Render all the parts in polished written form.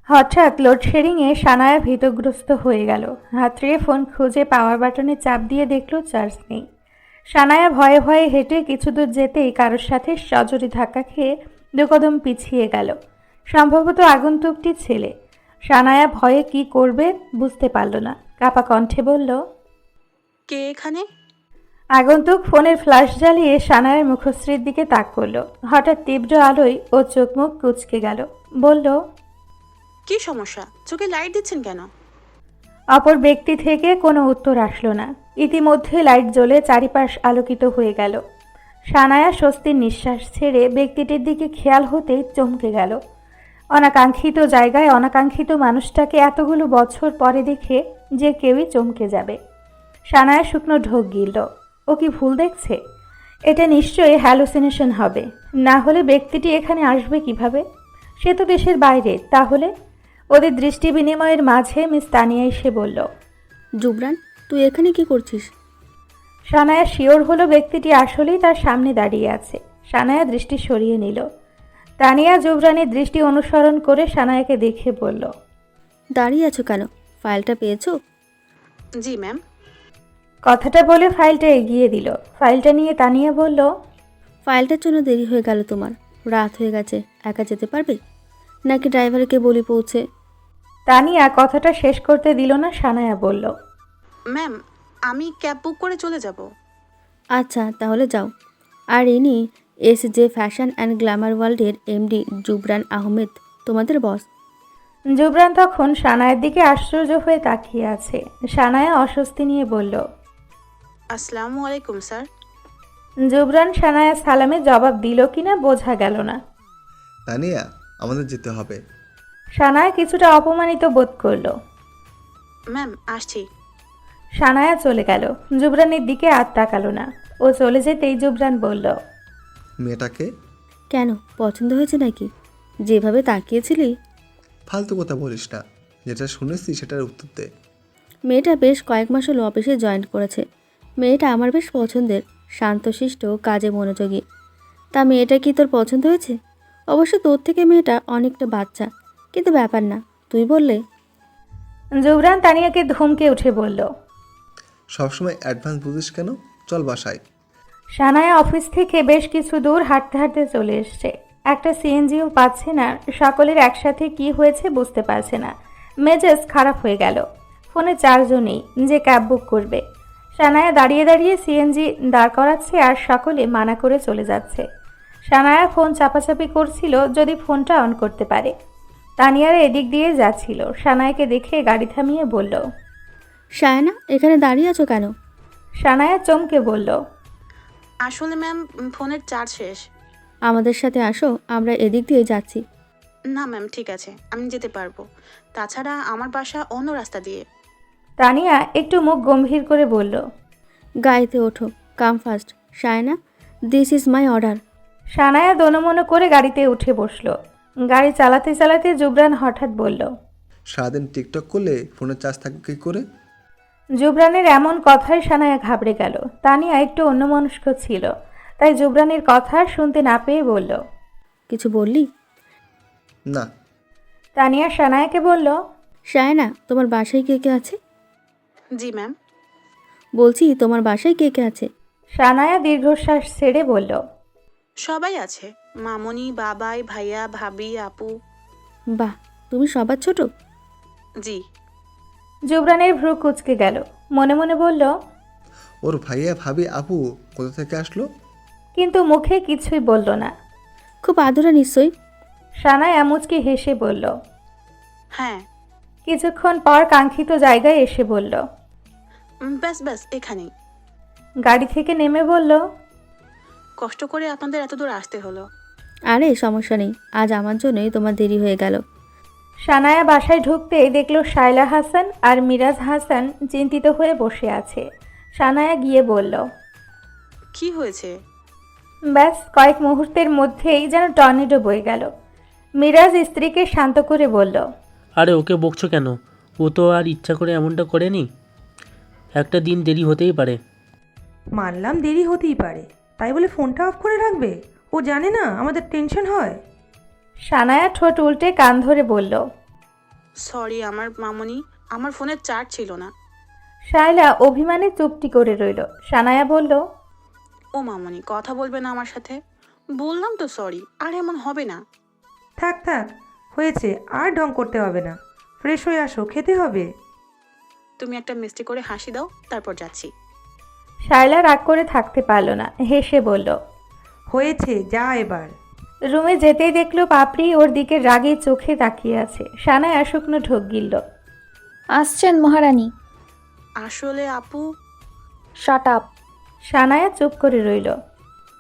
হঠাৎ লোডশেডিংয়ে সানায়া ভীতগ্রস্ত হয়ে গেল। হাতড়িয়ে ফোন খুঁজে পাওয়ার বাটনে চাপ দিয়ে দেখল চার্জ নেই। সানায়া ভয়ে ভয়ে হেঁটে কিছু দূর যেতেই কারোর সাথে সজোরে ধাক্কা খেয়ে দুকদম পিছিয়ে গেল। সম্ভবত আগন্তুকটি ছেলে। সানায়া ভয়ে কি করবে বুঝতে পারল না। কাপা কণ্ঠে বলল, কে এখানে? আগন্তুক ফোনের ফ্ল্যাশ জ্বালিয়ে সানায়ার মুখশ্রীর দিকে তাক করল। হঠাৎ তীব্র আলোয় ও চোখ মুখ কুঁচকে গেল। বলল, কি সমস্যা? চোখে লাইট দিচ্ছেন কেন? অপর ব্যক্তি থেকে কোনো উত্তর আসলো না। ইতিমধ্যে লাইট জ্বলে চারিপাশ আলোকিত হয়ে গেল। সানায়া স্বস্তির নিঃশ্বাস ছেড়ে ব্যক্তিটির দিকে খেয়াল হতেই চমকে গেল। অনাকাঙ্ক্ষিত জায়গায় অনাকাঙ্ক্ষিত মানুষটাকে এতগুলো বছর পরে দেখে যে কেউই চমকে যাবে। সানায়া শুকনো ঢোক গিলল। ও কি ভুল দেখছে? এটা নিশ্চয়ই হ্যালুসিনেশন হবে, না হলে ব্যক্তিটি এখানে আসবে কিভাবে? সে তো দেশের বাইরে। তাহলে ওদের দৃষ্টি বিনিময়ের মাঝে মিস তানিয়া এসে বলল, জুবরান, তুই এখানে কি করছিস? সানায়া শিওর হলো ব্যক্তিটি আসলেই তার সামনে দাঁড়িয়ে আছে। সানায়া দৃষ্টি সরিয়ে নিল। তানিয়া জুবরানের দৃষ্টি অনুসরণ করে সানায়াকে দেখে বলল, দাঁড়িয়ে আছো কেন? ফাইলটা পেয়েছো? জি ম্যাম। কথাটা বলে ফাইলটা এগিয়ে দিল। ফাইলটা নিয়ে তানিয়া বলল, ফাইলটার জন্য দেরি হয়ে গেল তোমার। রাত হয়ে গেছে, একা যেতে পারবে নাকি ড্রাইভারকে বলি পৌঁছে? তানিয়া কথাটা শেষ করতে দিল না। সানায়া বলল, ম্যাম, আমি ক্যাব বুক করে চলে যাব। আচ্ছা, তাহলে যাও। আর ইনি SJ ফ্যাশন অ্যান্ড গ্ল্যামার ওয়ার্ল্ডের MD জুবরান আহমেদ, তোমাদের বস। জুবরান তখন সানায়ের দিকে আশ্চর্য হয়ে তাকিয়ে আছে। সানায়া অস্বস্তি নিয়ে বলল, আসসালামু আলাইকুম স্যার। জুবরান সানায়া সালামে জবাব দিল কিনা বোঝা গেল না। তানিয়া, আমাদের যেতে হবে। সানায়া কিছুটা অপমানিত বোধ করল। ম্যাম, আসছি। সানায়া চলে গেল। জুবরানের দিকে আর তাকালো না। ও চলে যেতেই জুবরান বলল, মেয়েটাকে কেন, পছন্দ হয়েছে নাকি? যেভাবে তাকিয়েছিলি। ফালতু কথা বলিস না, যেটা শুনেছি সেটার উত্তর দে। মেয়েটা বেশ কয়েক মাস হলো অফিসে জয়েন করেছে। মেয়েটা আমার বেশ পছন্দের, শান্তশিষ্ট, কাজে মনোযোগী। তা মেয়েটা কি তোর পছন্দ হয়েছে? অবশ্য তোর থেকে মেয়েটা অনেকটা বাচ্চা, কিন্তু ব্যাপার না, তুই বললে। জুবরান তানিয়াকে ধমকে উঠে বলল, সবসময় অ্যাডভান্স বুঝিস কেন? চল বাসায়। সানায়া অফিস থেকে বেশ কিছু দূর হাঁটতে হাঁটতে চলে এসছে। একটা সিএনজিও পাচ্ছে না। সকলের একসাথে কি হয়েছে বুঝতে পারছে না। মেজাজ খারাপ হয়ে গেল। ফোনে চার্জও নেই যে ক্যাব বুক করবে। সানায়া দাঁড়িয়ে দাঁড়িয়ে সিএনজি দাঁড় করাচ্ছে আর সকলে মানা করে চলে যাচ্ছে। সানায়া ফোন চাপাচাপি করছিল যদি ফোনটা অন করতে পারে। তানিয়ারা এদিক দিয়ে যাচ্ছিল। সানায়াকে দেখে গাড়ি থামিয়ে বলল, সায়না, এখানে দাঁড়িয়ে আছো কেন? সানায়া চমকে বলল, আসলে ম্যাম, ফোনের চার্জ শেষ। আমাদের সাথে আসো, আমরা এদিক দিয়ে যাচ্ছি। না ম্যাম, ঠিক আছে, আমি যেতে পারবো। তাছাড়া আমার বাসা অন্য রাস্তা দিয়ে। তানিয়া একটু মুখ গম্ভীর করে বলল, গাড়িতে ওঠো, come fast. Saina, this is my order. Sanaya দোনমনো করে গাড়িতে উঠে বসল। গাড়ি চালাতে চালাতে জুবরান হঠাৎ বলল, সারাদিন টিকটক করলে ফোনের চার্জ থাকবে কী করে? জুবরানের এমন কথায় সানায়া ঘাবড়ে গেল। তানিয়া একটু অন্যমনস্ক ছিল, তাই জুবরানের কথা শুনতে না পেয়ে বলল, কিছু বললি? না। তানিয়া সানায়াকে বলল, সায়না, তোমার বাসায় কে কে আছে? জি ম্যাম। বলছি, তোমার বাসায় কে কে আছে? সানায়া দীর্ঘশ্বাস ছেড়ে বলল, সবাই আছে, মামনি, বাবাই, ভাইয়া, ভাবি, আপু। বাহ, তুমি সবার ছোট? জি। জুবরানের ভ্রু কুঁচকে গেল। মনে মনে বলল, ওর ভাইয়া ভাবি আপু কোথা থেকে আসলো? কিন্তু মুখে কিছুই বলল না। খুব আদুরা নিশ্চয়ই। সানায়া মুচকি হেসে বলল। হ্যাঁ। কিছুক্ষণ পর কাঙ্ক্ষিত জায়গায় এসে বলল, ব্যাস ব্যাস, এখানেই। গাড়ি থেকে নেমে বলল, কষ্ট করে আপনাদের এত দূর আসতে হলো। আরে সমস্যা নেই, আজ আমার জন্যই তোমার দেরি হয়ে গেল। সানায়া বাসায় ঢুকতেই দেখল শায়লা হাসান আর মিরাজ হাসান চিন্তিত হয়ে বসে আছে। সানায়া গিয়ে বলল, কি হয়েছে? ব্যাস কয়েক মুহূর্তের মধ্যেই যেন টর্নেডো বয়ে গেল। মিরাজ স্ত্রীকে শান্ত করে বলল, আরে ওকে বকছো কেন? ও তো আর ইচ্ছা করে এমনটা করেনি। একটা দিন দেরি হতেই পারে। মানলাম দেরি হতেই পারে, তাই বলে ফোনটা অফ করে রাখবে? ও জানে না আমাদের টেনশন হয়। সানায়া ঠোঁট উল্টে কান ধরে বলল। সরি আমার মামনি, আমার ফোনের চার্জ ছিল না। শায়লা অভিমানে চুপটি করে রইল। সানায়া বলল, ও মামনি, কথা বলবে না আমার সাথে? বললাম তো সরি, আর এমন হবে না। থাক থাক, হয়েছে, আর ঢং করতে হবে না। ফ্রেশ হয়ে আসো, খেতে হবে। তুমি একটা মিষ্টি করে হাসি দাও, তারপর যাচ্ছি। শায়লা রাগ করে থাকতে পারল না, হেসে বলল। হয়েছে, যা এবার। রুমে যেতেই দেখলো পাপড়ি ওর দিকে রাগে চোখে তাকিয়ে আছে। সানায়া শুকনো ঢোক গিলল। আসছেন মহারানী। আসলে আপু, শাট আপ। সানায়া চুপ করে রইল।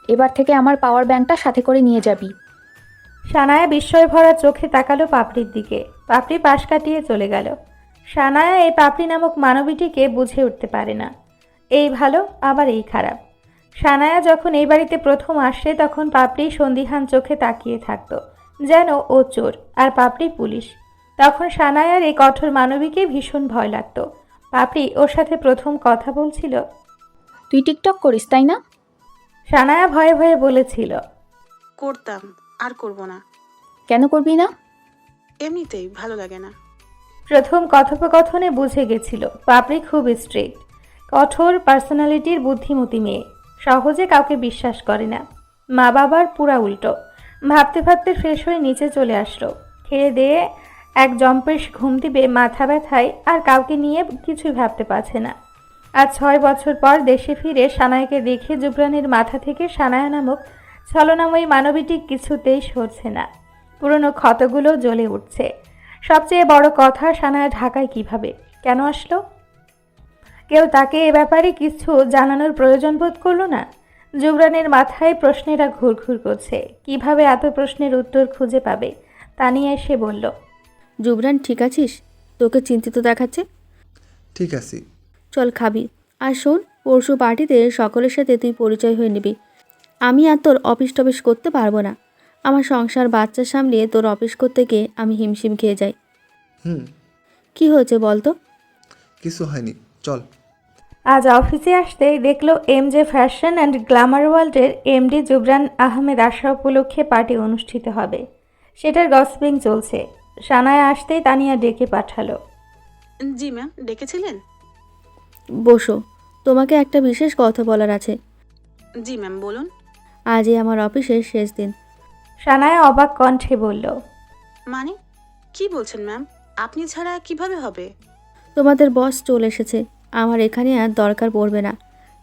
এবার থেকে আমার পাওয়ার ব্যাংকটা সাথে করে নিয়ে যাবি। সানায়া বিস্ময় ভরা চোখে তাকালো পাপড়ির দিকে। পাপড়ি পাশ কাটিয়ে চলে গেল। সানায়া এই পাপড়ি নামক মানবীটিকে বুঝে উঠতে পারে না। এই ভালো, আবার এই খারাপ। সানায়া যখন এই বাড়িতে প্রথম আসে তখন পাপড়ি সন্দিহান চোখে তাকিয়ে থাকতো, যেন ও চোর আর পাপড়ি পুলিশ। তখন সানায়ার এই কঠোর মানবীকে ভীষণ ভয় লাগতো। পাপড়ি ওর সাথে প্রথম কথা বলছিল। তুই টিকটক করিস তাই না? সানায়া ভয়ে ভয়ে বলেছিল। করতাম, আর করব না। কেন করবি না? এমনিতেই ভালো লাগে না। প্রথম কথোপকথনে বুঝে গেছিল পাপড়ি খুব স্ট্রিক্ট, কঠোর পার্সোনালিটির বুদ্ধিমতী মেয়ে, সহজে কাউকে বিশ্বাস করে না। মা বাবার পুরা উল্টো। ভাবতে ভাবতে ফ্রেশ হয়ে নিচে চলে আসলো। খেয়ে দিয়ে এক জম্পেশ ঘুম দিবে মাথা ব্যথায়, আর কাউকে নিয়ে কিছুই ভাবতে পারছে না। আজ 6 বছর পর দেশে ফিরে সানায়াকে দেখে জুবরানের মাথা থেকে সানায়া নামক ছলনাময়ী মানবীটি কিছুতেই সরছে না। পুরনো ক্ষতগুলো জ্বলে উঠছে। সবচেয়ে বড় কথা, সানায়া ঢাকায় কিভাবে, কেন আসলো? কেউ তাকে এ ব্যাপারে কিছু জানানোর প্রয়োজন বোধ করলো না। জুবরানের মাথায় প্রশ্নেরা ঘুরঘুর করছে। কিভাবে এত প্রশ্নের উত্তর খুঁজে পাবে? তানিয়া এসে বলল। জুবরান, ঠিক আছিস? তোকে চিন্তিত দেখাচ্ছে। ঠিক আছে। চল খাবি। আর শোন, পরশু পার্টিতে সকলের সাথে তুই পরিচয় হয়ে নিবি। আমি আর তোর অফিস টফিস করতে পারবো না। আমার সংসার বাচ্চা সামলিয়ে তোর অফিস করতে গিয়ে আমি হিমশিম খেয়ে যাই। কি হয়েছে বল তো? কিছু হয়নি, চল। আজ অফিসে আসতেই দেখলো এমজে ফ্যাশন অ্যান্ড গ্ল্যামার ওয়ার্ল্ডের এমডি জুবরান আহমেদ আসা উপলক্ষে পার্টি অনুষ্ঠিত হবে। সেটার গসিপিং চলছে। সানায়া আসতেই তানিয়া ডেকে পাঠালো। জি ম্যাম, ডেকেছিলেন? বসো, তোমাকে একটা বিশেষ কথা বলার আছে। জি ম্যাম, বলুন। আজই আমার অফিসের শেষ দিন। সানায়া অবাক কণ্ঠে বলল। মানে কি বলছেন ম্যাম? আপনি ছাড়া কিভাবে হবে? তোমাদের বস চলে এসেছে। আমার এখানে আর দরকার পড়বে না।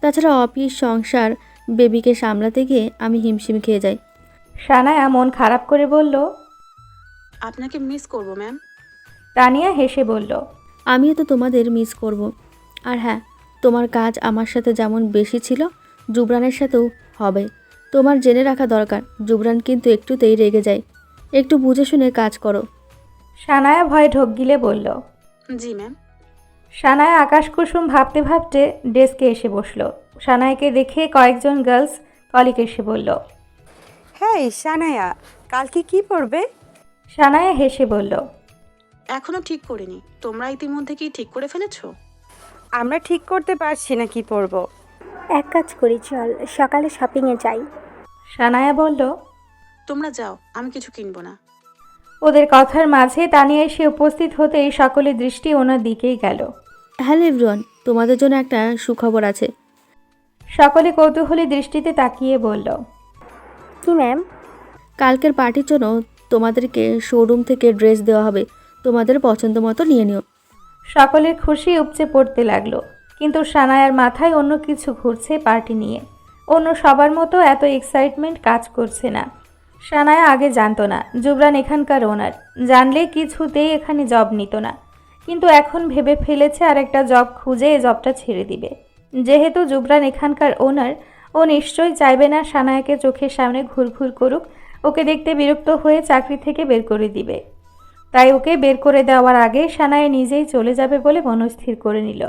তাছাড়া অফিস, সংসার, বেবিকে সামলাতে গিয়ে আমি হিমশিম খেয়ে যাই। সানায়া মন খারাপ করে বলল। আপনাকে মিস করব ম্যাম। তানিয়া হেসে বলল। আমিও তো তোমাদের মিস করব। আর হ্যাঁ, তোমার কাজ আমার সাথে যেমন বেশি ছিল, জুবরানের সাথেও হবে। তোমার জেনে রাখা দরকার, জুবরান কিন্তু একটুতেই রেগে যায়। একটু বুঝে শুনে কাজ করো। সানায়া ভয়ে ঢোক গিলে বলল। জি ম্যাম। সানায়া আকাশকুসুম ভাবতে ভাবতে ডেস্কে এসে বসলো। সানায়াকে দেখে কয়েকজন গার্লস কলিগ এসে বলল। হ্যাঁ সানায়া, কালকে কি পড়বে? সানায়া হেসে বলল। এখনো ঠিক করিনি। তোমরা ইতিমধ্যে কি ঠিক করে ফেলেছো? আমরা ঠিক করতে পারছি না কি পড়বো। এক কাজ করি, চল সকালে শপিংয়ে যাই। সানায়া বলল। তোমরা যাও, আমি কিছু কিনবো না। ওদের কথার মাঝে তানিয়া এসে উপস্থিত হতেই সকলের দৃষ্টি ওনার দিকেই গেল। হ্যালো এভরিওয়ান, তোমাদের জন্য একটা সুখবর আছে। সকলে কৌতূহলী দৃষ্টিতে তাকিয়ে বলল। কি ম্যাম? কালকের পার্টির জন্য তোমাদেরকে শোরুম থেকে ড্রেস দেওয়া হবে। তোমাদের পছন্দ মতো নিয়ে নিও। সকলের খুশি উপচে পড়তে লাগলো। কিন্তু সানায়ার মাথায় অন্য কিছু ঘুরছে পার্টি নিয়ে। অন্য সবার মতো এত এক্সাইটমেন্ট কাজ করছে না। সানায়া আগে জানতো না জুবরান এখানকার ওনার। জানলে কিছুতেই এখানে জব নিত না। কিন্তু এখন ভেবে ফেলেছে আর একটা জব খুঁজে এই জবটা ছেড়ে দিবে। যেহেতু জুবরান এখানকার ওনার, ও নিশ্চয়ই চাইবে না সানায়াকে চোখের সামনে ঘুরঘুর করুক। ওকে দেখতে বিরক্ত হয়ে চাকরি থেকে বের করে দিবে। তাই ওকে বের করে দেওয়ার আগে সানায়া নিজেই চলে যাবে বলে মনস্থির করে নিল।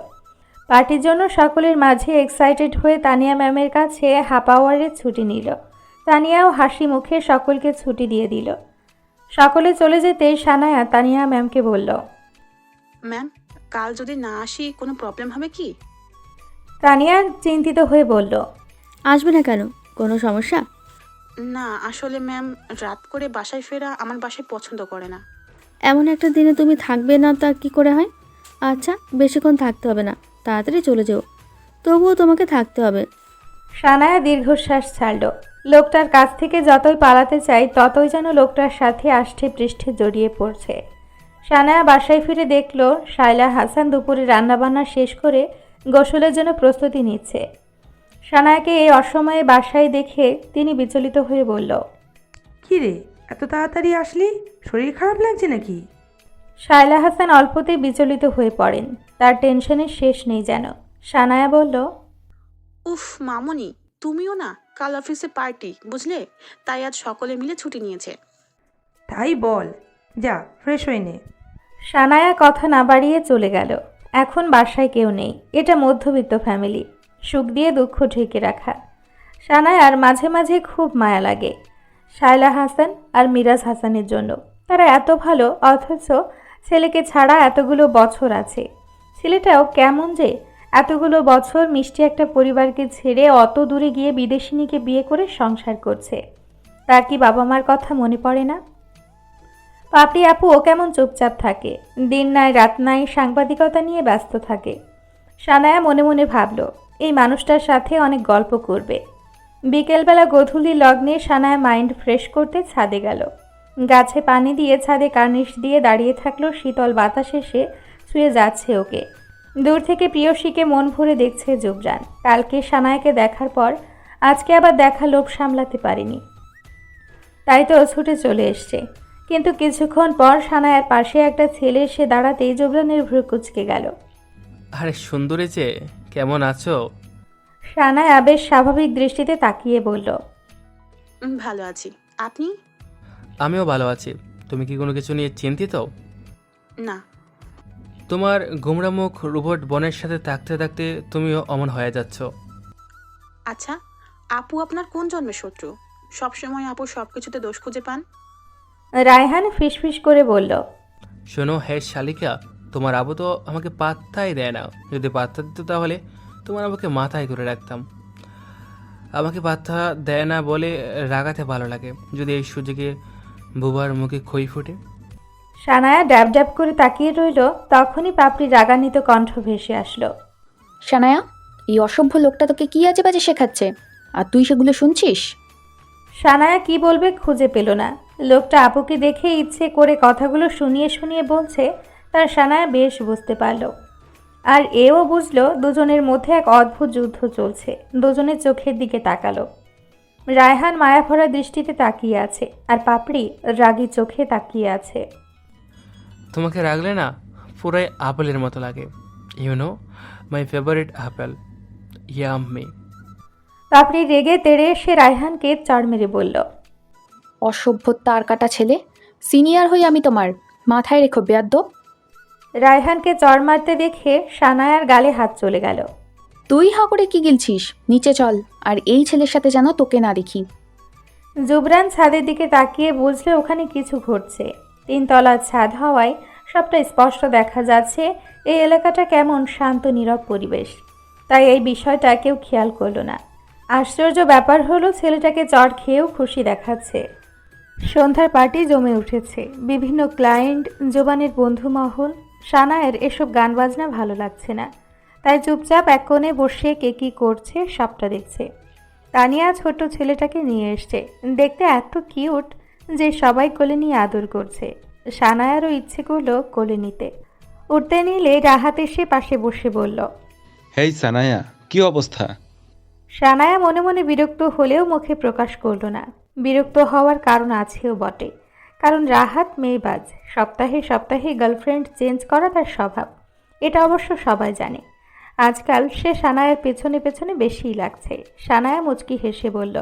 পার্টির জন্য সকলের মাঝে এক্সাইটেড হয়ে তানিয়া ম্যামের কাছে হাফ আওয়ারের ছুটি নিল। তানিয়াও হাসি মুখে সকলকে ছুটি দিয়ে দিল। সকলে চলে যেতেই সানায়া তানিয়া ম্যামকে বলল। ম্যাম, কাল যদি না আসি কোনো প্রবলেম হবে কি? তানিয়া চিন্তিত হয়ে বলল। আসবে না কেন? কোনো সমস্যা? না আসলে ম্যাম, রাত করে বাসায় ফেরা আমার বাসায় পছন্দ করে না। এমন একটা দিনে তুমি থাকবে না তা কি করে হয়? আচ্ছা, বেশিক্ষণ থাকতে হবে না, তাড়াতাড়ি চলে যেও। তবুও তোমাকে থাকতে হবে। সানায়া দীর্ঘশ্বাস ছাড়ল। লোকটার কাছ থেকে যতই পালাতে চাই ততই যেন লোকটার সাথে আষ্ঠে পৃষ্ঠে জড়িয়ে পড়ছে। সানায়া বাসায় ফিরে দেখল শায়লা হাসান দুপুরে রান্নাবান্না শেষ করে গোসলের জন্য প্রস্তুতি নিচ্ছে। সানায়াকে এই অসময়ে বাসায় দেখে তিনি বিচলিত হয়ে বলল, কি রে, এত তাড়াতাড়ি আসলি? শরীর খারাপ লাগছে নাকি? শায়লা হাসান অল্পতেই বিচলিত হয়ে পড়েন। তার টেনশনের শেষ নেই যেন। সানায়া বলল, উফ মামনি, তুমিও না, কাল অফিসে পার্টি বুঝলে, তাই আজ সকলে মিলে ছুটি নিয়েছে। তাই বল, যা ফ্রেশ হয়ে নে। সানায়া কথা না বাড়িয়ে চলে গেল। এখন বাসায় কেউ নেই। এটা মধ্যবিত্ত ফ্যামিলি, সুখ দিয়ে দুঃখ ঢেকে রাখা। সানায়ার মাঝে মাঝে খুব মায়া লাগে শায়লা হাসান আর মিরাজ হাসানের জন্য। তারা এত ভালো, অথচ ছেলেকে ছাড়া এতগুলো বছর আছে। ছেলেটাও কেমন যে এতগুলো বছর মিষ্টি একটা পরিবারকে ছেড়ে অত দূরে গিয়ে বিদেশিনীকে বিয়ে করে সংসার করছে। তার কি বাবা মার কথা মনে পড়ে না? পাপড়ি আপুও কেমন চুপচাপ থাকে, দিন নাই রাত নাই সাংবাদিকতা নিয়ে ব্যস্ত থাকে। সানায়া মনে মনে ভাবল এই মানুষটার সাথে অনেক গল্প করবে। বিকেলবেলা গধূলি লগ্নে সানায়া মাইন্ড ফ্রেশ করতে ছাদে গেল। গাছে পানি দিয়ে ছাদে কার্নিশ দিয়ে দাঁড়িয়ে থাকলো। শীতল বাতাস এসে ছুঁয়ে যাচ্ছে ওকে। দূর থেকে প্রিয়সীকে মন ভরে দেখছে জুবরান। কালকে সানায়াকে দেখার পর আজকে আবার দেখা লোভ সামলাতে পারেনি, তাই তো ছুটে চলে এসছে। কিন্তু কিছুক্ষণ পর সানায়ার পাশে একটা ছেলে এসে দাঁড়াতেই জুবরানের ভ্রু কুঁচকে গেল। আরে সুন্দরী যে, কেমন আছো? সানায়া বেশ স্বাভাবিক দৃষ্টিতে তাকিয়ে বলল, ভালো আছি, আপনি? আমিও ভালো আছি। তুমি কি কোনো কিছু নিয়ে চিন্তিত? না। তোমার গোমরা মুখ রোবট বনের সাথে থাকতে থাকতে তুমিও অমন হয়ে যাচ্ছ। আচ্ছা, আপু আপনার কোন জন্মের শত্রু? সবসময় আপু সবকিছুতে দোষ খুঁজে পান। রায়হান ফিসফিস করে বলল, শোনো হে শালিকা, তোমার আবু তো আমাকে পাত্তাই দেয় না। যদি পাত্তা দিত তাহলে তোমার আবুকে মাথায় করে রাখতাম। আমাকে পাত্তা দেয় না বলে রাগাতে ভালো লাগে। যদি এই সুযোগে বুবার মুখে খই ফুটে। সানায়া ড্যাব ড্যাব করে তাকিয়ে রইল। তখনই পাপড়ি রাগান্বিত কণ্ঠ ভেসে আসলো, সানায়া, এই অসভ্য লোকটা তোকে কি আজে বাজে শেখাচ্ছে, আর তুই সেগুলো শুনছিস? সানায়া কি বলবে খুঁজে পেল না। লোকটা আপুকে দেখে ইচ্ছে করে কথাগুলো শুনিয়ে শুনিয়ে বলছে, তার সানায়া বেশ বুঝতে পারল। আর এও বুঝলো দুজনের মধ্যে এক অদ্ভুত যুদ্ধ চলছে। দুজনের চোখের দিকে তাকালো। রায়হান মায়াভরা দৃষ্টিতে তাকিয়ে আছে, আর পাপড়ি রাগী চোখে তাকিয়ে আছে। তোমাকে রাখলে না পুরাই আপেলের মতো লাগে। You know my favourite apple, yummy. Papri রেগে তেড়ে এসে রায়হানকে চড় মেরে বলল, অসভ্য তার কাটা ছেলে, সিনিয়র হই আমি তোমার, মাথায় রেখো বেয়াদ্দপ। রায়হানকে চড় মারতে দেখে সানায়ার গালে হাত চলে গেল। তুই হা করে কি গিলছিস? নিচে চল, আর এই ছেলের সাথে যেন তোকে না দেখি। জুবরান ছাদের দিকে তাকিয়ে বুঝলে ওখানে কিছু ঘটছে। 3 তলার ছাদ হওয়ায় সবটা স্পষ্ট দেখা যাচ্ছে। এই এলাকাটা কেমন শান্ত নীরব পরিবেশ, তাই এই বিষয়টা কেউ খেয়াল করলো না। আশ্চর্য ব্যাপার হলো ছেলেটাকে চড় খেয়েও খুশি দেখাচ্ছে। সন্ধ্যার পার্টি জমে উঠেছে। বিভিন্ন ক্লায়েন্ট, জোবানের বন্ধু মহল। সানায়ের এসব গান বাজনা ভালো লাগছে না, তাই চুপচাপ এক কোণে বসে কে কী করছে সবটা দেখছে। তানিয়া ছোট ছেলেটাকে নিয়ে এসছে। দেখতে এত কিউট যে সবাই কোলে নিয়ে আদর করছে। সানায়ারও ইচ্ছে করলো কোলে নিতে। উঠতে নিলে রাহাত এসে পাশে বসে বলল, হেই সানায়া, কি অবস্থা? সানায়া মনে মনে বিরক্ত হলেও মুখে প্রকাশ করল না। বিরক্ত হওয়ার কারণ আছেও বটে, কারণ রাহাত মেয়েবাজ। সপ্তাহে সপ্তাহে গার্লফ্রেন্ড চেঞ্জ করা তার স্বভাব, এটা অবশ্য সবাই জানে। আজকাল সে সানায়ার পেছনে পেছনে বেশিই লাগছে। সানায়া মুচকি হেসে বলল,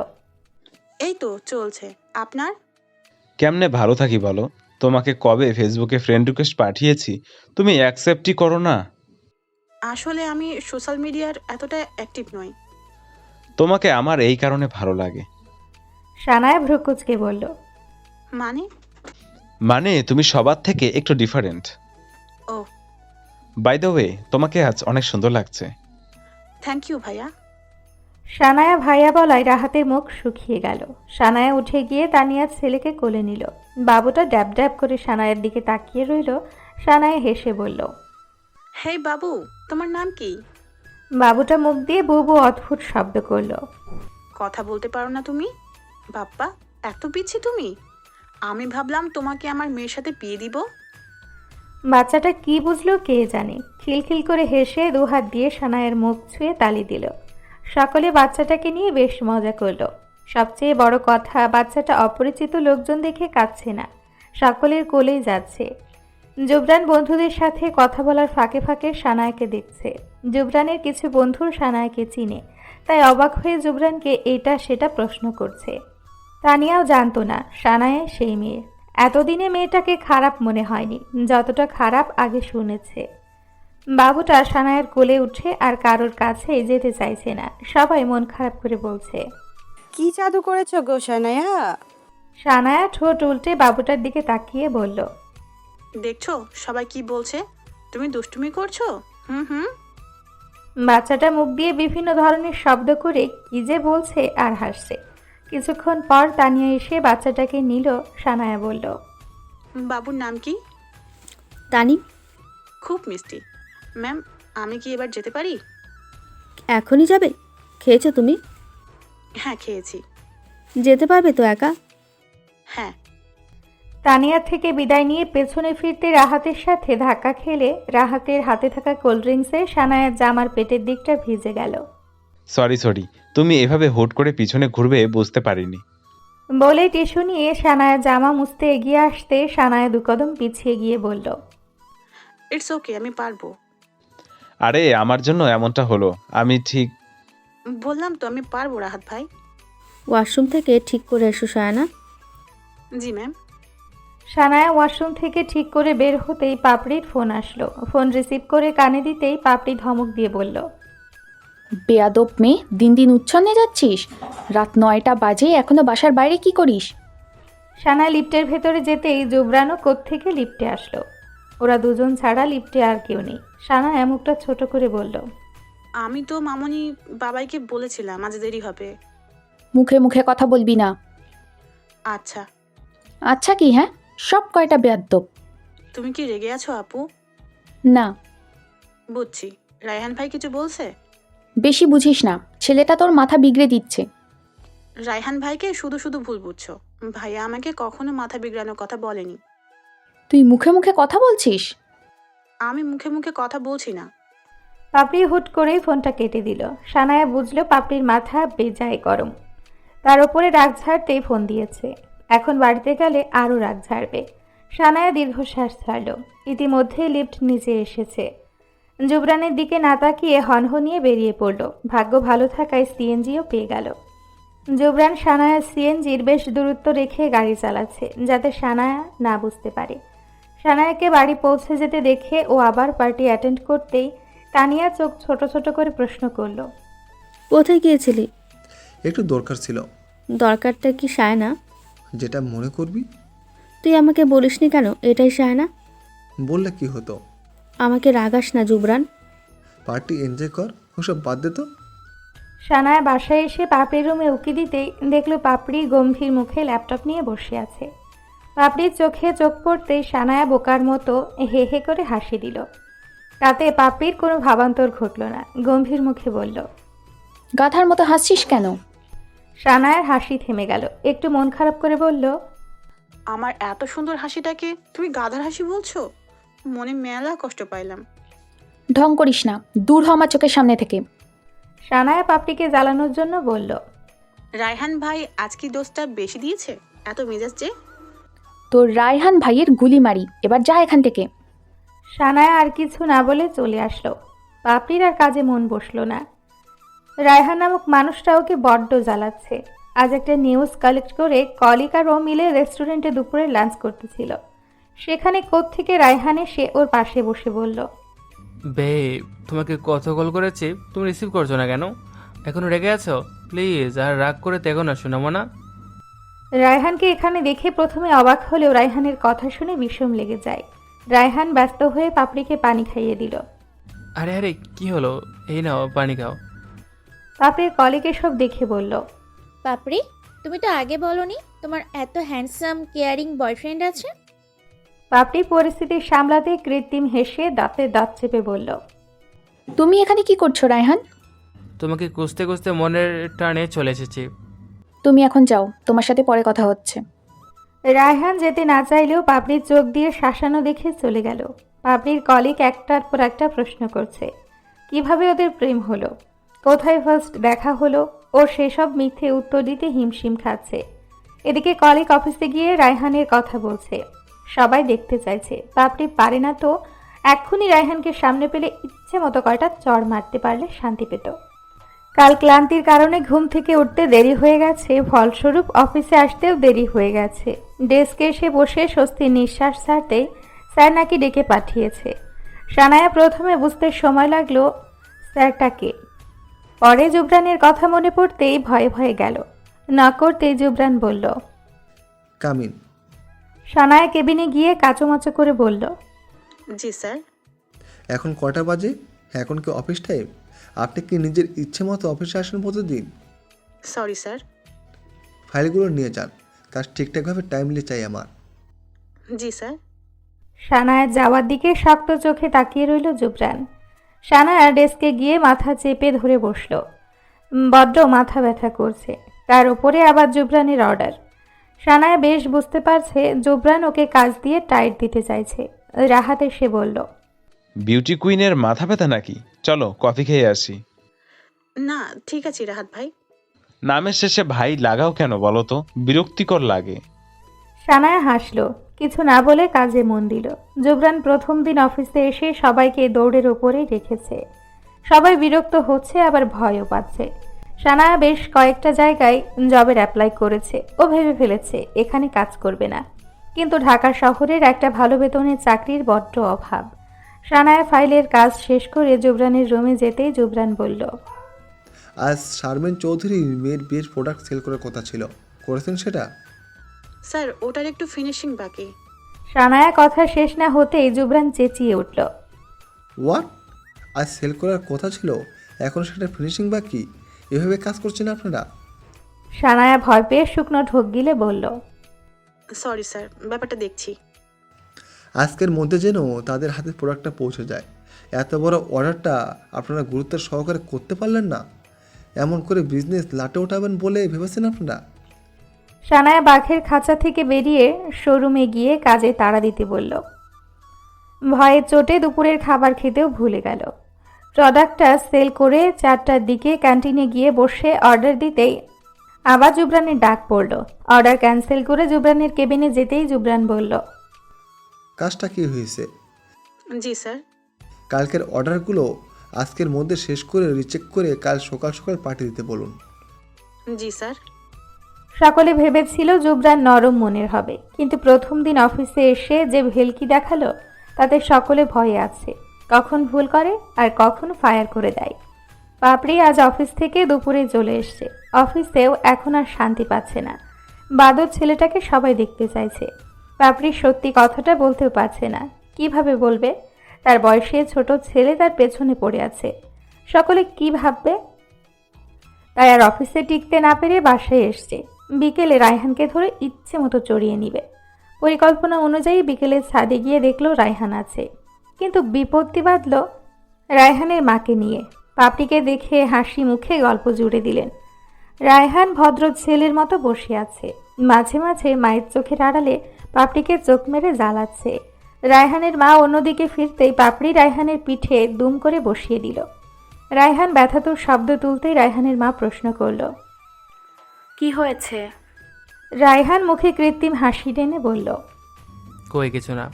এই তো চলছে। আপনার? কেমনে ভালো থাকি বলো? তোমাকে কবে ফেসবুকে ফ্রেন্ড রিকোয়েস্ট পাঠিয়েছি, তুমি অ্যাকসেপ্টই করো না। আসলে আমি সোশ্যাল মিডিয়ার এতটা অ্যাক্টিভ নই। তোমাকে আমার এই কারণে ভালো লাগে। সানায়া ভ্রুকুচকে বলল, মানে তুমি সবার থেকে একটু ডিফারেন্ট। ও, বাই দ্য ওয়ে, তোমাকে আজ অনেক সুন্দর লাগছে। থ্যাংক ইউ ভাইয়া। সানায়া ভাইয়া বলায় রাহাতের মুখ শুকিয়ে গেল। সানায়া উঠে গিয়ে তানিয়ার ছেলেকে কোলে নিল। বাবুটা ড্যাব ড্যাব করে সানায়ার দিকে তাকিয়ে রইল। সানায়া হেসে বলল, হেই বাবু, তোমার নাম কি? বাবুটা মুখ দিয়ে বুবু অদ্ভুত শব্দ করল। কথা বলতে পারো না তুমি? বাপ্পা, এত পিচ্ছি তুমি? আমি ভাবলাম তোমাকে আমার মেয়ের সাথে বিয়ে দিব। বাচ্চাটা কি বুঝলো কে জানে, খিলখিল করে হেসে দুহাত দিয়ে সানায়ের মুখ ছুঁয়ে তালি দিল। সকলে বাচ্চাটাকে নিয়ে বেশ মজা করলো। সবচেয়ে বড় কথা, বাচ্চাটা অপরিচিত লোকজন দেখে কাঁদছে না, সকলের কোলেই যাচ্ছে। জুবরান বন্ধুদের সাথে কথা বলার ফাঁকে ফাঁকে সানায়াকে দেখছে। জুবরানের কিছু বন্ধু সানায়াকে চিনে, তাই অবাক হয়ে জুবরানকে এটা সেটা প্রশ্ন করছে। তানিয়াও জানতো না সানায়া সেই মেয়ে। এতদিনে মেয়েটাকে খারাপ মনে হয়নি, যতটা খারাপ আগে শুনেছে। বাবুটা সানায়ের কোলে উঠে আর কারোর কাছে যেতে চাইছে না। সবাই মন খারাপ করে বলছে। কি জাদু করেছো গো সানায়া? সানায়া ঠোঁট উল্টে বাবুটার দিকে তাকিয়ে বলল, দেখছো সবাই কি বলছে? তুমি দুষ্টুমি করছো। হুম। বাচ্চাটা মুখ দিয়ে বিভিন্ন ধরনের শব্দ করে কি যে বলছে আর হাসছে। কিছুক্ষণ পর তানিয়া এসে বাচ্চাটাকে নিল। সানায়া বলল, বাবুর নাম কি? তানিম। খুব মিষ্টি। ম্যাম, আমি কি এবার যেতে পারি? এখনই যাবে? খেয়েছো তুমি? হ্যাঁ, খেয়েছি। যেতে পারবে তো একা? হ্যাঁ। তানিয়ার থেকে বিদায় নিয়ে পেছনে ফিরতে রাহাতের সাথে ধাক্কা খেলে রাহাতের হাতে থাকা কোল্ড ড্রিঙ্কসে সানায়ার জামার পেটের দিকটা ভিজে গেল। সরি, তুমি এভাবে হুট করে পিছনে ঘুরবে বুঝতে পারিনি। বলে টিস্যু নিয়ে সানায়া জামা মুছতে এগিয়ে আসতে সানায়া দুকদম পিছিয়ে গিয়ে বলল, ইটস ওকে, আমি পারবো। আরে আমার জন্য এমনটা হলো, আমি ঠিক। বললাম তো আমি পারবো রাহাত ভাই। ওয়াশরুম থেকে ঠিক করে এসো সায়ানা। জি ম্যাম। সানায়া ওয়াশরুম থেকে ঠিক করে বের হতেই পাপড়ির ফোন আসলো। ফোন রিসিভ করে কানে দিতেই পাপড়ি ধমক দিয়ে বলল, বেয়াদব মেয়ে, দিন দিন উচ্ছন্নে যাচ্ছিস? রাত 9টা বাজে, এখনো বাসার বাইরে কি করিস? সানায়া লিফটের ভেতরে যেতেই জুবরানও কোত্থেকে লিফটে আসলো। ওরা দুজন ছাড়া লিফটে আর কেউ নেই। সানায়া মুখটা ছোট করে বলল, আমি তো মামনি বাবাইকে বলেছিলাম আজ দেরি হবে। মুখে মুখে কথা বলবি না। আচ্ছা। আচ্ছা কি? হ্যাঁ, সব কয়টা বেয়াদব। তুমি কি রেগে আছো আপু? না। বুঝছি। রায়হান ভাই কিছু বলছে? বেশি বুঝিস না, ছেলেটা তোর মাথা বিগড়ে দিচ্ছে। রায়হান ভাইকে শুধু শুধু ভুল বুঝছো। ভাইয়া আমাকে কখনো মাথা বিগড়ানোর কথা বলেনি। তুই মুখে মুখে কথা বলছিস? আমি মুখে মুখে কথা বলছি না। পাপড়ি হুট করেই ফোনটা কেটে দিল। সানায়া বুঝলো পাপড়ির মাথা বেজায় গরম, তার উপরে রাগ ঝাড়তেই ফোন দিয়েছে। এখন বাড়িতে গেলে আরও রাগ ঝাড়বে। সানায়া দীর্ঘশ্বাস ছাড়ল। ইতিমধ্যে লিফট নিচে এসেছে। জুবরানের দিকে না তাকিয়ে হনহনিয়ে বেরিয়ে পড়ল। ভাগ্য ভালো থাকায় সিএনজিও পেয়ে গেল। জুবরান সানায়া সিএনজির বেশ দূরত্ব রেখে গাড়ি চালাচ্ছে, যাতে সানায়া না বুঝতে পারে। সানায়াকে বাড়ি পৌঁছে যেতে দেখে ও আবার পার্টি অ্যাটেন্ড করতেই তানিয়া চোখ ছোট ছোট করে প্রশ্ন করল, কোথায় গিয়েছিলি? একটু দরকার ছিল। দরকারটা কি সায়না? যেটা মনে করবি। তুই আমাকে বলিসনি কেন এটাই সায়না? বললে কি হতো? আমাকে রাগাস না জুবরান। পার্টি এনজয় কর, ওসব বাদ দে তো। সানায়া বাসায় এসে পাপড়ির রুমে উকি দিতেই দেখল পাপড়ি গম্ভীর মুখে ল্যাপটপ নিয়ে বসে আছে। পাপড়ির চোখে চোখ পড়তেই সানায়া বোকার মতো হে হে করে হাসি দিল। তাতে পাপড়ির কোনো ভাবান্তর ঘটল না। গম্ভীর মুখে বলল, গাধার মতো হাসছিস কেন? সানায়ার হাসি থেমে গেল। একটু মন খারাপ করে বলল, আমার এত সুন্দর হাসিটাকে তুমি গাধার হাসি বলছো? মনে মেলা কষ্ট পাইলাম। ঢং করিস না, দূর হ আমার চোখের সামনে থেকে। সানায়া পাপড়িকে জ্বালানোর জন্য বলল, রায়হান ভাই আজ কি দোষটা বেশি দিয়েছে? এত মেজাজ যে। তোর রায়হান ভাইয়ের গুলি মারি, এবার যা এখান থেকে। সানায়া আর কিছু না বলে চলে আসলো। পাপড়ির আর কাজে মন বসলো না। রায়হান নামক মানুষটা ওকে বড্ড জ্বালাচ্ছে। আজ একটা নিউজ কালেক্ট করে কলিক আর ও মিলে রেস্টুরেন্টে দুপুরে লাঞ্চ করতেছিল। সেখানে কোত্থেকে রায়হান এসে ওর পাশে বসে বলল, বে, তোমাকে কত কল করেছি, তুমি রিসিভ করছো না কেন? এখনো রেগে আছো? প্লিজ আর রাগ করে তেগো না শোনাবো না। রায়হানকে এখানে দেখে প্রথমে অবাক হলেও রায়হানের কথা শুনে বিষম লেগে যায়। রায়হান ব্যস্ত হয়ে পাপড়িকে পানি খাইয়ে দিল। আরে আরে, কি হলো? এই নাও পানি খাও। পাপড়ির কলিগ এসব দেখে বলল, পাপড়ি, তুমি তো আগে বলনি তোমার এত হ্যান্ডসাম কেয়ারিং বয়ফ্রেন্ড আছে। পাপড়ি পরিস্থিতি সামলাতে কৃত্রিম হেসে দাঁতে দাঁত চেপে বলল, তুমি এখানে কি করছো রায়হান? তোমাকে খুঁজতে খুঁজতে মনের টানে চলে এসেছি। তুমি এখন যাও, তোমার সাথে পরে কথা হচ্ছে। রায়হান যেতে না চাইলেও পাপড়ির চোখ দিয়ে শাসানো দেখে চলে গেল। পাপড়ির কলিগ একটার পর একটা প্রশ্ন করছে, কিভাবে ওদের প্রেম হলো, কোথায় ফার্স্ট দেখা হলো, ও সেসব মিথ্যে উত্তর দিতে হিমশিম খাচ্ছে। এদিকে কলিগ অফিসে গিয়ে রায়হানের কথা বলছে, সবাই দেখতে চাইছে। পাপড়ি পারে না তো এক্ষুনি রায়হানকে সামনে পেলে ইচ্ছে মতো কয়টা চড় মারতে পারলে শান্তি পেত। কাল ক্লান্তির কারণে ঘুম থেকে উঠতে দেরি হয়ে গেছে, ফলস্বরূপ অফিসে আসতেও দেরি হয়ে গেছে। ডেস্কে এসে বসে স্বস্তির নিঃশ্বাস ছাড়তেই স্যার নাকি ডেকে পাঠিয়েছে। সানায়া প্রথমে বুঝতে সময় লাগলো স্যারটাকে, পরে জুবরানের কথা মনে পড়তেই ভয়ে ভয়ে গেল। না করতেই জুবরান বলল, কামিন। সানায়া কেবিনে গিয়ে কাচুমাচু করে বলল, জি স্যার। এখন কটা বাজে? এখন কি অফিস টাইম? আপনি কি নিজের ইচ্ছে মতো অফিসে আসেন প্রতিদিন? Sorry sir. ফাইলগুলো নিয়ে যান, কাজ ঠিকঠাকভাবে টাইমলি চাই আমার। জি স্যার। সানায়া যাওয়ার দিকে শক্ত চোখে তাকিয়ে রইল জুবরান। সানায়া ডেস্কে গিয়ে মাথা চেপে ধরে বসল। বড্ড মাথা ব্যথা করছে, তার উপরে আবার জুবরানের অর্ডার। সানায়া বেশ বুঝতে পারছে জুবরান ওকে কাজ দিয়ে টাইট দিতে চাইছে। রাহাত এসে বলল, বিউটি কুইনের মাথা ব্যথা নাকি? চলো কফি খেয়ে আসি। না ঠিক আছে রাহাত ভাই। নামের শেষে ভাই লাগাও কেন বলো তো, বিরক্তিকর লাগে। সানায়া হাসল, কিছু না বলে কাজে মন দিল। জুবরান প্রথম দিন অফিসে এসে সবাইকে দৌড়ের ওপরেই রেখেছে। সবাই বিরক্ত হচ্ছে, আবার ভয়ও পাচ্ছে। সানায়া বেশ কয়েকটা জায়গায় জবের অ্যাপ্লাই করেছে। ও ভেবে ফেলেছে এখানে কাজ করবে না, কিন্তু ঢাকা শহরের একটা ভালো বেতনের চাকরির বড্ড অভাব। সানায়া ফাইলের কাজ শেষ করে জুবরানের রুমে যেতেই জুবরান বলল, আজ শারমিন চৌধুরী মেয়ের বিয়ের প্রোডাক্ট সেল করার কথা ছিল, করেছেন সেটা? স্যার ওটার একটু ফিনিশিং বাকি। সানায়া কথা শেষ না হতেই জুবরান চেঁচিয়ে উঠল, হোয়াট? আজ সেল করার কথা ছিল, এখন সেটা ফিনিশিং বাকি? এভাবে কাজ করছেন আপনারা? সানায়া ভয় পেয়ে শুকনো ঢোক গিলে বলল, সরি স্যার, ব্যাপারটা দেখছি। আজকের মধ্যে যেন তাদের হাতে প্রোডাক্টটা পৌঁছে যায়। এত বড় অর্ডারটা আপনারা গুরুত্বের সহকারে করতে পারলেন না? এমন করে বিজনেস লাটে ওঠাবেন বলে ভেবেছেন আপনারা? সানায়া বাঘের খাঁচা থেকে বেরিয়ে শোরুমে গিয়ে কাজে তাড়া দিতে বলল। ভয়ের চোটে দুপুরের খাবার খেতেও ভুলে গেল। প্রোডাক্টটা সেল করে 4টার দিকে ক্যান্টিনে গিয়ে বসে অর্ডার দিতেই আবার জুবরানের ডাক পড়ল। অর্ডার ক্যান্সেল করে জুবরানের কেবিনে যেতেই জুবরান বলল, কাজটা কি হয়েছে? জি স্যার। কালকের অর্ডারগুলো আজকের মধ্যে শেষ করে রিচেক করে কাল সকাল সকাল পাঠিয়ে দিতে বলুন। জি স্যার। সকলে ভেবেছিল জুবরান নরম মনের হবে, কিন্তু প্রথম দিন অফিসে এসে যে ভেলকি দেখালো তাতে সকলে ভয়ে আছে, কখন ভুল করে আর কখন ফায়ার করে দেয়। পাপড়ি আজ অফিস থেকে দুপুরে চলে এসছে। অফিসেও এখন আর শান্তি পাচ্ছে না। বাদর ছেলেটাকে সবাই দেখতে চাইছে। পাপড়ি সত্যি কথাটা বলতেও পারছে না, কিভাবে বলবে? তার বয়সে ছোট ছেলে তার পেছনে পড়ে আছে, সকলে কি ভাববে? তাই আর অফিসে টিকতে না পেরে বাসায় এসছে। বিকেলে রায়হানকে ধরে ইচ্ছে মতো চড়িয়ে নিবে। পরিকল্পনা অনুযায়ী বিকেলে ছাদে গিয়ে দেখলো রায়হান আছে, কিন্তু বিপত্তি বাঁধল রায়হানের মাকে নিয়ে। পাপড়িকে দেখে হাসি মুখে গল্প জুড়ে দিলেন। রায়হান ভদ্র ছেলের মতো বসে আছে, মাঝে মাঝে মায়ের চোখের আড়ালে পাপড়িকে চোখ মেরে জ্বালাচ্ছে। রায়হানের মা অন্যদিকে ফিরতেই পাপড়ি রায়হানের পিঠে দুম করে বসিয়ে দিল। রায়হান ব্যথাতুর শব্দ তুলতেই রায়হানের মা প্রশ্ন করল, কি হয়েছে? রায়হান মুখে কৃত্রিম হাসি টেনে বলল, কই কিছু না।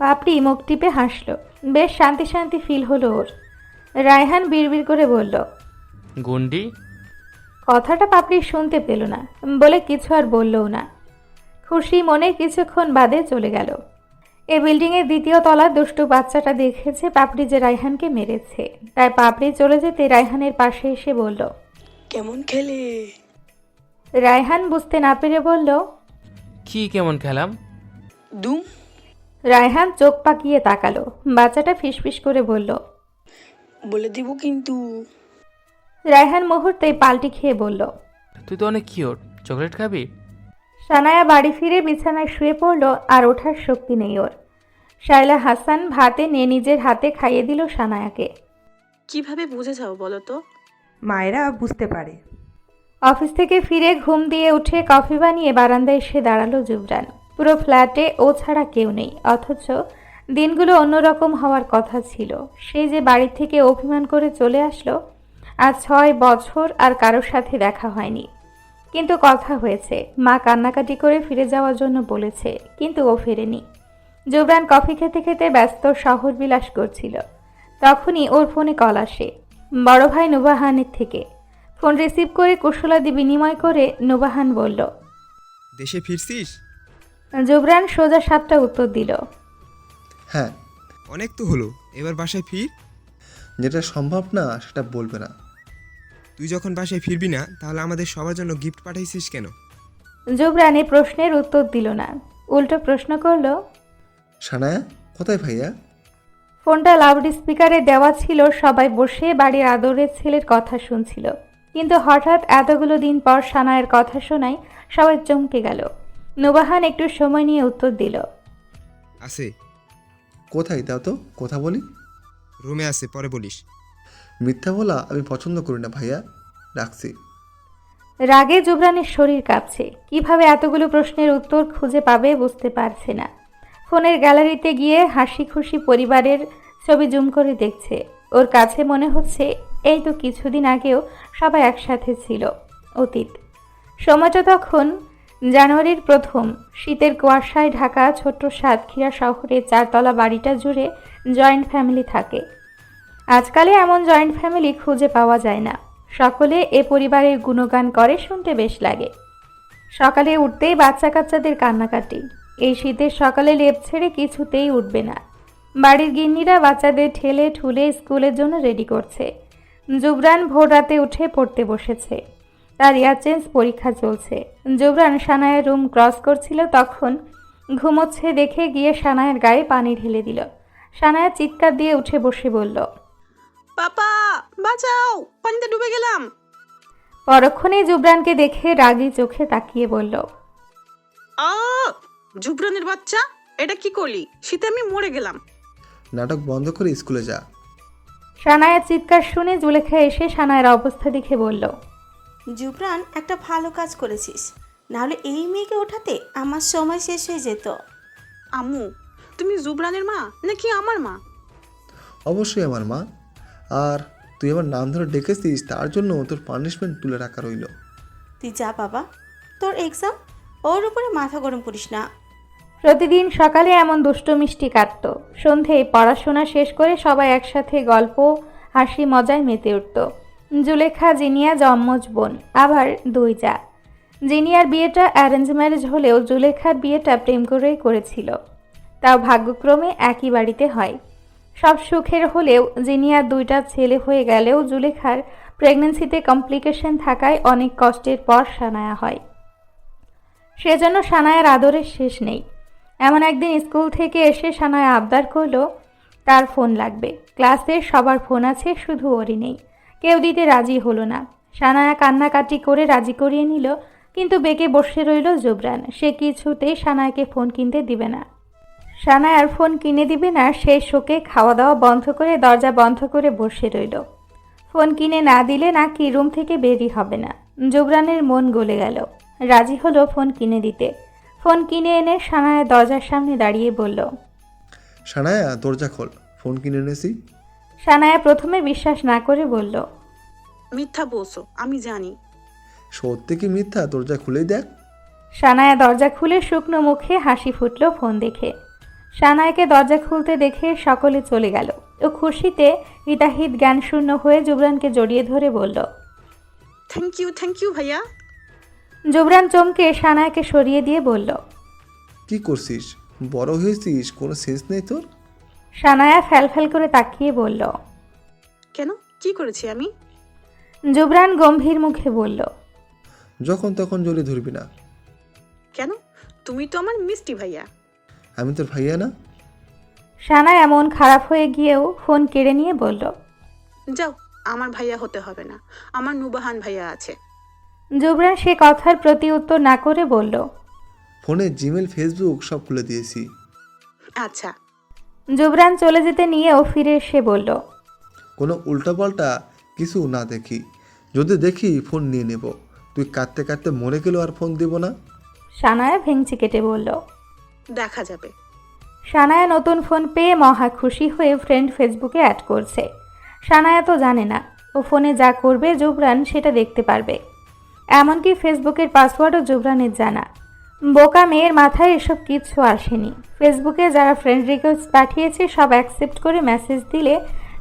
পাপড়ি মুখ টিপে হাসল। বেশ শান্তি শান্তি ফিল হলো ওর। রায়হান বিড়বিড় করে বলল, গুন্ডি। কথাটা পাপড়ি শুনতে পেল না বলে কিছু আর বললও না। খুশি মনে কিছুক্ষণ বাদে চলে গেল। এই বিল্ডিংয়ের 2য় তলার দুষ্টু বাচ্চাটা দেখেছে পাপড়ি যে রায়হানকে মেরেছে, তাই পাপড়ি চলে যেতে রায়হানের পাশে এসে বলল, কেমন খেলে? রায়হান বুঝতে না পেরে বলল, কি কেমন খেলাম? দুম। রায়হান চোখ পাকিয়ে তাকালো। বাচ্চাটা ফিসফিস করে বলল, বলে দিব কিন্তু। রায়হান মুহূর্তেই পাল্টি খেয়ে বলল। তুই তো অনেক কিউট, চকলেট খাবি? সানায়া বাড়ি ফিরে বিছানায় শুয়ে পড়ল, আর ওঠার শক্তি নেই ওর। শায়লা হাসান ভাত এনে নিজের হাতে খাইয়ে দিল সানায়াকে। কিভাবে বুঝে যাও বলো তো? মায়েরা বুঝতে পারে। অফিস থেকে ফিরে ঘুম দিয়ে উঠে কফি বানিয়ে বারান্দায় এসে দাঁড়ালো জুবরান। পুরো ফ্ল্যাটে ও ছাড়া কেউ নেই, অথচ দিনগুলো অন্যরকম হওয়ার কথা ছিল। সে যে বাড়ি থেকে অভিমান করে চলে আসলো, আজ 6 বছর আর কারোর সাথে দেখা হয়নি, কিন্তু কথা হয়েছে। মা কান্নাকাটি করে ফিরে যাওয়ার জন্য বলেছে, কিন্তু ও ফেরেনি। জুবরান কফি খেতে খেতে ব্যস্ত শহর বিলাস করছিল। তখনই ওর ফোনে কল আসে, বড় ভাই নুবাহানের থেকে। ফোন রিসিভ করে কুশলাদি বিনিময় করে নুবাহান বলল, দেশে ফিরছিস? জুবরান সোজা সাপটা উত্তর দিল, হ্যাঁ। অনেক তো হলো, এবার বাসায় ফির। যেটা সম্ভব না সেটা বলবে না। তুই যখন বাসায় ফিরবি না, তাহলে আমাদের সবার জন্য গিফট পাঠাইছিস কেন? জুবরান এই প্রশ্নের উত্তর দিল না, উল্টো প্রশ্ন করল, সানায়া কোথায় ভাইয়া? ফোনটা লাউড স্পিকারে দেওয়া ছিল, সবাই বসে বাড়ির আদরের ছেলের কথা শুনছিল। কিন্তু হঠাৎ এতগুলো দিন পর সানায়ের কথা শোনায় সবাই চমকে গেল। নুবাহান একটু সময় নিয়ে উত্তর দিল, আছে। কোথায় দাও তো, কথা বলি। রুমে আছে, পরে বলিস। মিথ্যা বলা আমি পছন্দ করি না ভাইয়া, রাখছি। রাগে জুবরানের শরীর কাঁপছে। কিভাবে এতগুলো প্রশ্নের উত্তর খুঁজে পাবে বুঝতে পারছে না। ফোনের গ্যালারিতে গিয়ে হাসি খুশি পরিবারের ছবি জুম করে দেখছে। ওর কাছে মনে হচ্ছে এই তো কিছুদিন আগেও সবাই একসাথে ছিল, অতীত। সময়টা তখন জানুয়ারির প্রথম। শীতের কুয়াশায় ঢাকা ছোট্ট সাতক্ষীরা শহরে 4 তলা বাড়িটা জুড়ে জয়েন্ট ফ্যামিলি থাকে। আজকালে এমন জয়েন্ট ফ্যামিলি খুঁজে পাওয়া যায় না। সকলে এ পরিবারের গুণগান করে, শুনতে বেশ লাগে। সকালে উঠতেই বাচ্চা কাচ্চাদের কান্নাকাটি। এই শীতের সকালে লেপ ছেড়ে কিছুতেই উঠবে না। বাড়ির গিন্নিরা বাচ্চাদের ঠেলে ঠুলে স্কুলের জন্য রেডি করছে। জুবরান ভোর রাতে উঠে পড়তে বসেছে। তার ইয়ারচেঞ্জ পরীক্ষা চলছে। জুবরান সানায়ের রুম ক্রস করছিল, তখন ঘুমোচ্ছে দেখে গিয়ে সানায়ের গায়ে পানি ঢেলে দিল। সানায়া চিৎকার দিয়ে উঠে বসে বলল, পাপা বাঁচাও, পানিতে ডুবে গেলাম। পরক্ষণে জুবরানকে দেখে রাগী চোখে তাকিয়ে বলল, আ জুবরানের বাচ্চা, এটা কি করলি? শীতে আমি মরে গেলাম। নাটক বন্ধ করে স্কুলে যা। সানায়ার চিৎকার শুনে জুলেখা এসে সানায়ের অবস্থা দেখে বলল, জুবরান, একটা ভালো কাজ করেছিস, নাহলে এই মেয়েকে ওঠাতে আমার সময় শেষ হয়ে যেত। আম্মু, তুমি জুবরানের মা নাকি আমার মা? অবশ্যই আমার মা, আর তুই আমার নাম ধরে ডেকেছিস তার জন্য তোর পানিশমেন্ট তুলে রাখা রইল। তুই যা বাবা, তোর এক্সাম, ওর উপরে মাথা গরম করিস না। প্রতিদিন সকালে এমন দুষ্টু মিষ্টি কাটত। সন্ধেয় পড়াশোনা শেষ করে সবাই একসাথে গল্প হাসি মজায় মেতে উঠত। জুলেখা জিনিয়া জমজ বোন, আবার 2 যা। জিনিয়ার বিয়েটা অ্যারেঞ্জ ম্যারেজ হলেও জুলেখার বিয়েটা প্রেম করেই করেছিল। তাও ভাগ্যক্রমে একই বাড়িতে হয়। সব সুখের হলেও জিনিয়ার 2টা ছেলে হয়ে গেলেও জুলেখার প্রেগন্যান্সিতে কমপ্লিকেশন থাকায় অনেক কষ্টের পর সানায়া হয়। সেজন্য সানায়ার আদরের শেষ নেই। এমন একদিন স্কুল থেকে এসে সানায়া আবদার করলো তার ফোন লাগবে। ক্লাসের সবার ফোন আছে, শুধু ওরই নেই। কেউ দিতে রাজি হলো না। সানায়া কান্নাকাটি করে রাজি করিয়ে নিল, কিন্তু বেঁকে বসে রইল জুবরান। সে কিছুতেই সানায়াকে ফোন কিনতে দিবে না। সানায়ার ফোন কিনে দিবে না, সেই শোকে খাওয়া দাওয়া বন্ধ করে দরজা বন্ধ করে বসে রইল। ফোন কিনে না দিলে নাকি রুম থেকে বেরই হবে না। জুবরানের মন গলে গেল, রাজি হলো ফোন কিনে দিতে। ফোন কিনে এনে সানায়া দরজার সামনে দাঁড়িয়ে বলল, সানায়া দরজা খোল, ফোন কিনে এনেছি। সানায়া প্রথমে বিশ্বাস না করে বলল, মিথ্যা বলছো, আমি জানি। সত্যি কি মিথ্যা? দরজা খুলেই দেখ। সানায়া দরজা খুলে শুকনো মুখে হাসি ফুটল ফোন দেখে। সানায়াকে দরজা খুলতে দেখে সকলে চলে গেল। ও খুশিতে হিতাহিত জ্ঞানশূন্য হয়ে জুবরানকে জড়িয়ে ধরে বলল, থ্যাংক ইউ ভাইয়া। জুবরান চমকে সানায়াকে সরিয়ে দিয়ে বলল, কি করছিস? বড় হয়েছিস, কোনো সেন্স নেই তোর? সানায়া ফ্যালফ্যাল করে তাকিয়ে বলল, কেন, কি করেছি আমি? জুবরান গম্ভীর মুখে বলল, যখন তখন জড়িয়ে ধরবি না। কেন? তুমি তো আমার মিষ্টি ভাইয়া। আমি তোর ভাইয়া না? সানায়া মন খারাপ হয়ে গিয়েও ফোন কেড়ে নিয়ে বলল, যাও, আমার ভাইয়া হতে হবে না, আমার নুবাহান ভাইয়া আছে। জুবরান সে কথার প্রতি উত্তর না করে বলল, ফোনে জিমেল ফেসবুক সব খুলে দিয়েছি। আচ্ছা। জুবরান চলে যেতে নিয়েও ফিরে এসে বলল, কোনো উল্টাপাল্টা কিছু না দেখি, যদি দেখি ফোন নিয়ে নেব। তুই কাঁদতে কাঁদতে মরে গেলেও আর ফোন দেব না। সানায়া ভেঙচি কেটে বলল। দেখা যাবে। সানায়া নতুন ফোন পেয়ে মহা খুশি হয়ে ফ্রেন্ড ফেসবুকে অ্যাড করছে। সানায়া তো জানে না ও ফোনে যা করবে জুবরান সেটা দেখতে পারবে, এমনকি ফেসবুকের পাসওয়ার্ডও জুবরানের জানা। বোকা মেয়ের মাথায় এসব কিচ্ছু আসেনি। ফেসবুকে যারা ফ্রেন্ড রিকোয়েস্ট পাঠিয়েছে সব অ্যাকসেপ্ট করে মেসেজ দিলে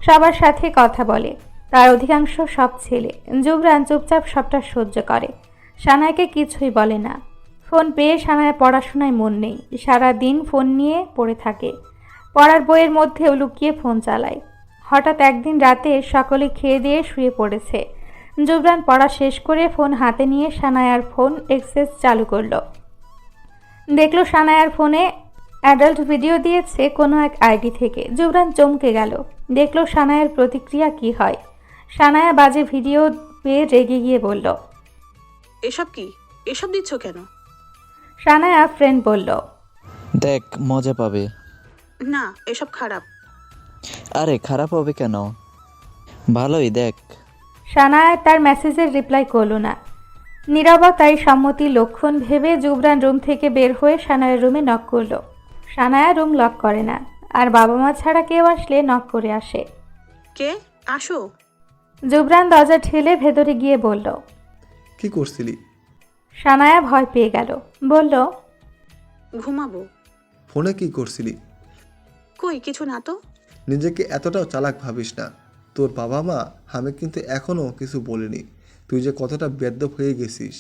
সবার সাথে কথা বলে, তার অধিকাংশ সব ছেলে। জুবরান চুপচাপ সবটা সহ্য করে, সানায়াকে কিছুই বলে না। ফোন পেয়ে সানায়া পড়াশোনায় মন নেই, সারা দিন ফোন নিয়ে পড়ে থাকে, পড়ার বইয়ের মধ্যেও লুকিয়ে ফোন চালায়। হঠাৎ একদিন রাতে সকলে খেয়ে দিয়ে শুয়ে পড়েছে। জুবরান পড়া শেষ করে ফোন হাতে নিয়ে সানায়ার ফোন এক্সেস চালু করলো। দেখলো সানায়ার ফোনে অ্যাডাল্ট ভিডিও দিয়েছে কোনো এক আইডি থেকে। জুবরান চমকে গেল, দেখলো সানায়ার প্রতিক্রিয়া কি হয়। সানায়া বাজে ভিডিও পেয়ে রেগে গিয়ে বলল, এসব কি? এসব দিচ্ছ কেন? সানায়া ফ্রেন্ড বলল, দেখ মজা পাবে। না, এসব খারাপ। আরে খারাপ হবে কেন, ভালোই দেখ। সানায়া তার মেসেজের রিপ্লাই করলো না। নীরবতায় সম্মতির লক্ষণ ভেবে জুবরান রুম থেকে বের হয়ে সানায়ার রুমে নক করলো। সানায়া রুম লক করে না, আর বাবা মা ছাড়া কেউ আসলে নক করে আসে। কে? আসো। জুবরান দরজা ঠেলে ভেতরে গিয়ে বলল, কি করছিলি? সানায়া ভয় পেয়ে গেল, বলল, ঘুমাবো। ফোনে কি করছিলি? কই কিছু না তো। নিজেকে এতটাও চালাক ভাবিস না। তোর বাবা মা আমি কিন্তু এখনও কিছু বলিনি, তুই যে কতটা বেদ্যপ হয়ে গেছিস।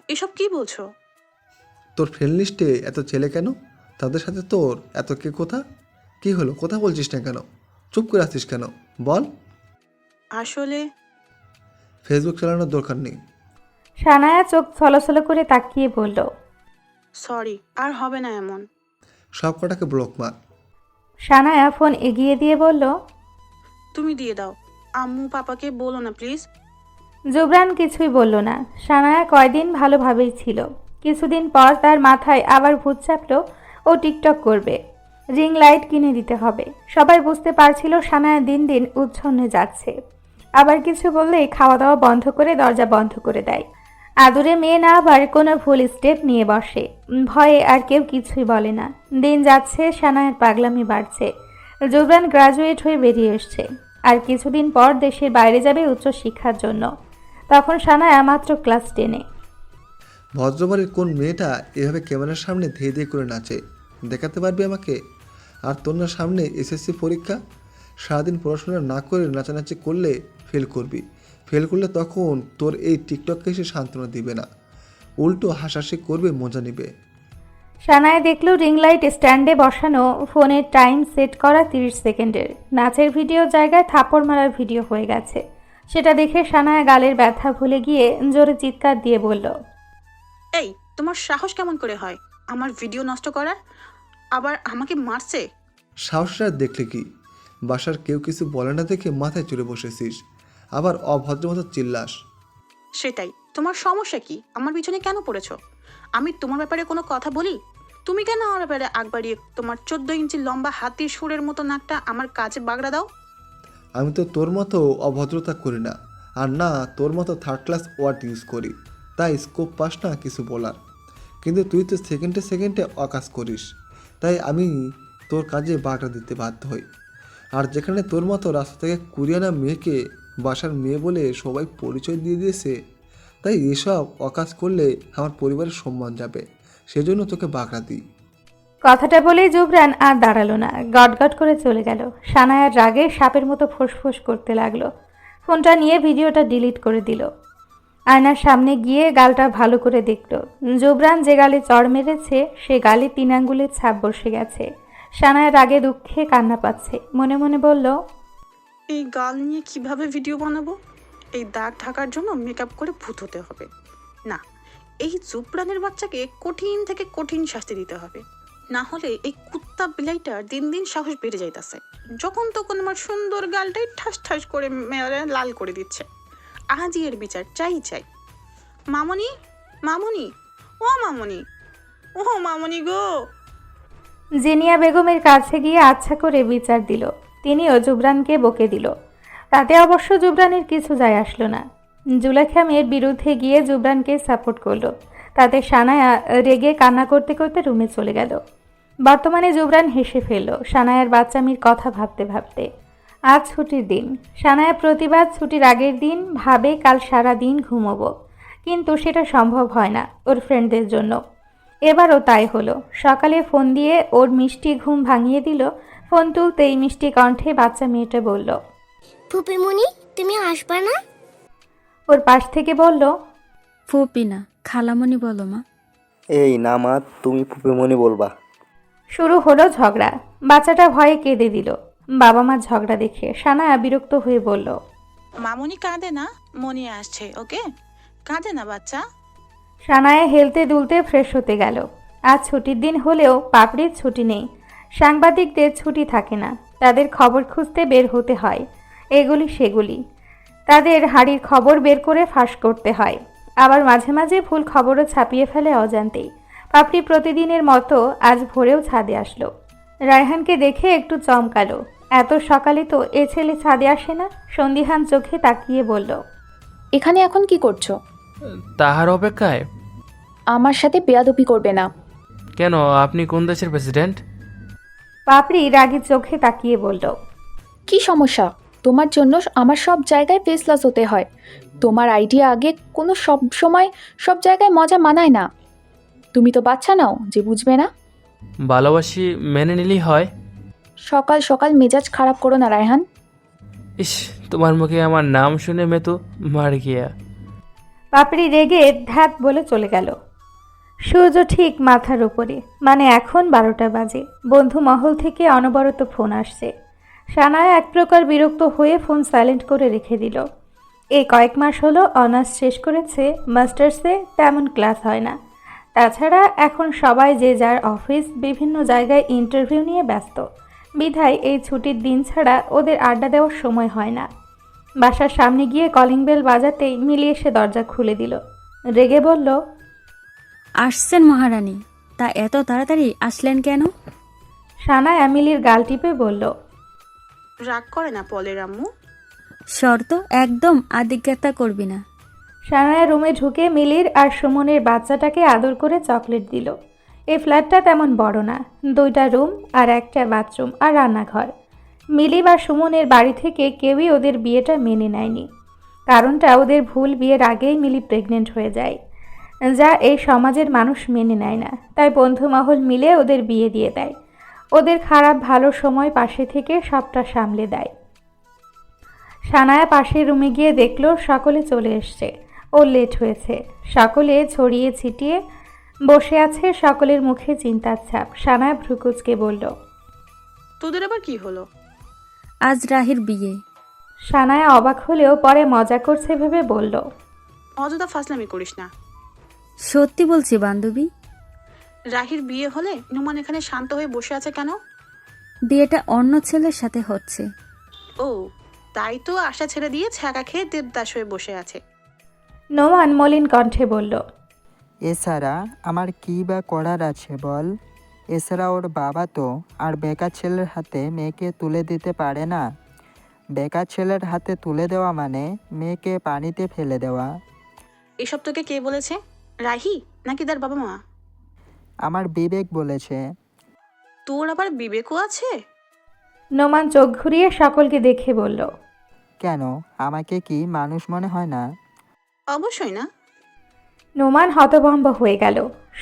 এসব কি বলছো? তোর ফ্রেন্ড লিস্টে এত ছেলে কেন? তাদের সাথে তোর এত কে কথা? কি হলো, কথা বলছিস না কেন? চুপ করে আছিস কেন বল। আসলে ফেসবুক চালানোর দরকার নেই। সানায়া চোখ ছলছল করে তাকিয়ে বলল, সরি, আর হবে না এমন। সব কটাকে ব্লক মার। সানায়া ফোন এগিয়ে দিয়ে বলল, তুমি দিয়ে দাও, আম্মু পাপাকে বলো না প্লিজ। জুবরান কিছুই বলল না। সানায়া কয়দিন ভালোভাবেই ছিল, কিছুদিন পর তার মাথায় আবার ভূত চাপলো ও টিকটক করবে, রিং লাইট কিনে দিতে হবে। সবাই বুঝতে পারছিল সানায়া দিন দিন উচ্ছন্নে যাচ্ছে। আবার কিছু বললেই খাওয়া দাওয়া বন্ধ করে দরজা বন্ধ করে দেয়। আদুরে মেয়ে না আবার কোনো ভুল স্টেপ নিয়ে বসে, ভয়ে আর কেউ কিছুই বলে না। দিন যাচ্ছে, সানায়ার পাগলামি বাড়ছে। জুবরান গ্রাজুয়েট হয়ে বেরিয়ে এসছে, আর কিছুদিন পর দেশের বাইরে যাবে উচ্চশিক্ষার জন্য। তখন সানায়া মাত্র ক্লাস 10-এ। ভদ্রবাড়ির কোন মেয়েটা এভাবে ক্যামেরার সামনে ধেয়ে ধেয়ে করে নাচে? দেখাতে পারবি আমাকে? আর তোর না সামনে এসএসসি পরীক্ষা, সারাদিন পড়াশোনা না করে নাচানাচি করলে ফেল করবি। ফেল করলে তখন তোর এই টিকটককে এসে সান্ত্বনা দিবে না, উল্টো হাসাহাসি করবে, মজা নেবে। সানায়া দেখল রিং লাইট স্ট্যান্ডে বসানো ফোনের টাইম সেট করা 30 সেকেন্ডের। নাচের ভিডিও জায়গায় থাপড় মারার ভিডিও হয়ে গেছে। সেটা দেখে সানায়া গালের ব্যথা ভুলে গিয়ে জোরে চিৎকার দিয়ে বলল, এই তোমার সাহস কেমন করে হয় আমার ভিডিও নষ্ট করার? আবার আমাকে মারছে। সাহসটা দেখলে কি? বাসার কেউ কিছু বলে না দেখে মাথায় চড়ে বসেছিস, আবার অভদ্র মতো চিল্লাস। সেটাই, তোমার সমস্যা কি? আমার পিছনে কেন পড়েছো? আমি তোমার ব্যাপারে কোনো কথা বলি? তুমি কেন আমার ব্যাপারে আগ বাড়িয়ে তোমার 14 ইঞ্চি লম্বা হাতির সুরের মতো নাকটা আমার কাছে বাগড়া দাও? আমি তো তোর মতো অভদ্রতা করি না, আর না তোর মতো থার্ড ক্লাস ওয়ার্ড ইউজ করি, তাই স্কোপ পাস না কিছু বলার। কিন্তু তুই তো সেকেন্ডে সেকেন্ডে অকাজ করিস, তাই আমি তোর কাজে বাগড়া দিতে বাধ্য হই। আর যেখানে তোর মতো রাস্তা থেকে কুড়িয়ে মেয়েকে বাসার মেয়ে বলে সবাই পরিচয় দিয়ে দিয়েছে, তাই এসব অকাজ করলে আমার পরিবারের সম্মান যাবে, সেজন্য তোকে বাগড়া দিই। কথাটা বলেই জুবরান আর দাঁড়ালো না, গটগট করে চলে গেল। সানায়ার রাগে সাপের মতো ফোঁসফোঁস করতে লাগলো। ফোনটা নিয়ে ভিডিওটা ডিলিট করে দিল। আয়নার সামনে গিয়ে গালটা ভালো করে দেখল। জুবরান যে গালে চড় মেরেছে সে গালে 3 আঙ্গুলের ছাপ বসে গেছে। সানায়া রাগে দুঃখে কান্না পাচ্ছে, মনে মনে বলল, এই গাল নিয়ে কিভাবে ভিডিও বানাবো? এই দাগ ঢাকার জন্য মেকআপ করে ভূত হতে হবে। না, এই জুবরানের বাচ্চাকে কঠিন থেকে কঠিন শাস্তি দিতে হবে। না হলে এই কুত্তা বিলাইটার দিন দিন সাহস বেড়ে যাইতাছে। যখন তখন আমার সুন্দর গালটাই ঠাস ঠাস করে মেরে লাল করে দিচ্ছে। আজই এর বিচার চাই চাই। মামনি, মামনি, ও মামনি, ও মামনি গো। জিনিয়া বেগমের কাছে গিয়ে আচ্ছা করে বিচার দিল। তিনিও জুবরানকে বকে দিল। তাতে অবশ্য জুবরানের কিছু যায় আসলো না। জুলেখা মেয়ের বিরুদ্ধে গিয়ে জুবরানকে সাপোর্ট করলো। তাতে সানায়া রেগে কান্না করতে করতে রুমে চলে গেল। বর্তমানে জুবরান হেসে ফেলল সানায়ার বাচ্চামির কথা ভাবতে ভাবতে। আজ ছুটির দিন। সানায়া প্রতিবার ছুটির আগের দিন ভাবে কাল সারা দিন ঘুমোবো, কিন্তু সেটা সম্ভব হয় না ওর ফ্রেন্ডদের জন্য। এবারও তাই হলো। সকালে ফোন দিয়ে ওর মিষ্টি ঘুম ভাঙিয়ে দিল। ফোন তুলতেই মিষ্টি কণ্ঠে বাচ্চা মেয়েটা বলল, ফুপিমণি তুমি আসবা না? ওর পাশ থেকে বলল, ফুপি না, খালামণি বলো মা। এই না মা, তুমি ফুপিমণি বলবা। শুরু হলো ঝগড়া। বাচ্চাটা ভয়ে কেঁদে দিল। বাবা মার ঝগড়া দেখে সানায়া বিরক্ত হয়ে বলল, মামনি কাঁদে না, মনি আসছে, ওকে? কাঁদে না বাচ্চা। সানায়া হেলতে দুলতে ফ্রেশ হতে গেল। আজ ছুটির দিন হলেও পাপড়ির ছুটি নেই। সাংবাদিকদের ছুটি থাকে না, তাদের খবর খুঁজতে বের হতে হয় এগুলি সেগুলি। তাদের হাড়ির খবর বের করে ফাঁস করতে হয়। আবার মাঝে মাঝে ভুল খবরও ছাপিয়ে ফেলে অজান্তেই। পাপড়ি প্রতিদিনের মতো আজ ভোরেও ছাদে আসলো। রায়হানকে দেখে একটু চমকালো। এত সকালে তো এ ছেলে ছাদে আসে না। সন্দিহান চোখে তাকিয়ে বলল, এখানে এখন কি করছো? তাহার অপেক্ষায়। আমার সাথে বেয়াদবি করবে না। কেন, আপনি কোন দেশের প্রেসিডেন্ট? পাপড়ি রাগী চোখে তাকিয়ে বলল, কি সমস্যা? তোমার জন্য আমার সব জায়গায় ফেস লস হতে হয়। তোমার আইডিয়া আগে কোনো সব সময় সব জায়গায় মজা মানায় না। তুমি তো বাচ্চা নাও যে বুঝবে না। ভালোবাসি মেনে নিলেই হয়। সকাল সকাল মেজাজ খারাপ করো না রায়হান। ইস, তোমার মুখে আমার নাম শুনে মেয়ে তো মার গিয়া। পাপড়ি রেগে ধ্যাত বলে চলে গেল। সূর্য ঠিক মাথার উপরে, মানে এখন 12টা বাজে। বন্ধু মহল থেকে অনবরত ফোন আসছে। সানায়া এক প্রকার বিরক্ত হয়ে ফোন সাইলেন্ট করে রেখে দিল। এই কয়েক মাস হলো অনার্স শেষ করেছে, মাস্টার্সে তেমন ক্লাস হয় না। তাছাড়া এখন সবাই যে যার অফিস, বিভিন্ন জায়গায় ইন্টারভিউ নিয়ে ব্যস্ত। বিধায় এই ছুটির দিন ছাড়া ওদের আড্ডা দেওয়ার সময় হয় না। বাসার সামনে গিয়ে কলিং বেল বাজাতেই মিলি এসে দরজা খুলে দিল। রেগে বলল, আসছেন মহারানী, তা এত তাড়াতাড়ি আসলেন কেন? সানায়া মিলির গাল টিপে বলল, রাগ করে না পলের আম্মু। শর্ত একদম আদিজ্ঞতা করবি না। সানায়া রুমে ঢুকে মিলির আর সুমনের বাচ্চাটাকে আদর করে চকলেট দিল। এই ফ্ল্যাটটা তেমন বড় না, 2টা রুম আর একটা বাথরুম আর রান্নাঘর। মিলি বা সুমনের বাড়ি থেকে কেউই ওদের বিয়েটা মেনে নেয়নি। কারণটা ওদের ভুল বিয়ের আগেই মিলি প্রেগনেন্ট হয়ে যায়, যা এই সমাজের মানুষ মেনে নেয় না। তাই বন্ধু মহল মিলে ওদের বিয়ে দিয়ে দেয়। ওদের খারাপ ভালো সময় পাশে থেকে সবটা সামলে দেয়। সানায়া পাশের রুমে গিয়ে দেখলো সকলে চলে এসছে। ও লেট হয়েছে। সকলে ছড়িয়ে ছিটিয়ে বসে আছে, সকলের মুখে চিন্তার ছাপ। সানায়া ভ্রুকুচকে বলল, তোদের আবার কি হলো? আজ রাহির বিয়ে। সানায়া অবাক হলেও পরে মজা করছে ভেবে বলল, অযথা ফাজলামি করিস না। সত্যি বলছি বান্ধবী। রাহির বিয়ে হলে নুমান এখানে শান্ত হয়ে বসে আছে কেন? বিয়েটা অন্য ছেলের সাথে হচ্ছে। ও, তাই তো আশা ছেড়ে দিয়ে ছ্যাঁকা খেয়ে দেবদাস হয়ে বসে আছে। নোমান মলিন কণ্ঠে বলল, এছাড়া আমার কী বা করার আছে বল? এছাড়া ওর বাবা তো আর বেকার ছেলের হাতে মেয়েকে তুলে দিতে পারে না। বেকার ছেলের হাতে তুলে দেওয়া মানে মেয়েকে পানিতে ফেলে দেওয়া। এসব তোকে কে বলেছে? রাহি নাকি তার বাবা মা? আমার বিবেক বলেছে। তোর আবার বিবেকও আছে? নোমান চোখ ঘুরিয়ে সকলকে দেখে বলল, কেন, আমাকে কি মানুষ মনে হয় না? অবশ্যই না। নোমান হতভম্ব হয়ে গেল।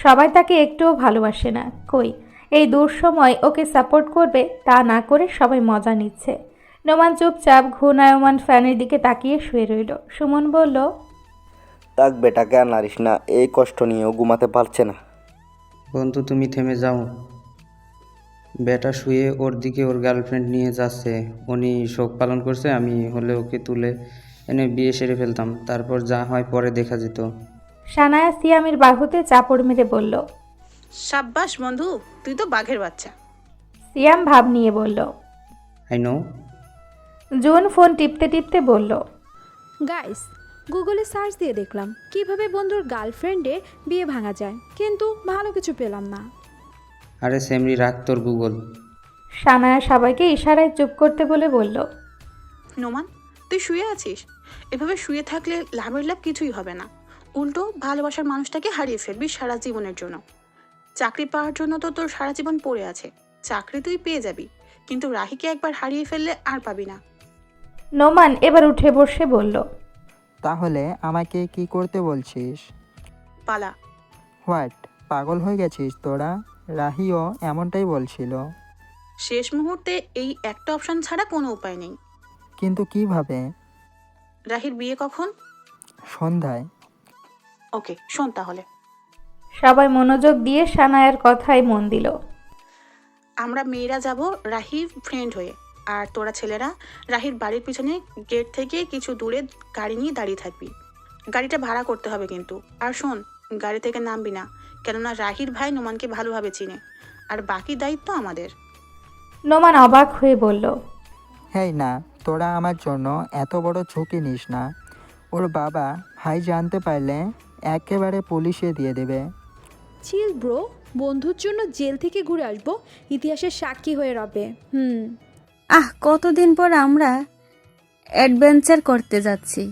সবাই তাকে একটুও ভালোবাসে না। কই, এই দুঃসময় ওকে সাপোর্ট করবে তা না করে সবাই মজা নিচ্ছে। নোমান চুপচাপ ঘূর্ণায়মান ফ্যানের দিকে তাকিয়ে শুয়ে রইল। সুমন বলল, তাক বেটাকে আর নারিস না, এই কষ্ট নিয়েও ঘুমাতে পারছে না। বন্ধু তুমি থেমে যাও। বেটা শুয়ে ওর দিকে ওর গার্লফ্রেন্ড নিয়ে যাচ্ছে, উনি শোক পালন করছে, আমি হলে ওকে তুলে এনে বিয়ে সেরে ফেলতাম, তারপর যা হয় পরে দেখা যেত। সানায়া সিয়ামের বাহুতে চাপড় মেরে বলল, সাব্বাস বন্ধু, তুই তো বাঘের বাচ্চা। সিয়াম ভাব নিয়ে বলল। I know. জুন ফোন টিপতে টিপতে বলল। গাইস, গুগলে সার্চ দিয়ে দেখলাম কিভাবে বন্ধুর গার্লফ্রেন্ডের বিয়ে ভাঙা যায়, কিন্তু ভালো কিছু পেলাম না। আরে সেমরি, রাখ তোর গুগল। সানায়া সবাইকে ইশারায় চুপ করতে বলে বলল। নোমান, তুই শুয়ে আছিস? এভাবে শুয়ে থাকলে লাভের লাভ কিছুই হবে না, উল্টো ভালোবাসার মানুষটাকে হারিয়ে ফেলবি সারা জীবনের জন্য। চাকরি পাওয়ার জন্য তো তোর সারা জীবন পড়ে আছে, চাকরি তুই পেয়ে যাবি, কিন্তু রাহিকে একবার হারিয়ে ফেললে আর পাবি না। নোমান এবার উঠে বসে বলল। তাহলে আমাকে কি করতে বলছিস? পালা। হোয়াট, পাগল হয়ে গেছিস তোরা? রাহিও এমনটাই বলছিল। শেষ মুহূর্তে এই একটা অপশন ছাড়া কোনো উপায় নেই। কিন্তু কিভাবে? রাহির বিয়ে কখন? সন্ধ্যায়। ওকে, শোন তাহলে। সবাই মনোযোগ দিয়ে সানায়ার কথায় মন দিল। আমরা মেয়েরা যাব রাহির ফ্রেন্ড হয়ে, আর তোরা ছেলেরা রাহির বাড়ির পিছনে গেট থেকে কিছু দূরে গাড়ি নিয়ে দাঁড়িয়ে থাকবি। গাড়িটা ভাড়া করতে হবে কিন্তু। আর শোন, গাড়ি থেকে নামবি না, কেননা রাহির ভাই নোমানকে ভালোভাবে চিনে, আর বাকি দায়িত্ব আমাদের। নোমান অবাক হয়ে বলল। হেই না, তোরা আমার জন্য এত বড় ঝুঁকি নিস না। ওর বাবা ভাই জানতে পারলে একেবারে পুলিশে দিয়ে দেবে। চিল ব্রো, বন্ধুর জন্য জেল থেকে ঘুরে আসবো, ইতিহাসের সাক্ষী হয়ে রবে। কতদিন পর আমরা অ্যাডভেঞ্চার করতে যাচ্ছি।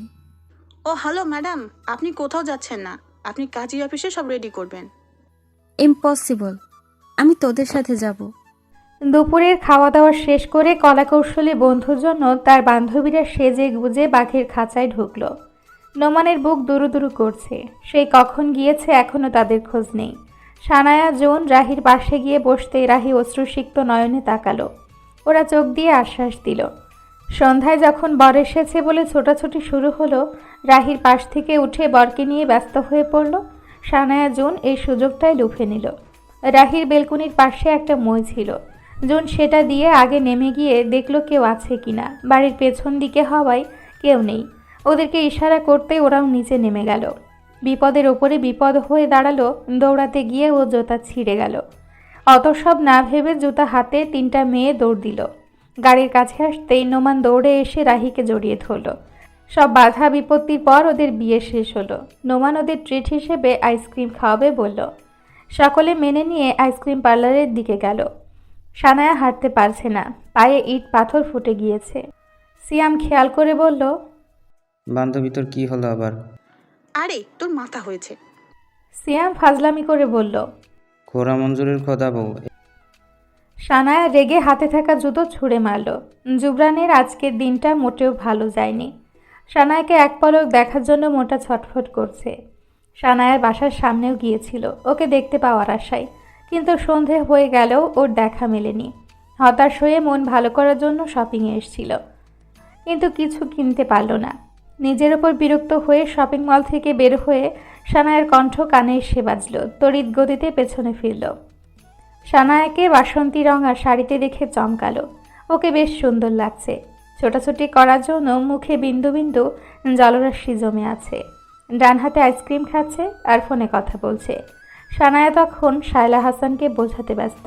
ও হ্যালো ম্যাডাম, আপনি কোথাও যাচ্ছেন না, আপনি কাজী অফিসে সব রেডি করবেন। ইম্পসিবল, আমি তোদের সাথে যাব। দুপুরের খাওয়া দাওয়া শেষ করে কলাকৌশলী বন্ধুর জন্য তার বান্ধবীরা সেজে গুজে বাঘের খাঁচায় ঢুকল। নোমানের বুক দুরু দুরু করছে, সেই কখন গিয়েছে এখনো তাদের খোঁজ নেই। সানায়া জোন রাহির পাশে গিয়ে বসতে রাহি অশ্রুসিক্ত নয়নে তাকালো। ওরা চোখ দিয়ে আশ্বাস দিল। সন্ধ্যায় যখন বর এসেছে বলে ছোটাছুটি শুরু হলো, রাহির পাশ থেকে উঠে বরকে নিয়ে ব্যস্ত হয়ে পড়ল। সানায়া জোন এই সুযোগটাই লুফে নিল। রাহির বেলকুনির পাশে একটা মই ছিল। জোন সেটা দিয়ে আগে নেমে গিয়ে দেখলো কেউ আছে কিনা। বাড়ির পেছন দিকে হওয়ায় কেউ নেই। ওদেরকে ইশারা করতে ওরাও নিচে নেমে গেল। বিপদের ওপরে বিপদ হয়ে দাঁড়ালো। দৌড়াতে গিয়ে ও জুতা ছিঁড়ে গেল। অত সব না ভেবে জুতা হাতে 3টা মেয়ে দৌড় দিল। গাড়ির কাছে আসতেই নোমান দৌড়ে এসে রাহিকে জড়িয়ে ধরল। সব বাধা বিপত্তির পর ওদের বিয়ে শেষ হলো। নোমান ওদের ট্রিট হিসেবে আইসক্রিম খাওয়াবে বলল। সকলে মেনে নিয়ে আইসক্রিম পার্লারের দিকে গেল। সানায়া হাঁটতে পারছে না, পায়ে ইট পাথর ফুটে গিয়েছে। সিয়াম খেয়াল করে বলল। বান্ধবী, তোর কি হলো আবার? আরে তোর মাথা হয়েছে। সিয়াম ফাজলামি করে বলল। খোরা মঞ্জুরের খোদা বউ। সানায়া রেগে হাতে থাকা জুতো ছুঁড়ে মারল। জুবরানের আজকের দিনটা মোটেও ভালো যায়নি। সানায়াকে এক পলক দেখার জন্য মোটা ছটফট করছে। সানায়ার বাসার সামনেও গিয়েছিল ওকে দেখতে পাওয়ার আশায়, কিন্তু সন্ধে হয়ে গেলেও ওর দেখা মেলেনি। হতাশ হয়ে মন ভালো করার জন্য শপিংয়ে এসেছিল, কিন্তু কিছু কিনতে পারল না। নিজের ওপর বিরক্ত হয়ে শপিং মল থেকে বের হয়ে সানায়ার কণ্ঠ কানে এসে বাজল। তড়িৎ গতিতে পেছনে ফিরল। সানায়াকে বাসন্তী রঙা শাড়িতে দেখে চমকালো। ওকে বেশ সুন্দর লাগছে। ছোটাছুটি করার জন্য মুখে বিন্দু বিন্দু জলরাশি জমে আছে। ডান হাতে আইসক্রিম খাচ্ছে আর ফোনে কথা বলছে। সানায়া তখন শায়লা হাসানকে বোঝাতে ব্যস্ত।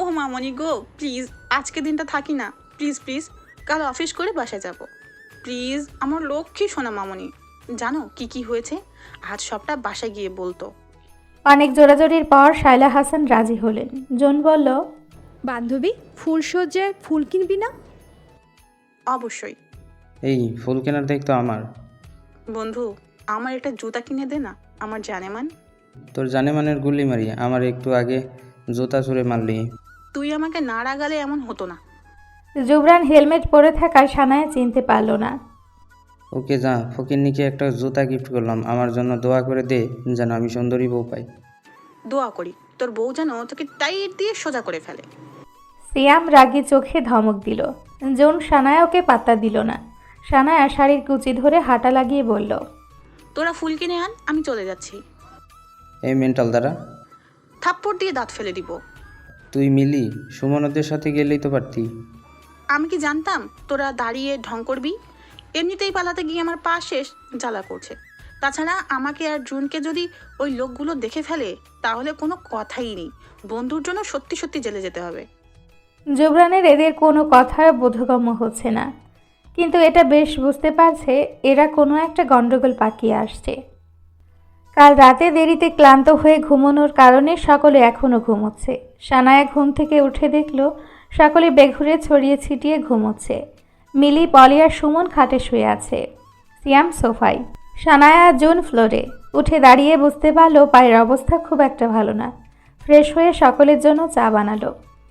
ও মামনি গো, প্লিজ আজকে দিনটা থাকি না, প্লিজ প্লিজ, কাল অফিস করে বাসায় যাব প্লিজ। আমার লক্ষ্মী সোনা মামনি, জানো কি কি হয়েছে? আজ সবটা বাসায় গিয়ে বলতো। অনেক জোরাজোরির পর শায়লা হাসান রাজি হলেন। জোন বলল। বান্ধবী, ফুলসজ্জায় ফুল কিনবি না? অবশ্যই। এই ফুল কেনার দায়িত্ব আমার। বন্ধু, আমার একটা জুতা কিনে দে না, আমার জানেমান। তোর জানেমানের গুলি মারি, আমার একটু আগে জুতা ছুঁড়ে মারলি। তুই আমাকে না রাগালে এমন হতো না। জুবরান হেলমেট পরে থাকায় সানায়া চিনতে পারল না। ওকে যা, ফকিন্নিকে একটা জুতা গিফট করলাম, আমার জন্য দোয়া করে দে যেন আমি সুন্দরী বউ পাই। দোয়া করি তোর বউ যেন তোকে টাইট দিয়ে সোজা করে ফেলে। সিয়াম রাগী চোখে ধমক দিল। জোন সানায়া ওকে পাত্তা দিল না। সানায়া শাড়ির কুচি ধরে হাঁটা লাগিয়ে বলল। তোরা ফুল কিনে আন, আমি চলে যাচ্ছি। এই মেন্টাল দ্বারা থাপ্পড় দিয়ে দাঁত ফেলে দিব। তুই মিলি সুমনদের সাথে গেলেই তো পারতি। আমি কি জানতাম তোরা দাঁড়িয়ে ঢং করবি? এমনিতেই পালাতে গিয়ে আমার পা শেষ জ্বালা করছে। তাছাড়া আমাকে আর জুনকে যদি ওই লোকগুলো দেখে ফেলে তাহলে কোনো কথাই নেই, বন্ধুর জন্য সত্যি সত্যি জেলে যেতে হবে। জুবরানের এদের কোনো কথা বোধগম্য হচ্ছে না, কিন্তু এটা বেশ বুঝতে পারছে এরা কোনো একটা গণ্ডগোল পাকিয়ে আসছে। কাল রাতে দেরিতে ক্লান্ত হয়ে ঘুমানোর কারণে সকলে এখনও ঘুমোচ্ছে। সানায়া ঘুম থেকে উঠে দেখল সকলে বেঘুরে ছড়িয়ে ছিটিয়ে ঘুমোচ্ছে। মিলি, পলি আর সুমন খাটে শুয়ে আছে, সিয়াম সোফায়, সানায়া আর জুন ফ্লোরে। উঠে দাঁড়িয়ে বুঝতে পারল পায়ের অবস্থা খুব একটা ভালো না। ফ্রেশ হয়ে সকলের জন্য চা বানালো,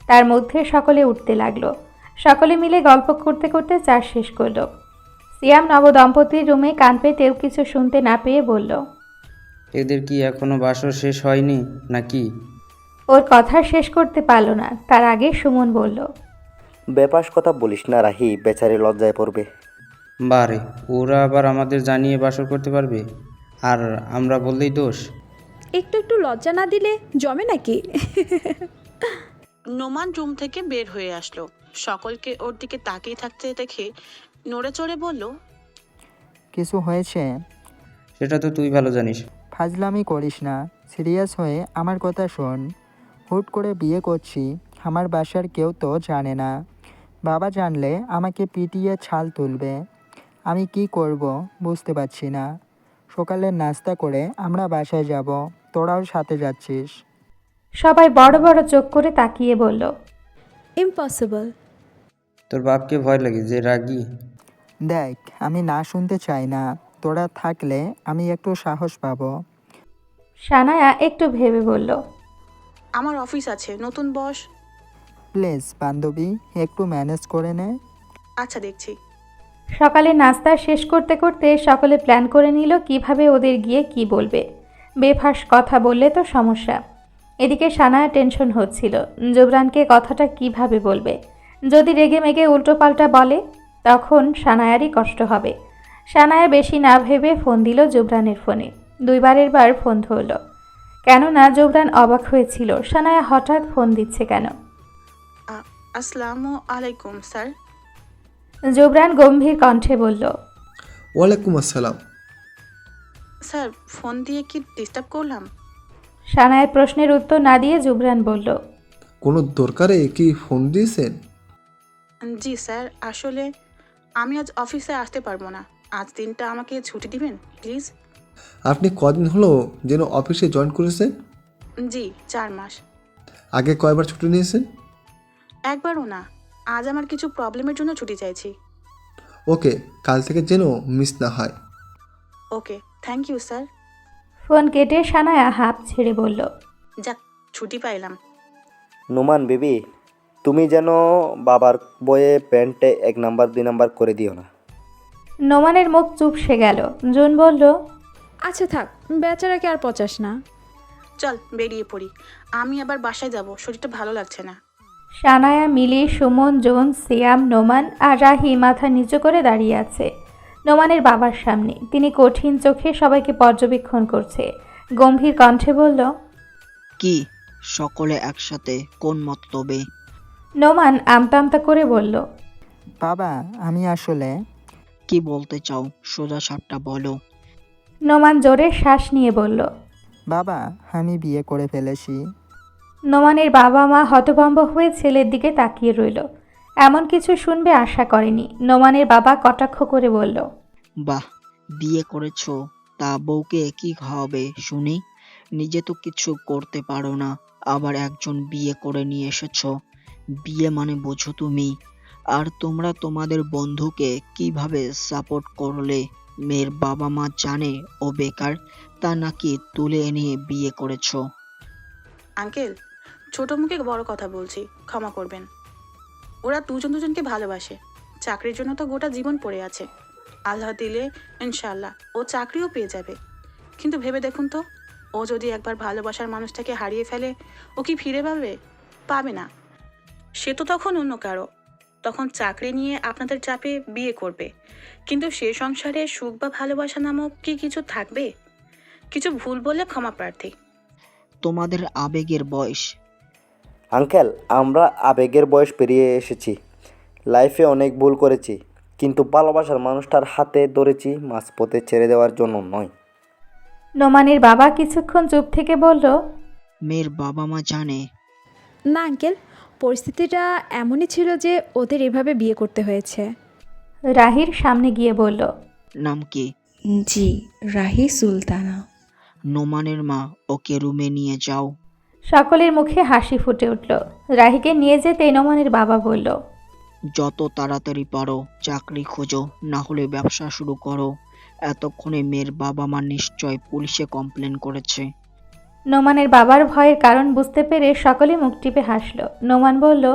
তার মধ্যে সকলে উঠতে লাগলো। সকলে মিলে গল্প করতে করতে চা শেষ করলো। সিয়াম নবদম্পতির রুমে কান পেতেও কিছু শুনতে না পেয়ে বলল, এদের কি এখনো বাসর শেষ হয়নি নাকি? ওর কথা শেষ করতে পারল না, তার আগে সুমন বলল, বেপাস কথা বলিস না রাহি, বেচারি লজ্জায় পড়বে। বারে, ওরা আবার আমাদের জানিয়ে বাসর করতে পারবে, আর আমরা বললেই দোষ? একটু একটু লজ্জা না দিলে জমে নাকি? নোমান রুম থেকে বের হয়ে আসলো, সকলকে ওর দিকে তাকিয়ে থাকতে দেখে নড়ে চড়ে বলল, কিছু হয়েছে? সেটা তো তুই ভালো জানিস। ফাজলামি করিস না, সিরিয়াস হয়ে আমার কথা শোন। হুট করে বিয়ে করছি, আমার বাসার কেউ তো জানে না। বাবা জানলে আমাকে পিটিয়ে ছাল তুলবে। আমি কি করব বুঝতে পারছি না। সকালে নাস্তা করে আমরা বাসায় যাব, তোরাও সাথে যাচ্ছিস? সবাই বড় বড় চোখ করে তাকিয়ে বলল, ইম্পসিবল। তোর বাপকে ভয় লাগে যে রাগী? দেখ, আমি না শুনতে চাই না, তোরা থাকলে আমি একটু সাহস পাবো। সানায়া একটু ভেবে বলল, আমার অফিস আছে, নতুন বস। প্লিজ বান্ধবী, একটু ম্যানেজ করে নে। আচ্ছা দেখছি। সকালে নাস্তা শেষ করতে করতে সকলে প্ল্যান করে নিল কিভাবে ওদের গিয়ে কি বলবে। বেফাস কথা বললে তো সমস্যা। এদিকে সানায়া টেনশন হচ্ছিল জুবরানকে কথাটা কিভাবে বলবে। যদি রেগে মেগে উল্টোপাল্টা বলে তখন সানায়ারই কষ্ট হবে। সানায়া বেশি না ভেবে ফোন দিল জুবরানের ফোনে। দুইবারের বার ফোন ধরল, কেননা জুবরান অবাক হয়েছিল সানায়া হঠাৎ ফোন দিচ্ছে কেন। আসসালামু আলাইকুম স্যার। জুবরান গম্ভীর কণ্ঠে বলল, ওয়ালাইকুম আসসালাম। স্যার, ফোন দিয়ে কি ডিস্টার্ব করলাম? সানায়ের প্রশ্নের উত্তর না দিয়ে জুবরান বলল, কোনো দরকারে কি ফোন দিয়েছেন? জি স্যার, আসলে আমি আজ অফিসে আসতে পারবো না, আজ দিনটা আমাকে ছুটি দিবেন প্লিজ। আপনি কদিন হলো যেন অফিসে জয়েন করেছেন? জি 4 মাস। আগে কয়বার ছুটি নিয়েছেন? একবারও না, আজ আমার কিছু প্রবলেমের জন্য ছুটি চাইছি। ওকে, কাল থেকে যেন মিস না হয়। ওকে, থ্যাংক ইউ স্যার। ফোন কেটে সানায়া হাঁপ ছেড়ে বলল, যাক, ছুটি পাইলাম। নোমান বেবি, তুমি যেন বাবার বয়ে প্যান্টে 1 নাম্বার 2 নাম্বার করে দিও না। নোমানের মুখ চুপসে গেল। জুন বলল, আচ্ছা থাক, বেচারাকে আর পচাস না। চল বেরিয়ে পড়ি, আমি আবার বাসায় যাব, শরীরটা ভালো লাগছে না। সানায়া, মিলি, সুমন, জোন, সিয়াম, নোমান আর রাহি মাথা নিচু করে দাঁড়িয়ে আছে নোমানের বাবার সামনে। তিনি কঠিন চোখে সবাইকে পর্যবেক্ষণ করছে। গম্ভীর কণ্ঠে বলল, কি সকলে একসাথে কোন মতলবে? নোমান আমতা আমতা করে বলল, বাবা, আমি আসলে... কি বলতে চাও সোজা সাপটা বলো। নোমান জোরে শ্বাস নিয়ে বলল, বাবা, আমি বিয়ে করে ফেলেছি। নোমানের বাবা মা হতভম্ব হয়ে ছেলের দিকে তাকিয়ে রইল। এমন কিছু শুনবে আশা করেনি। নোমানের বাবা কটাক্ষ করে বলল, বাহ, বিয়ে করেছো, তা বউকে কি খাওয়াবে শুনি? নিজে তো কিছু করতে পারো না, আবার একজন বিয়ে করে নিয়ে এসেছো। বিয়ে মানে বোঝো তুমি? আর তোমরা তোমাদের বন্ধুকে কিভাবে সাপোর্ট করলে? মেয়ের বাবা মা জানে ও বেকার, তা নাকি তুলে এনে বিয়ে করেছো? আঙ্কেল, ছোট মুখে বড় কথা বলছি, ক্ষমা করবেন। ওরা দুজনকে ভালোবাসে, চাকরির জন্য তো গোটা জীবন পড়ে আছে। আল্লাহ দিলে ইনশাল্লাহ ও চাকরিও পেয়ে যাবে। কিন্তু ভেবে দেখুন তো, ও যদি একবার ভালোবাসার মানুষটাকে হারিয়ে ফেলে, ও কি ফিরে পাবে না। সে তো তখন অন্য কারো, তখন চাকরি নিয়ে আপনাদের চাপে বিয়ে করবে। কিন্তু সে সংসারে সুখ বা ভালোবাসা নামক কি কিছু থাকবে? কিছু ভুল বললে ক্ষমা প্রার্থী। তোমাদের আবেগের বয়স। আঙ্কেল, আমরা আবেগের বয়স পেরিয়ে এসেছি। লাইফে অনেক ভুল করেছি, কিন্তু ভালোবাসার মানুষটার হাতে ধরেছি, মাঝপথে ছেড়ে দেওয়ার জন্য নয়। নোমানের বাবা কিছুক্ষণ চুপ থেকে বলল, মেয়ের বাবা মা জানে? না আঙ্কেল, পরিস্থিতিটা এমনই ছিল যে ওদের এভাবে বিয়ে করতে হয়েছে। রাহির সামনে গিয়ে বলল, নাম কি? জি, রাহি সুলতানা। নোমানের মা, ওকে রুমে নিয়ে যাও। সকলের মুখে হাসি ফুটে উঠল। রাহিকে নিয়ে যেতে নোমানের বাবা বলল, যত তাড়াতাড়ি পারো চাকরি খোঁজো, না হলে ব্যবসা শুরু করো। এতক্ষণে মেয়ের বাবা মা নিশ্চয় পুলিশে কমপ্লেন করেছে। নোমানের বাবার ভয়ের কারণ বুঝতে পেরে সকলে মুখ টিপে হাসল। নোমান বলল,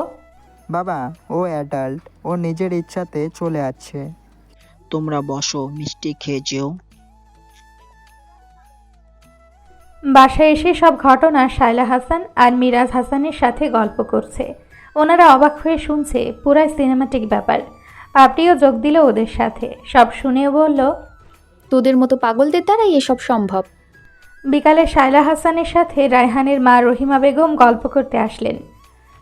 বাবা, ও অ্যাডাল্ট, ও নিজের ইচ্ছাতে চলে আসছে। তোমরা বসো, মিষ্টি খেয়ে যেও। বাসায় এসে সব ঘটনা শায়লা হাসান আর মিরাজ হাসানের সাথে গল্প করছে। ওনারা অবাক হয়ে শুনছে, পুরাই সিনেমাটিক ব্যাপার। পাপড়িও যোগ দিল ওদের সাথে। সব শুনেও বলল, তোদের মতো পাগলদের দ্বারাই এসব সম্ভব। বিকালে শায়লা হাসানের সাথে রায়হানের মা রহিমা বেগম গল্প করতে আসলেন।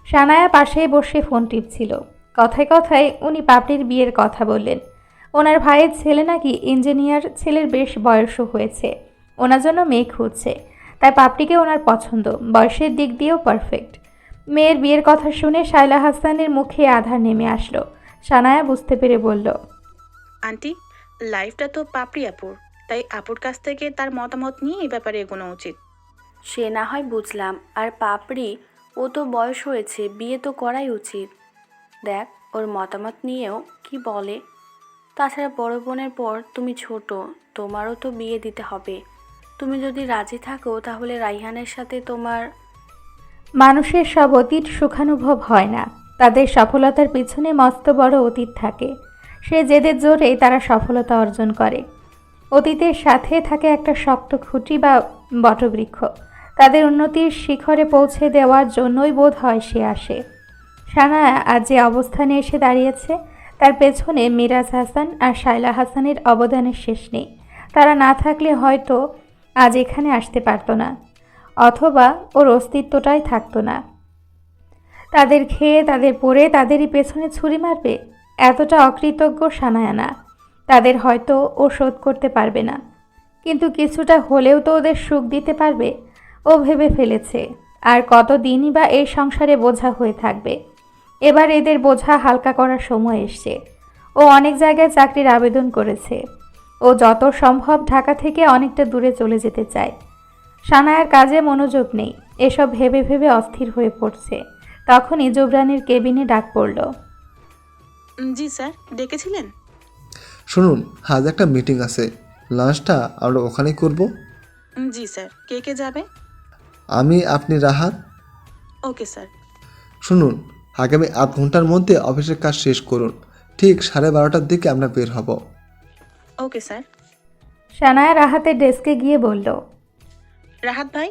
সানায়া পাশেই বসে ফোন টিপছিল। কথায় কথায় উনি পাপড়ির বিয়ের কথা বললেন। ওনার ভাইয়ের ছেলে নাকি ইঞ্জিনিয়ার, ছেলের বেশ বয়সও হয়েছে, ওনার জন্য মেয়ে খুঁজছে। তাই পাপড়িকে ওনার পছন্দ, বয়সের দিক দিয়েও পারফেক্ট। মেয়ের বিয়ের কথা শুনে শায়লা হাসানের মুখে আধার নেমে আসলো। সানায়া বুঝতে পেরে বলল, আন্টি, লাইফটা তো পাপড়ি আপুর, তাই আপুর কাছ থেকে তার মতামত নিয়ে এই ব্যাপারে এগোনো উচিত। সে না হয় বুঝলাম, আর পাপড়ি, ও তো বয়স হয়েছে, বিয়ে তো করাই উচিত। দেখ ওর মতামত নিয়েও কি বলে। তাছাড়া বড় বোনের পর তুমি ছোট, তোমারও তো বিয়ে দিতে হবে। তুমি যদি রাজি থাকো তাহলে রাইহানের সাথে তোমার। মানুষের সব অতীত সুখানুভব হয় না, তাদের সফলতার পিছনে মস্ত বড় অতীত থাকে। সে জেদের জোরেই তারা সফলতা অর্জন করে। অতীতের সাথে থাকে একটা শক্ত খুঁটি বা বটবৃক্ষ। তাদের উন্নতির শিখরে পৌঁছে দেওয়ার জন্যই বোধ হয় সে আসে। সানায়া আজ যে অবস্থানে এসে দাঁড়িয়েছে, তার পেছনে মিরাজ হাসান আর শায়লা হাসানের অবদানের শেষ নেই। তারা না থাকলে হয়তো আজ এখানে আসতে পারতো না, অথবা ওর অস্তিত্বটাই থাকতো না। তাদের খেয়ে, তাদের পরে, তাদেরই পেছনে ছুরি মারবে, এতটা অকৃতজ্ঞ সানায়া না। তাদের হয়তো ও শোধ করতে পারবে না, কিন্তু কিছুটা হলেও তো ওদের সুখ দিতে পারবে। ও ভেবে ফেলেছে, আর কতদিনই বা এই সংসারে বোঝা হয়ে থাকবে। এবার এদের বোঝা হালকা করার সময় এসছে। ও অনেক জায়গায় চাকরির আবেদন করেছে। ও যত সম্ভব ঢাকা থেকে অনেকটা দূরে চলে যেতে চায়। সানায়ার কাজে মনোযোগ নেই, এসব ভেবে ভেবে অস্থির হয়ে পড়ছে। তখনই জুবরানের কেবিনে ডাক পড়ল। জি স্যার, ডেকেছিলেন? শুনুন, আজ একটা মিটিং আছে, লাঞ্চটা আমরা ওখানেই করব। জি স্যার, কে কে যাবে? আমি, আপনি, রাহাত। Okay sir. শুনুন, আগামী ৮ ঘন্টার মধ্যে অফিসের কাজ শেষ করুন। ঠিক 12:30টার দিকে আমরা বের হব। Okay sir. সানায়া রাহাতের ডেস্কে গিয়ে বলল, রাহাত ভাই,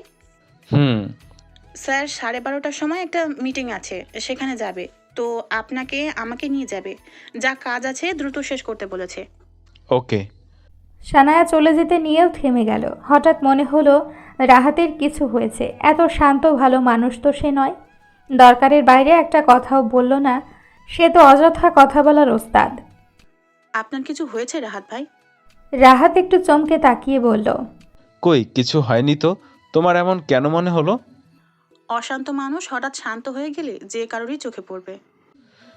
স্যার 12:30টার সময় একটা মিটিং আছে, সেখানে যাবে। তো আপনাকে আমাকে নিয়ে যাবে। যা কাজ আছে দ্রুত শেষ করতে বলেছে। ওকে। সানায়া চলে যেতে নিয়েও থেমে গেল। হঠাৎ মনে হলো রাহাতের কিছু হয়েছে। এত শান্ত ভালো মানুষ তো সে নয়। দরকারের বাইরে একটা কথাও বলল না। সে তো অযথা কথা বলার ওস্তাদ। আপনার কিছু হয়েছে রাহাত ভাই? রাহাত একটু চমকে তাকিয়ে বলল, কই কিছু হয়নি তো, তোমার এমন কেন মনে হলো? অশান্ত মানুষ হঠাৎ শান্ত হয়ে গেলে যে কারোরই চোখে পড়বে।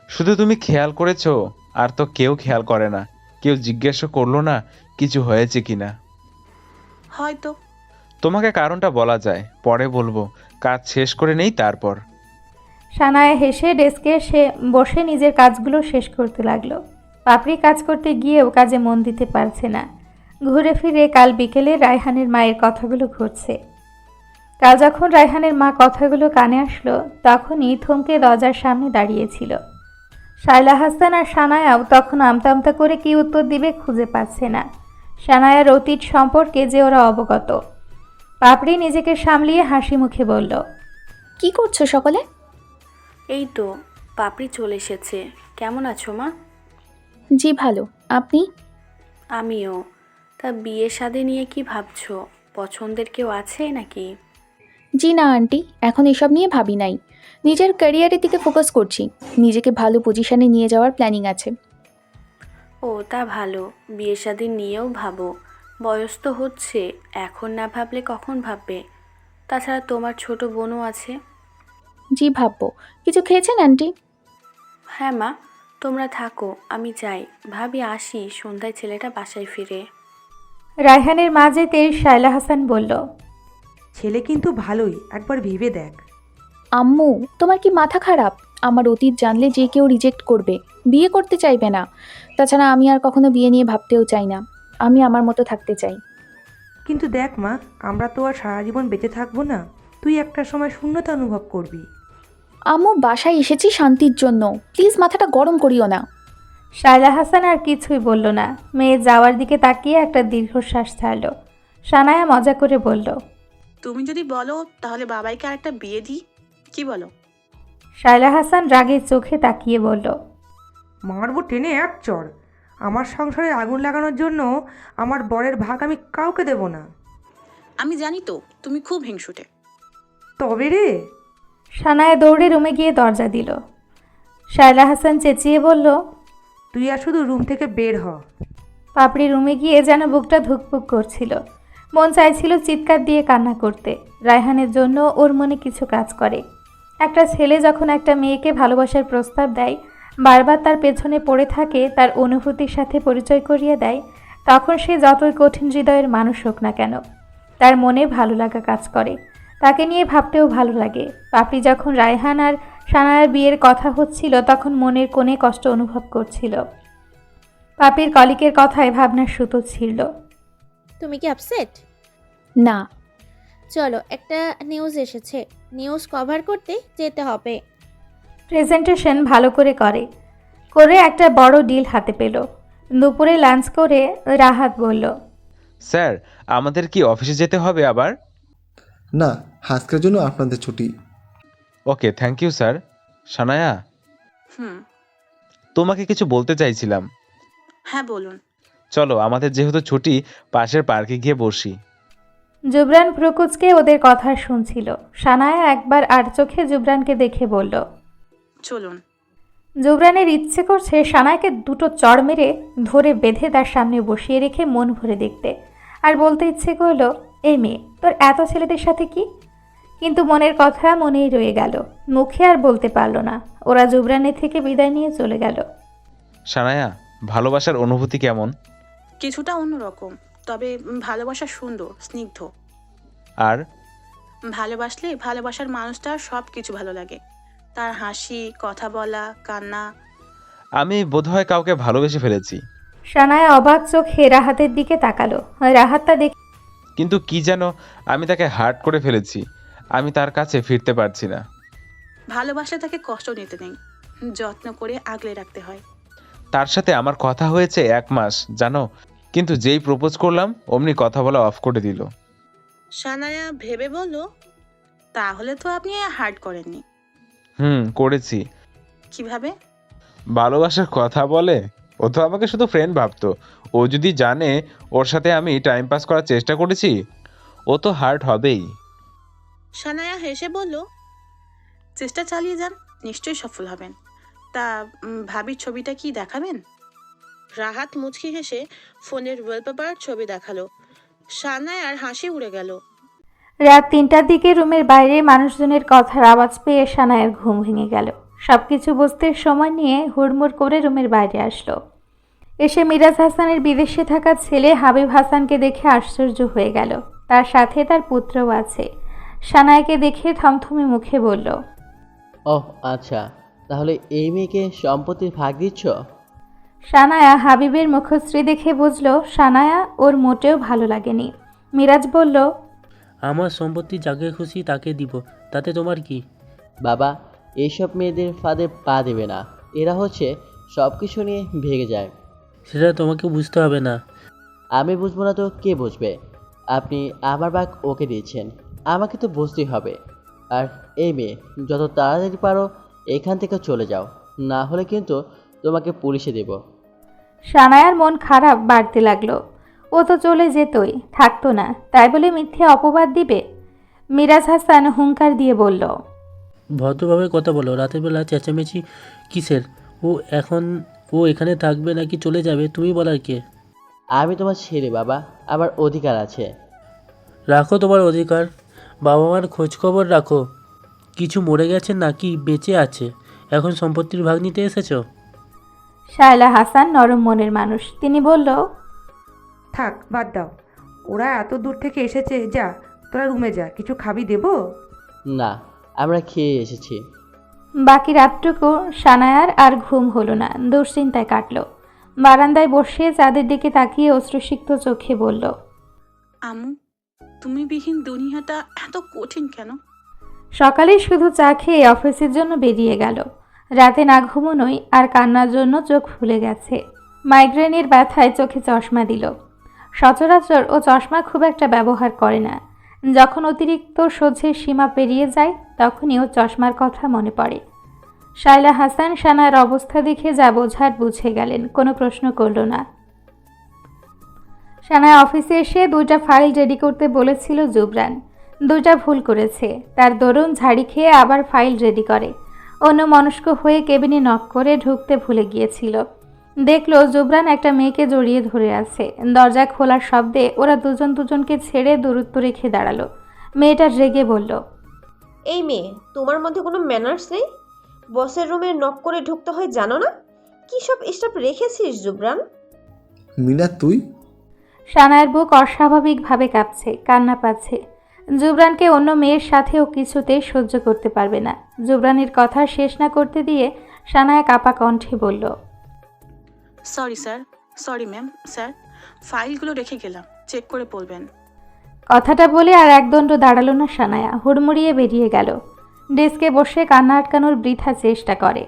শুধু তুমি খেয়াল করেছো, আর তো কেউ খেয়াল করে না। কেউ জিজ্ঞাসা করলো না কিছু হয়েছে কিনা। হয়তো। তোমাকে কারণটা বলা যায়, পরে বলবো। কাজ শেষ করে নেই তারপর। সানায়া হেসে ডেস্কে সে বসে নিজের কাজগুলো শেষ করতে লাগলো। পাপড়ি কাজ করতে গিয়েও কাজে মন দিতে পারছে না। ঘুরে ফিরে কাল বিকেলে রায়হানের মায়ের কথাগুলো ঘুরছে। কাল যখন রায়হানের মা কথাগুলো কানে আসলো, তখনই থমকে দরজার সামনে দাঁড়িয়েছিল। শায়লা হাসান আর সানায়াও তখন আমতা আমতা করে কি উত্তর দিবে খুঁজে পাচ্ছে না। সানায়ার অতীত সম্পর্কে যে ওরা অবগত। পাপড়ি নিজেকে সামলিয়ে হাসি মুখে বলল, কি করছো সকলে? এই তো পাপড়ি চলে এসেছে। কেমন আছো মা? জি ভালো, আপনি? আমিও। তা বিয়ে শাদী নিয়ে কি ভাবছো? পছন্দের কেউ আছে নাকি? জি না আন্টি, এখন এসব নিয়ে ভাবি নাই। নিজের ক্যারিয়ারের দিকে ফোকাস করছি। নিজেকে ভালো পজিশনে নিয়ে যাওয়ার প্ল্যানিং আছে। ও তা ভালো, বিয়ে শাদী নিয়েও ভাবো। বয়স তো হচ্ছে, এখন না ভাবলে কখন ভাববে? তাছাড়া তোমার ছোট বোনও আছে। জি ভাববো। কিছু খেয়েছেন আন্টি? হ্যাঁ মা, তোমরা থাকো, আমি যাই। ভাবি আসি, সন্ধ্যায় ছেলেটা বাসায় ফিরে। রায়হানের মা যেতেই শায়লা হাসান বলল, ছেলে কিন্তু ভালোই, একবার ভেবে দেখ। আম্মু, তোমার কি মাথা খারাপ? আমার অতীত জানলে যে কেউ রিজেক্ট করবে, বিয়ে করতে চাইবে না। তাছাড়া আমি আর কখনো বিয়ে নিয়ে ভাবতেও চাই না। আমি আমার মতো থাকতে চাই। কিন্তু দেখ মা, আমরা তো আর সারা জীবন বেঁচে থাকবো না। তুই একটা সময় শূন্যতা অনুভব করবি। আম্মু, বাসায় এসেছি শান্তির জন্য, প্লিজ মাথাটা গরম করিও না। শায়লা হাসান আর কিছুই বলল না। মেয়ে যাওয়ার দিকে তাকিয়ে একটা দীর্ঘশ্বাস ছাড়ল। সানায়া মজা করে বলল, তুমি যদি বলো তাহলে বাবাইকে আর একটা বিয়ে দিই, কি বলো? শায়লা হাসান রাগের চোখে তাকিয়ে বলল, মারবো টেনে এক চড়। আমার সংসারে আগুন লাগানোর জন্য আমার বরের ভাগ আমি কাউকে দেব না। আমি জানি তো তুমি খুব হিংসুটে। তবে রে। সানায়া দৌড়ে রুমে গিয়ে দরজা দিল। শায়লা হাসান চেঁচিয়ে বলল, তুই আর শুধু রুম থেকে বের হ। পাপড়ি রুমে গিয়ে যেন বুকটা ধুকপুক করছিল। মন চাইছিল চিৎকার দিয়ে কান্না করতে। রায়হানের জন্য ওর মনে কিছু কাজ করে। একটা ছেলে যখন একটা মেয়েকে ভালোবাসার প্রস্তাব দেয়, বারবার তার পেছনে পড়ে থাকে, তার অনুভূতির সাথে পরিচয় করিয়ে দেয়, তখন সে যতই কঠিন হৃদয়ের মানুষ হোক না কেন, তার মনে ভালো লাগা কাজ করে। তাকে নিয়ে ভাবতেও ভালো লাগে। পাপড়ি যখন রায়হান আর সানায়ার বিয়ের কথা হচ্ছিল, তখন মনের কোণে কষ্ট অনুভব করছিল। পাপির কলিকের কথায় ভাবনার সুতো ছিঁড়ল। তুমি কি আপসেট? না। চলো, একটা নিউজ এসেছে, নিউজ কভার করতে যেতে হবে। প্রেজেন্টেশন ভালো করে করে একটা বড় ডিল হাতে পেল। দুপুরে লাঞ্চ করে রাহাত বলল, স্যার, আমাদের কি অফিসে যেতে হবে আবার? না, আজকের জন্য আপনাদের ছুটি। ওকে, থ্যাংক ইউ স্যার। সানায়া, তোমাকে কিছু বলতে চাইছিলাম। হ্যাঁ বলুন। চলো, আমাদের যেহেতু ছুটি, পাশের পার্কে গিয়ে বসি। জুবরান প্রকুচকে ওদের কথা শুনছিল। সানায়া একবার আর চোখে জুবরানকে দেখে বলল, চলুন। জুবরানের ইচ্ছে করছে সানায়াকে দুটো চড় মেরে ধরে বেঁধে তার সামনে বসিয়ে রেখে মন ভরে দেখতে, আর বলতে ইচ্ছে করল, এই মেয়ে, তোর এত ছেলেদের সাথে কি? কিন্তু মনের কথা মনেই রয়ে গেল, মুখে আর বলতে পারল না। ওরা জুবরানের থেকে বিদায় নিয়ে চলে গেল। সানায়া, ভালোবাসার অনুভূতি কেমন? কিছুটা অন্যরকম, তবে ভালোবাসা সুন্দর, স্নিগ্ধ। আর ভালোবাসলে ভালোবাসার মানুষটার সব কিছু ভালো লাগে, তার হাসি, কথা বলা, কান্না। আমি বোধহয় কাউকে ভালোবেসে ফেলেছি। সানায়া অবাক চোখে রাহাতের দিকে তাকালো। রাহাত তা দেখে, কিন্তু কি যেন আমি তাকে হার্ট করে ফেলেছি। আমি তার কাছে ফিরতে পারছি না। ভালোবাসলে তাকে কষ্ট নিতে নেই, যত্ন করে আগলে রাখতে হয়। তার সাথে আমার কথা হয়েছে 1 মাস, জানো, কিন্তু যেই প্রপোজ করলাম অমনি কথা বলা অফ করে দিল। সানায়া ভেবে বলল, তাহলে তো আপনি হার্ট করেননি। করেছি। কিভাবে? ভালোবাসার কথা বলে? ও তো আমাকে শুধু ফ্রেন্ড ভাবতো। ও যদি জানে ওর সাথে আমি টাইম পাস করার চেষ্টা করেছি, ও তো হার্ট হবেই। সানায়া হেসে বলল, চেষ্টা চালিয়ে যান, নিশ্চয়ই সফল হবেন। তা ভাবির ছবিটা কি দেখাবেন? রাহাত মুচকি হেসে ফোনের ওয়ালপেপার ছবি দেখালো। সানায়ার হাসি উড়ে গেল। রাত 3টার দিকে রুমের বাইরে মানুষজনের কথার আওয়াজ পেয়ে সানায়ার ঘুম ভেঙে গেল। সবকিছু বুঝতে সময় নিয়ে হুড়মুড় করে রুমের বাইরে আসলো। এসে মিরাজ হাসানের বিদেশে থাকা ছেলে হাবিব হাসানকে দেখে আশ্চর্য হয়ে গেল। তার সাথে তার পুত্রও আছে। সানায়াকে দেখে থমথমে মুখে বলল, ওহ আচ্ছা, তাহলে এই মেয়েকে সম্পত্তির ভাগ দিচ্ছ? সানায়া হাবিবের মুখশ্রী দেখে বুঝলো সানায়া ওর মোটেও ভালো লাগেনি। মিরাজ বলল, আমার সম্পত্তি যাকে খুশি তাকে দিব, তাতে তোমার কি? বাবা, এইসব মেয়েদের ফাঁদে পা দেবে না। এরা হচ্ছে সব কিছু নিয়ে ভেগে যায়। সেটা তোমাকে বুঝতে হবে না। আমি বুঝবো না তো কে বুঝবে? আপনি আমার ভাগ ওকে দিয়েছেন, আমাকে তো বুঝতেই হবে। আর এই মেয়ে, যত তাড়াতাড়ি পারো এখান থেকে চলে যাও, না হলে কিন্তু তোমাকে পুলিশে দেব। সানায়ার মন খারাপ বাড়তে লাগলো। ও তো চলে যেতই, থাকতো না, তাই বলে মিথ্যে অপবাদ দিবে? মিরাজ হাসান হুঙ্কার দিয়ে বলল, ভদ্রভাবে কথা বলো, রাতের বেলা চেঁচামেচি কিসের? ও এখানে থাকবে নাকি চলে যাবে তুমি বলার কে? আমি তোমার ছেলে বাবা, আমার অধিকার আছে। রাখো তোমার অধিকার, বাবা মার খোঁজখবর রাখো। কিছু মরে গেছে নাকি বেঁচে আছে? এখন সম্পত্তির ভাগ নিতে এসেছো? শায়লা হাসান নরম মনের মানুষ, তিনি বলল, থাক বাদ দাও, ওরা এত দূর থেকে এসেছে, যা তোরা রুমে যা, কিছু খাবি দেবো? না, আমরা খেয়ে এসেছি। বাকি রাতটুকু সানায়ার আর ঘুম হলো না, দুশ্চিন্তায় কাটল। বারান্দায় বসে চাঁদের দিকে তাকিয়ে অশ্রুসিক্ত চোখে বলল, আম্মু, তুমি বিহীন দুনিয়াটা এত কঠিন কেন? সকালে শুধু চা খেয়ে অফিসের জন্য বেরিয়ে গেল। রাতে না ঘুমোনোই আর কান্নার জন্য চোখ ফুলে গেছে। মাইগ্রেনের ব্যথায় চোখে চশমা দিল। সচরাচর ও চশমা খুব একটা ব্যবহার করে না। যখন অতিরিক্ত সহ্যের সীমা পেরিয়ে যায় তখনই ও চশমার কথা মনে পড়ে। শায়লা হাসান সানার অবস্থা দেখে যা বোঝার বুঝে গেলেন, কোনো প্রশ্ন করল না। সানায় অফিসে এসে 2টা ফাইল রেডি করতে বলেছিল জুবরান। 2টা ভুল করেছে, তার দরুন ঝাড়ি খেয়ে আবার ফাইল রেডি করে। অন্যমনস্ক হয়ে কেবিনে নক করে ঢুকতে ভুলে গিয়েছিল। দেখলো জুবরান একটা মেয়েকে জড়িয়ে ধরে আছে। দরজা খোলার শব্দে ওরা দুজন দুজনকে ছেড়ে দূরত্ব রেখে দাঁড়ালো। মেয়েটা রেগে বলল, এই মেয়ে, তোমার মধ্যে কোনো ম্যানার্স নেই? বসের রুমে নক করে ঢুকতে হয় জানো না? কি সব স্টাফ রেখেছিস জুবরান? মিনা তুই? সানায়ের বুক অস্বাভাবিকভাবে কাঁপছে, কান্না পাচ্ছে। জুবরানকে অন্য মেয়ের সাথেও কিছুতেই সহ্য করতে পারবে না। জুবরানের কথা শেষ না করতে দিয়ে সানায়া কাপা কণ্ঠে বলল, sorry sir, sorry ma'am, sir ফাইলগুলো রেখে গেলাম, চেক করে বলবেন। কথাটা বলে আর একদণ্ড দাঁড়ালো না সানায়া, হুড়মুড়িয়ে বেরিয়ে গেল। ডেস্কে বসে কান্না আটকানোর বৃথা চেষ্টা করে।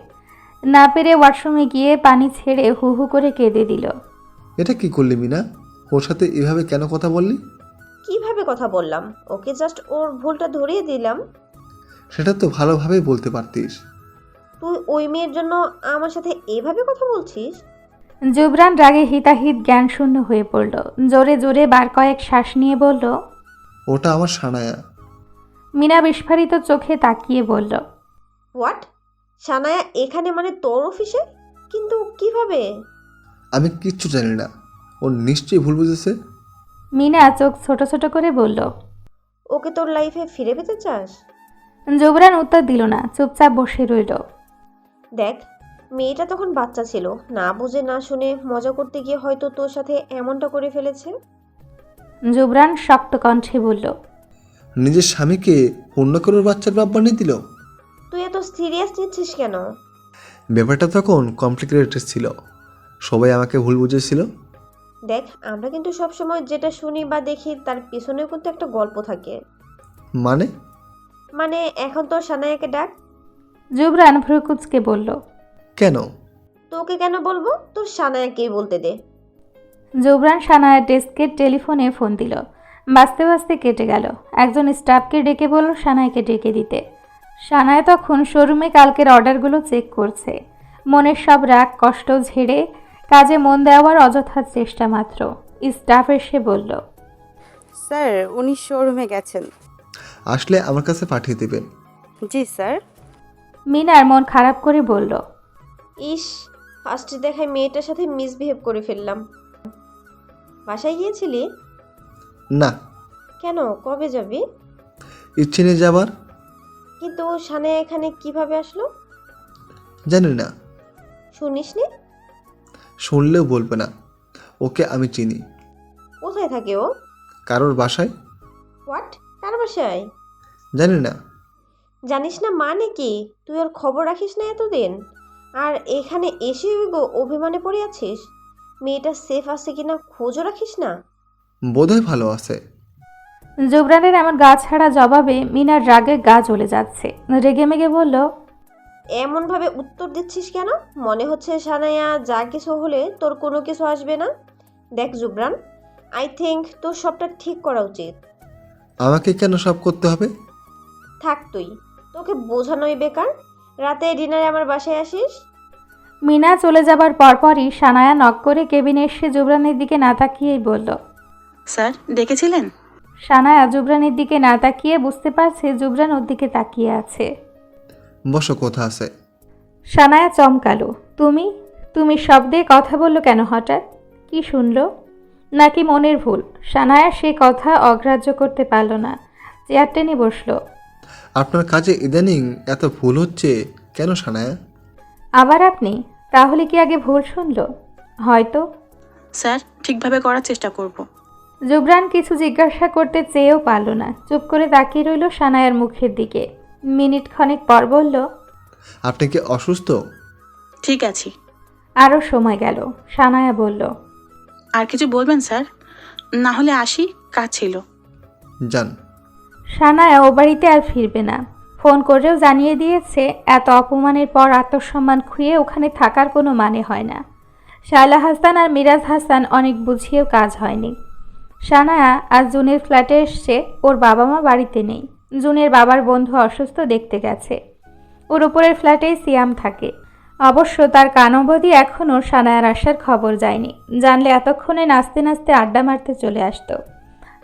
না পেরে ওয়াশরুমে গিয়ে পানি ছেড়ে হু হু করে কেঁদে দিল। এটা কি করলি মিনা? ওর সাথে এভাবে কেন কথা বললি? কিভাবে কথা বললাম? ওকে জাস্ট ওর ভুলটা ধরিয়ে দিলাম। সেটা তো ভালোভাবেই বলতে পারতিস। তুই ওই মেয়ের জন্য আমার সাথে এভাবে কথা বলছিস? জুবরান রাগে হিতাহিত জ্ঞানশূন্য হয়ে পড়ল। জোরে জোরে বার কয়েক শ্বাস নিয়ে বলল, ওটা আমার সানায়া। মিনা বিস্ফারিত চোখে তাকিয়ে বলল, হোয়াট? সানায়া এখানে মানে তোর অফিসে? কিন্তু কিভাবে? আমি কিচ্ছু জানি না, ও নিশ্চয়ই ভুল বুঝেছে। মিনা চোখ ছোট ছোট করে বলল, ওকে তোর লাইফে ফিরে পেতে চাস? জুবরান উত্তর দিল না, চুপচাপ বসে রইল। দেখ, মেয়েটা তখন বাচ্চা ছিল, না বুঝে না শুনে মজা করতে গিয়ে হয়তো তোর সাথে এমনটা করে ফেলেছে। জুবরান শক্ত কণ্ঠে বলল, নিজের স্বামীকে অন্য কারোর বাচ্চার বাপ বানিয়ে দিল। তুই এত সিরিয়াস নিচ্ছিস কেন? ব্যাপারটা তখন কমপ্লিকেটেড ছিল, সবাই আমাকে ভুল বুঝেছিল। দেখ, আমরা কিন্তু সবসময় যেটা শুনি বা দেখি তার পিছনেও কিন্তু একটা গল্প থাকে। মানে এখন তোর সানায়াকে ডাক। জুবরান ভ্রুকুচকে বলল, কেন? তোকে কেন বলবো, তোর সানায়াকেই বলতে দে। জুবরান সানায়ার ডেস্কের টেলিফোনে ফোন দিল। বাঁচতে বাঁচতে কেটে গেল। একজন স্টাফকে ডেকে বলল সানায়াকে ডেকে দিতে। সানায়া তখন শোরুমে কালকের অর্ডারগুলো চেক করছে। মনের সব রাগ কষ্ট ঝেড়ে কাজে মন দেওয়ার অযথা চেষ্টা মাত্র। স্টাফ এসে বলল, স্যার উনি শোরুমে গেছেন। আসলে আমার কাছে পাঠিয়ে দেবেন। জি স্যার। মিনার মন খারাপ করে বলল, ইস, ফার্স্টে দেখায় মেয়েটার সাথে মিসবিহেভ করে ফেললাম। বাসায় গিয়েছিলি? না। কেন, কবে যাবি? ইচ্ছে নেই যাবার। কিন্তু সানায়া এখানে কিভাবে আসলো? জানি না। শুনিসনি? শুনলেও বলবে না, ওকে আমি চিনি। কোথায় থাকে ও? কারোর বাসায়। হোয়াট? কার বাসায়? জানি না। জানিস না মানে কি? তুই ওর খবর রাখিস না এতদিন, আর এখানে এসে অভিমানে পড়ে আছিস? মেয়েটা সেফ আছে কিনা খোঁজও রাখিস না? বোধহয় ভালো আছে। জুবরানের এমন গা ছাড়া জবাবে মিনার রাগে গা জ্বলে যাচ্ছে। রেগে মেগে বলল, এমনভাবে উত্তর দিচ্ছিস কেন? মনে হচ্ছে সানায়া যা কিছু হলে তোর কোনো কিছু আসবে না। দেখ জুবরান, আই থিঙ্ক তোর সবটা ঠিক করা উচিত। আমাকে কেন সব করতে হবে? থাক তুই, তোকে বোঝানোই বেকার। রাতে ডিনারে আমার বাসায় আসিস। মিনা চলে যাবার পরপরই সানায়া নক করে কেবিনে এসে জুবরানের দিকে না তাকিয়েই বলল, স্যার ডেকেছিলেন? সানায়া জুবরানের দিকে না তাকিয়ে বুঝতে পারছে জুবরান ওর দিকে তাকিয়ে আছে। বসো, কথা আছে। সানায়া চমকালো। তুমি তুমি শব্দে কথা বললো কেন হঠাৎ? কি শুনলো? নাকি মনের ভুল? সানায়া সে কথা অগ্রাহ্য করতে পারল না, চেয়ার টেনে বসল। আপনার কাজে ইদানিং এত ভুল হচ্ছে কেন সানায়া? আবার আপনি? তাহলে কি আগে ভুল শুনল? হয়তো। স্যার, ঠিকভাবে করার চেষ্টা করব। জুবরান কিছু জিজ্ঞাসা করতে চেয়েও পারল না, চুপ করে তাকিয়ে রইল সানায়ার মুখের দিকে। মিনিট খানেক পর বলল, আপনি কি অসুস্থ? ঠিক আছি। আরও সময় গেল। সানায়া বলল, আর কিছু বলবেন স্যার? না হলে আসি, কাজ ছিল। যান। সানায়া ও বাড়িতে আর ফিরবে না। ফোন করেও জানিয়ে দিয়েছে এত অপমানের পর আত্মসম্মান খুইয়ে ওখানে থাকার কোনো মানে হয় না। শায়লা হাসান আর মিরাজ হাসান অনেক বুঝিয়েও কাজ হয়নি। সানায়া আজ জুনের ফ্ল্যাটে এসছে, ওর বাবা মা বাড়িতে নেই। জুনের বাবার বন্ধু অসুস্থ, দেখতে গেছে। ওর উপরের ফ্ল্যাটেই সিয়াম থাকে। অবশ্য তার কান অবধি এখনও সানায়ার আসার খবর যায়নি। জানলে এতক্ষণে নাচতে নাচতে আড্ডা মারতে চলে আসতো।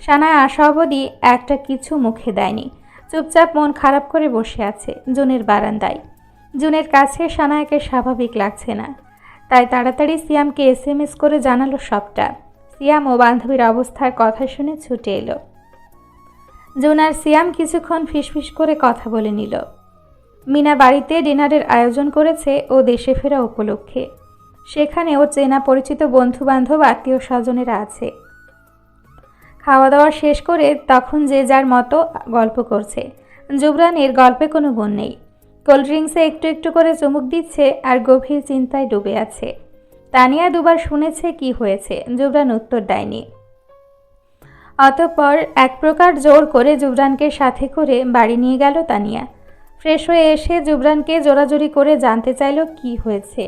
সানায়া আসা অবধি একটা কিছু মুখে দেয়নি, চুপচাপ মন খারাপ করে বসে আছে জুনের বারান্দায়। জুনের কাছে সানায়াকে স্বাভাবিক লাগছে না, তাই তাড়াতাড়ি সিয়ামকে SMS করে জানালো সবটা। সিয়াম ও বান্ধবীর অবস্থার কথা শুনে ছুটে এলো। জুন আর সিয়াম কিছুক্ষণ ফিসফিস করে কথা বলে নিল। মিনা বাড়িতে ডিনারের আয়োজন করেছে ও দেশে ফেরা উপলক্ষে। সেখানে ওর চেনা পরিচিত বন্ধুবান্ধব আত্মীয় স্বজনেরা আছে। খাওয়া দাওয়া শেষ করে তখন যে যার মতো গল্প করছে। জুবরানের গল্পে কোনো মন নেই। কোল্ড ড্রিঙ্কসে একটু একটু করে চুমুক দিচ্ছে আর গভীর চিন্তায় ডুবে আছে। তানিয়া দুবার শুনেছে কি হয়েছে, জুবরান উত্তর দেয়নি। অতঃপর এক প্রকার জোর করে জুবরানকে সাথে করে বাড়ি নিয়ে গেল তানিয়া। ফ্রেশ হয়ে এসে জুবরানকে জোরাজুরি করে জানতে চাইল কি হয়েছে।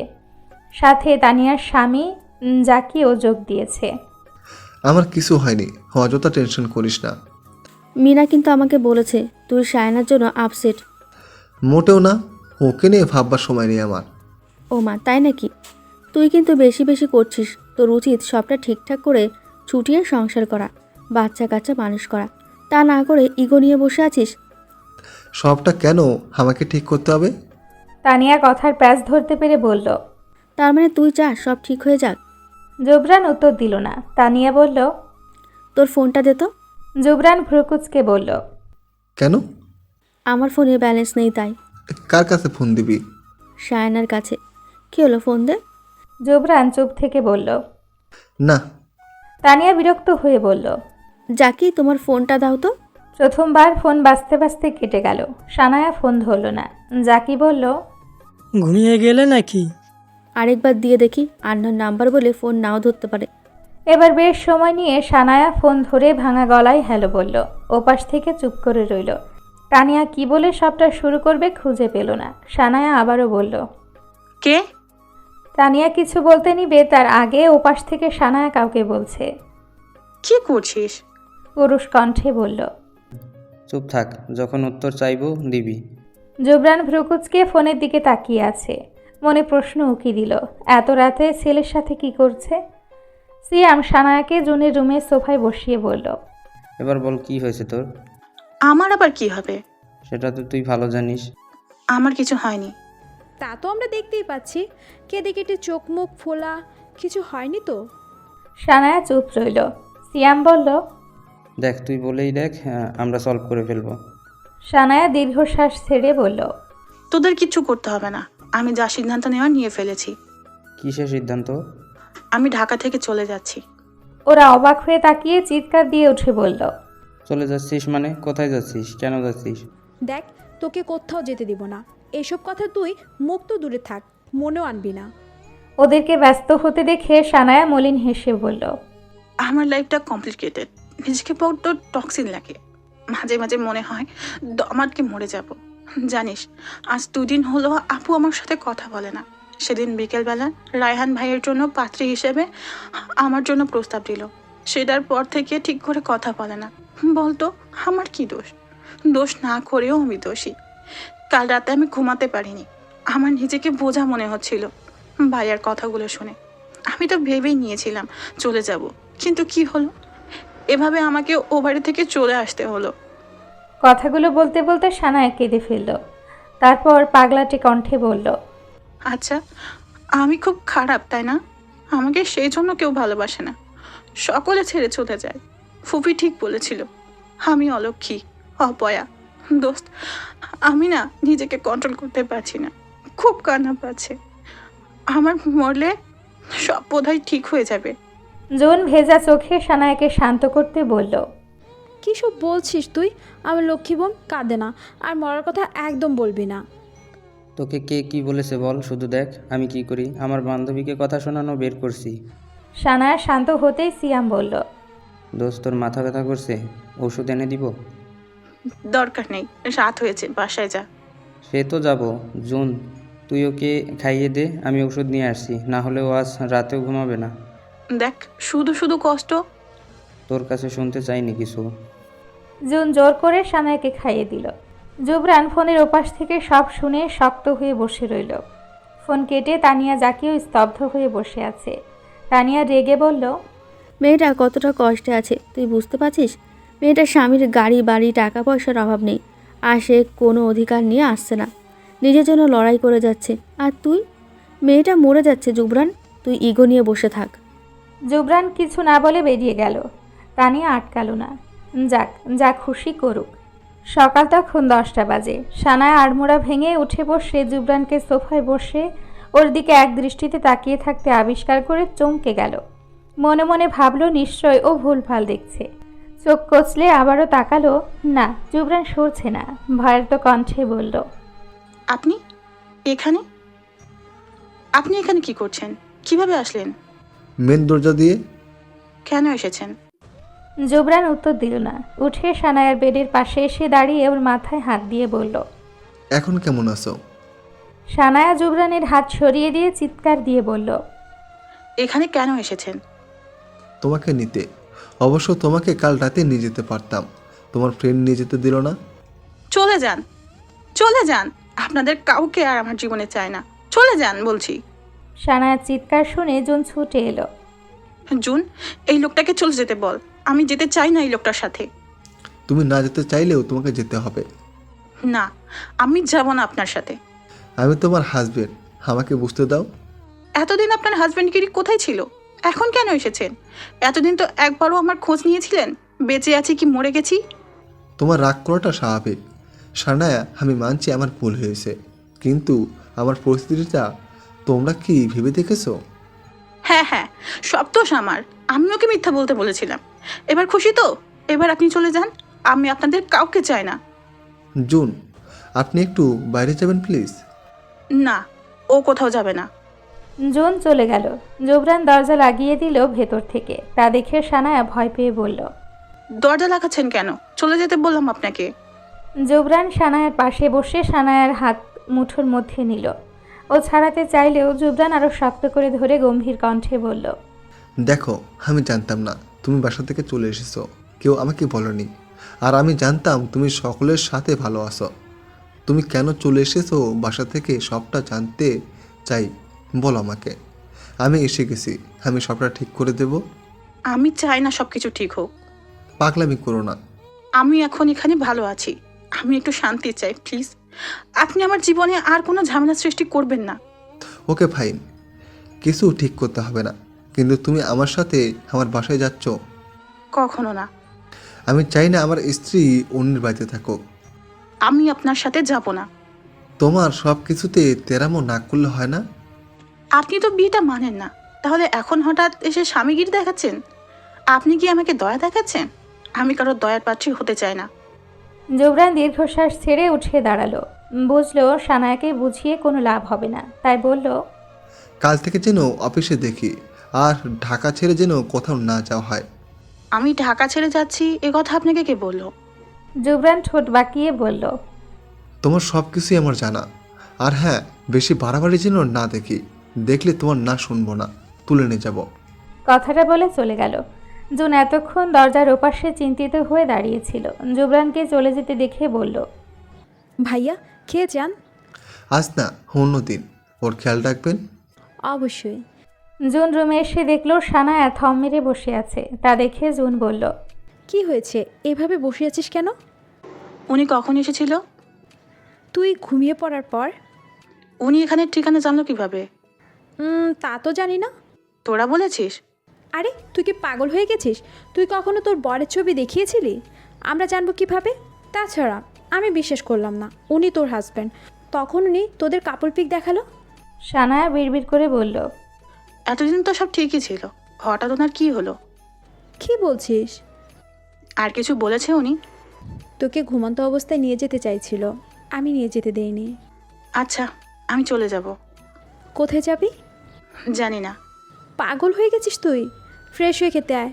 সাথে তানিয়ার স্বামী জাকিও যোগ দিয়েছে। আমার কিছু হয়নি, অযথা টেনশন করিস না। মিনা কিন্তু আমাকে বলেছে তুই শায়নার জন্য আপসেট। মোটেও না, ওকে নিয়ে ভাববার সময় নেই আমার। ও মা, তাই নাকি? তুই কিন্তু বেশি বেশি করছিস। তোর উচিত সবটা ঠিকঠাক করে ছুটিয়ে সংসার করা, বাচ্চা কাচ্চা মানুষ করা। তা না করে ইগো নিয়ে বসে আছিস। সবটা কেন আমাকে ঠিক করতে হবে? তানিয়া কথার প্যাঁচ ধরতে পেরে বলল, তার মানে তুই চাস সব ঠিক হয়ে যাক? জুবরান উত্তর দিল না। তানিয়া বলল, তোর ফোনটা দে তো। জুবরান ভ্রুকুচকে বলল, কেন? আমার ফোনে ব্যালেন্স নেই তাই। কার কাছে ফোন দিবি? শায়নার কাছে। কি হলো, ফোন দে। জুবরান চুপ থেকে বলল, না। তানিয়া বিরক্ত হয়ে বলল, জাকি তোমার ফোনটা দাও তো। প্রথমবার ফোন বাজতে বাজতে কেটে গেল। সানায়া ফোন ধরল না। জাকি বলল, ঘুমিয়ে গেলে নাকি? আরেকবার দিয়ে দেখি, আননোন নাম্বার বলে ফোন নাও ধরতে পারে। এবার বেশ সময় নিয়ে সানায়া ফোন ধরে ভাঙা গলায় হ্যালো বলল। ওপাশ থেকে চুপ করে রইল। তানিয়া কি বলে সবটা শুরু করবে খুঁজে পেল না। সানায়া আবারও বলল, কে? তানিয়া কিছু বলতে নিবে তার আগে ওপাশ থেকে সানায়া কাউকে বলছে। কি করছিস? পুরুষ কণ্ঠে বলল। চুপ থাক, যখন উত্তর চাইবো দিবি। জুবরান ভ্রুকুচকে ফোনের দিকে তাকিয়ে আছে। মনে প্রশ্ন উকি দিল, এত রাতে ছেলের সাথে কি করছে। সিয়াম সানায়াকে জুনের রুমের সোফায় বসিয়ে বলল, এবার বল কি হয়েছে তোর? আমার আবার কি হবে? সেটা তো তুই ভালো জানিস। আমার কিছু হয়নি। তা তো আমরা দেখতেই পাচ্ছি, কেঁদে কেটে চোখ মুখ ফোলা, কিছু হয়নি তো? সানায়া চুপ রইল। সিয়াম বলল, দেখ তুই বলেই দেখ, আমরা সলভ করে ফেলবো। সানায়া দীর্ঘশ্বাস ছেড়ে বলল, তোদের কিচ্ছু করতে হবে না, আমি যা সিদ্ধান্ত নেওয়ার নিয়ে ফেলেছি। কিসের সিদ্ধান্ত? আমি ঢাকা থেকে চলে যাচ্ছি। ওরা অবাক হয়ে তাকিয়ে চিৎকার দিয়ে উঠে বলল, চলে যাচ্ছিস মানে? কোথায় যাচ্ছিস? কেন যাচ্ছিস? দেখ, তোকে কোথাও যেতে দিব না। এসব কথা তুই মুখ তো দূরে থাক, মনেও আনবি না। ওদেরকে ব্যস্ত হতে দেখে সানায়া মলিন হেসে বলল, আমার লাইফটা কমপ্লিকেটেড, নিজেকে বড্ড টক্সিন লাগে। মাঝে মাঝে মনে হয় আমাকে মরে যাব। জানিস, আজ 2 দিন হলো আপু আমার সাথে কথা বলে না। সেদিন বিকেলবেলা রায়হান ভাইয়ের জন্য পাত্রী হিসেবে আমার জন্য প্রস্তাব দিল। সেটার পর থেকে ঠিক করে কথা বলে না। বলতো আমার কি দোষ? দোষ না করেও আমি দোষী। কাল রাতে আমি ঘুমাতে পারিনি, আমার নিজেকে বোঝা মনে হচ্ছিল ভাইয়ার কথাগুলো শুনে। আমি তো ভেবেই নিয়েছিলাম চলে যাব, কিন্তু কি হলো, এভাবে আমাকে ও বাড়ি থেকে চলে আসতে হলো। কথাগুলো বলতে বলতে সানায়া কেঁদে ফেলল। তারপর পাগলাটে কণ্ঠে বলল, আচ্ছা, আমি খুব খারাপ তাই না? আমাকে সেই জন্য কেউ ভালোবাসে না। সকলে ছেড়ে চলে যায়। ফুপি ঠিক বলেছিল, আমি অলক্ষী, অপয়া। দোস্ত, আমি না নিজেকে কন্ট্রোল করতে পারছি না, খুব কান্না পাচ্ছে। আমার মরলে সব বোধহয় ঠিক হয়ে যাবে। জুন ভেজা চোখে সানায়াকে শান্ত করতে বলল, কী সব বলছিস তুই? আমার লক্ষ্মী বোন কাঁদে না, আর মরার কথা একদম বলবি না। তোকে কে কি বলেছে বল, শুধু দেখ আমি কি করি। আমার বান্ধবীকে কথা শোনানো বের করছি। সানায়া শান্ত হতেই সিয়াম বলল, দোস্ত তোর মাথা ব্যথা করছে, ওষুধ এনে দিব? দরকার নেই, রাত হয়েছে, বাসায় যা। সে তো যাব। জুন, তুই ওকে খাইয়ে দে, আমি ওষুধ নিয়ে আসছি, না হলে ও আজ রাতেও ঘুমাবে না। দেখ, শুধু শুধু কষ্ট। তোর কাছে শুনতে চাইনি কিছু। জুন জোর করে সানায়াকে খাইয়ে দিল। জুবরান ফোনের ওপাশ থেকে সব শুনে শক্ত হয়ে বসে রইল। ফোন কেটে তানিয়া জাকিও স্তব্ধ হয়ে বসে আছে। তানিয়া রেগে বলল, মেয়েটা কতটা কষ্টে আছে তুই বুঝতে পারছিস? মেয়েটার স্বামীর গাড়ি বাড়ি টাকা পয়সার অভাব নেই, আর সে কোনো অধিকার নিয়ে আসছে না, নিজের জন্য লড়াই করে যাচ্ছে। আর তুই, মেয়েটা মরে যাচ্ছে জুবরান, তুই ইগো নিয়ে বসে থাক। জুবরান কিছু না বলে বেরিয়ে গেল। তানিয়া আটকালো না। যাক, যা খুশি করুক। সকাল তখন 10টা বাজে। সানায়া আড়মোড়া ভেঙে উঠে বসে জুবরানকে সোফায় বসে ওর দিকে এক দৃষ্টিতে তাকিয়ে থাকতে আবিষ্কার করে চমকে গেল। মনে মনে ভাবল নিশ্চয় ও ভুলভাল দেখছে। চোখ কচলে আবারও তাকালো, না, জুবরান সরছে না। ভয়ার্ত কণ্ঠে বলল, আপনি এখানে? আপনি এখানে কি করছেন? কিভাবে আসলেন? মেন দরজা দিয়ে। কেন এসেছেন? জুবরান উত্তর দিল না। উঠে সানায়ার বেডের পাশে এসে দাঁড়িয়ে ওর মাথায় হাত দিয়ে বলল, এখন কেমন আছো? সানায়া জুবরানের হাত সরিয়ে দিয়ে চিৎকার দিয়ে বলল, এখানে কেন এসেছেন? তোমাকে নিতে। অবশ্য তোমাকে কাল রাতে নিয়ে যেতে পারতাম, তোমার ফ্রেন্ড নিয়ে যেতে দিল না। চলে যান, চলে যান। আপনাদের কাউকে আর আমার জীবনে চাই না। চলে যান বলছি। সানায়ার চিৎকার শুনে জুন ছুটে এলো। জুন, এই লোকটাকে চলে যেতে বল। আমি যেতে চাই না এই লোকটার সাথে। তুমি না যেতে চাইলেও তোমাকে যেতে হবে। না, আমি যাব না আপনার সাথে। আমি তোমার হাজবেন্ড, আমাকে বুঝতে দাও। এতদিন আপনার হাজবেন্ডগিরি কোথায় ছিল? এখন কেন এসেছেন? এতদিন তো একবারও আমার খোঁজ নিয়েছিলেন, বেঁচে আছি কি মরে গেছি? তোমার রাগ করাটা স্বাভাবিক সানায়া, আমি মানছি আমার ভুল হয়েছে, কিন্তু আমার পরিস্থিতিটা তোমরা কি ভেবে দেখেছো? হ্যাঁ হ্যাঁ, সব দোষ আমার। আমি ওকে মিথ্যা বলতে বলেছিলাম। এবার খুশি তো? এবার আপনি চলে যান। আমি আপনাদের কাউকে চাই না। জুন, আপনি একটু বাইরে যাবেন প্লিজ। না, ও কোথাও যাবে না। জুন চলে গেল। জুবরান দরজা লাগিয়ে দিল ভেতর থেকে। তা দেখে সানায়া ভয় পেয়ে বলল, দরজা লাগাচ্ছেন কেন? চলে যেতে বললাম আপনাকে। জুবরান সানায়ার পাশে বসে সানায়ার হাত মুঠোর মধ্যে নিল। ও ছাড়াতে চাইলেও জুবরান আরো শক্ত করে ধরে গম্ভীর কণ্ঠে বলল, দেখো, আমি জানতাম না তুমি বাসা থেকে চলে এসেছো, কেউ আমাকে বলেনি। আর আমি জানতাম তুমি সকলের সাথে ভালো আছো। তুমি কেন চলে এসেছো বাসা থেকে সবটা জানতে চাই, বলো আমাকে। আমি এসে গেছি, আমি সবটা ঠিক করে দেব। আমি চাই না সবকিছু ঠিক হোক। পাগলামি করো না। আমি এখন এখানে ভালো আছি। আমি একটু শান্তি চাই প্লিজ। আপনি আমার জীবনে আর কোনো ঝামেলা সৃষ্টি করবেন না। ওকে ফাইন, কিছু ঠিক করতে হবে না, কিন্তু তুমি আমার সাথে আমার বাসায় যাচ্ছ? কখনো না। আমি চাই না আমার স্ত্রী অন্যের বাড়িতে থাকুক। আমি আপনার সাথে যাব না। তোমার সব কিছুতে তেরামো না করলে হয় না? আপনি তো বিয়েটা মানেন না, তাহলে এখন হঠাৎ এসে স্বামীগিরি দেখাচ্ছেন? আপনি কি আমাকে দয়া দেখাচ্ছেন? আমি কারো দয়ার পাত্রী হতে চাই না। জুবরান দীর্ঘশ্বাস ছেড়ে উঠে দাঁড়ালো। বুঝলো সানায়াকে বুঝিয়ে কোনো লাভ হবে না, তাই বলল, কাল থেকে যেন অফিসে দেখি, আর ঢাকা ছেড়ে যেন কোথাও না যাওয়া হয়। আমি ঢাকা ছেড়ে যাচ্ছি এ কথা আপনাকে কে বলল? জুবরান ঠোঁট বাঁকিয়ে বলল, তোমার সব কিছুই আমার জানা। আর হ্যাঁ, বেশি বাড়াবাড়ি যেন না দেখি, দেখলে তোমার না শুনবো না, তুলে নিয়ে যাব। কথাটা বলে চলে গেল। জুন এতক্ষণ দরজার ওপাশে চিন্তিত হয়ে দাঁড়িয়েছিল। জুবরানকে চলে যেতে দেখে বলল, ভাইয়া খেয়ে যান। আজ না, অন্য দিন। ওর খেয়াল রাখবেন। অবশ্যই। জুন রুমে এসে দেখলো সানায়া থম মেরে বসে আছে। তা দেখে জুন বলল, কি হয়েছে, এভাবে বসে আছিস কেন? উনি কখন এসেছিল? তুই ঘুমিয়ে পড়ার পর। উনি এখানে ঠিকানা জানলো কিভাবে? তা তো জানি না। তোরা বলেছিস? আরে তুই কি পাগল হয়ে গেছিস? তুই কখনো তোর বরের ছবি দেখিয়েছিলি? আমরা জানবো কিভাবে? তাছাড়া আমি বিশ্বাস করলাম না উনি তোর হাজব্যান্ড। তখন উনি তোদের কাপড় পিক দেখালো। সানায়া বিড়বিড় করে বলল, এতদিন তো সব ঠিকই ছিল, হঠাৎ ওনার কি হলো? কি বলছিস? আর কিছু বলেছে উনি? তোকে ঘুমন্ত অবস্থায় নিয়ে যেতে চাইছিল, আমি নিয়ে যেতে দেইনি। আচ্ছা, আমি চলে যাব। কোথায় যাবি? জানি না। পাগল হয়ে গেছিস তুই? ফ্রেশ হয়ে খেতে আয়।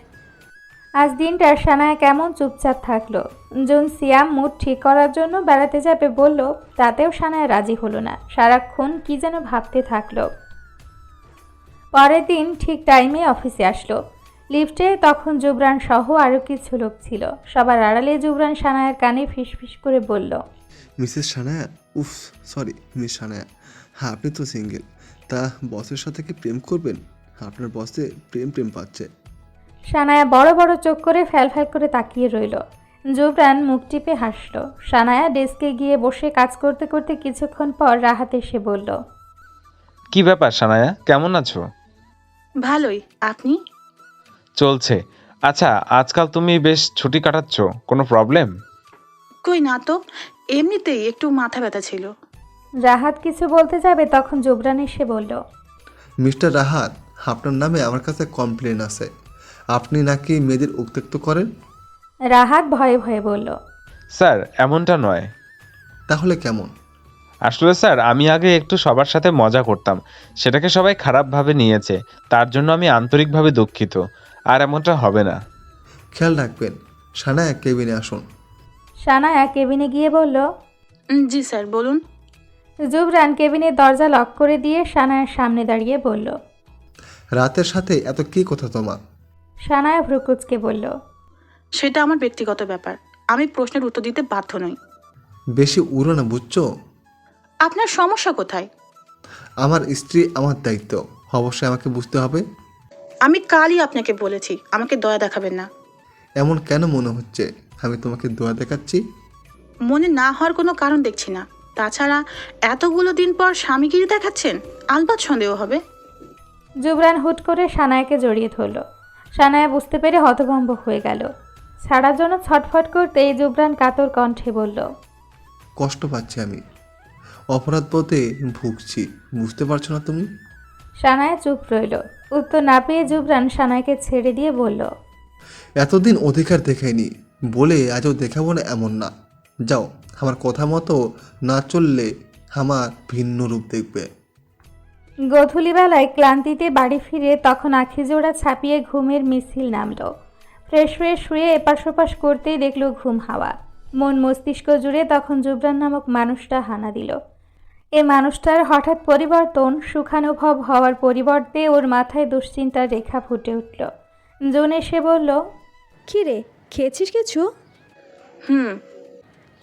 আজ দিনটা সানায়া কেমন চুপচাপ থাকলো। জুন সিয়াম মুড ঠিক করার জন্য বেড়াতে যাবে বলল, তাতেও সানায়া রাজি হলো না। সারাক্ষণ কি যেন ভাবতে থাকলো। পরের দিন ঠিক টাইমে অফিসে আসলো। লিফটে তখন জুবরান সহ আরও কিছু লোক ছিল। সবার আড়ালে জুবরান সানায়ার কানে ফিসফিস করে বলল, মিসেস সানায়া, উফ সরি মিস সানায়া, হ্যাঁ আপনি তো সিঙ্গেল, তা বসের সাথে কি প্রেম করবেন? আপনার বসে প্রেম প্রেম পাচ্ছে। সানায়া বড় বড় চোখ করে ফ্যাল ফ্যাল করে তাকিয়ে রইল। জুবরান মুখ টিপে হাসল। সানায়া ডেস্কে গিয়ে বসে কাজ করতে করতে কিছুক্ষণ পর রাহাত এসে বলল, কি ব্যাপার সানায়া, কেমন আছো? ভালোই, আপনি? চলছে। আচ্ছা, আজকাল তুমি বেশ ছুটি কাটাচ্ছ, কোনো প্রবলেম? কই না তো, এমনিতেই একটু মাথা ব্যথা ছিল। রাহাত কিছু বলতে যাবে তখন জুবরান এসে বলল, মিস্টার রাহাত, আপনার নামে আমার কাছে কমপ্লেন আছে, আপনি নাকি মেয়েদের উত্ত্যক্ত করেন। রাহাত ভয়ে ভয়ে বলল, স্যার এমনটা নয়। তাহলে কেমন? আসলে স্যার, আমি আগে একটু সবার সাথে মজা করতাম, সেটাকে সবাই খারাপভাবে নিয়েছে, তার জন্য আমি আন্তরিকভাবে দুঃখিত। আর এমনটা হবে না। খেয়াল রাখবেন। সানায়া, কেবিনে আসুন। সানায়া কেবিনে গিয়ে বলল, জি স্যার, বলুন। জুবরান কেবিনের দরজা লক করে দিয়ে সানায়ার সামনে দাঁড়িয়ে বলল, রাতের সাথে এত কি কথা তোমার? সানায়া ভ্রুকুচকে বলল, সেটা আমার ব্যক্তিগত ব্যাপার, আমি প্রশ্নের উত্তর দিতে বাধ্য নই। বেশি উড়ো না, বুঝছো? আপনার সমস্যা কোথায়? আমার স্ত্রী আমার দায়িত্ব, অবশ্যই আমাকে বুঝতে হবে। আমি কালই আপনাকে বলেছি আমাকে দয়া দেখাবেন না। এমন কেন মনে হচ্ছে আমি তোমাকে দোয়া দেখাচ্ছি? মনে না হওয়ার কোনো কারণ দেখছি না। তাছাড়া এতগুলো দিন পর স্বামীগিরি দেখাচ্ছেন, আলবাত সন্দেহ হবে। জুবরান হুট করে সানায়াকে জড়িয়ে ধরল। সানায়া বুঝতে পেরে হতভম্ব হয়ে গেল। ছাড়ার জন্য ছটফট করতেই জুবরান কাতর কণ্ঠে বলল, কষ্ট পাচ্ছি আমি, অপরাধ বোধে ভুগছি, বুঝতে পারছো না তুমি? সানায়া চুপ রইল। উত্তর না পেয়ে জুবরান সানায়াকে ছেড়ে দিয়ে বলল, এতদিন অধিকার দেখাইনি বলে আজও দেখাবো না এমন না। যাও, আমার কথা মতো না চললে আমার ভিন্ন রূপ দেখবে। গধূলিবেলায় ক্লান্তিতে বাড়ি ফিরে তখন আখি জোড়া ছাপিয়ে ঘুমের মিছিল নামল। ফ্রেশ ফ্রেশ শুয়ে এপাশ ওপাশ করতেই দেখল ঘুম হাওয়া। মন মস্তিষ্ক জুড়ে তখন জুবরান নামক মানুষটা হানা দিল। এ মানুষটার হঠাৎ পরিবর্তন সুখানুভব হওয়ার পরিবর্তে ওর মাথায় দুশ্চিন্তার রেখা ফুটে উঠল। জুন এসে বলল, কি রে, খেয়েছিস কিছু?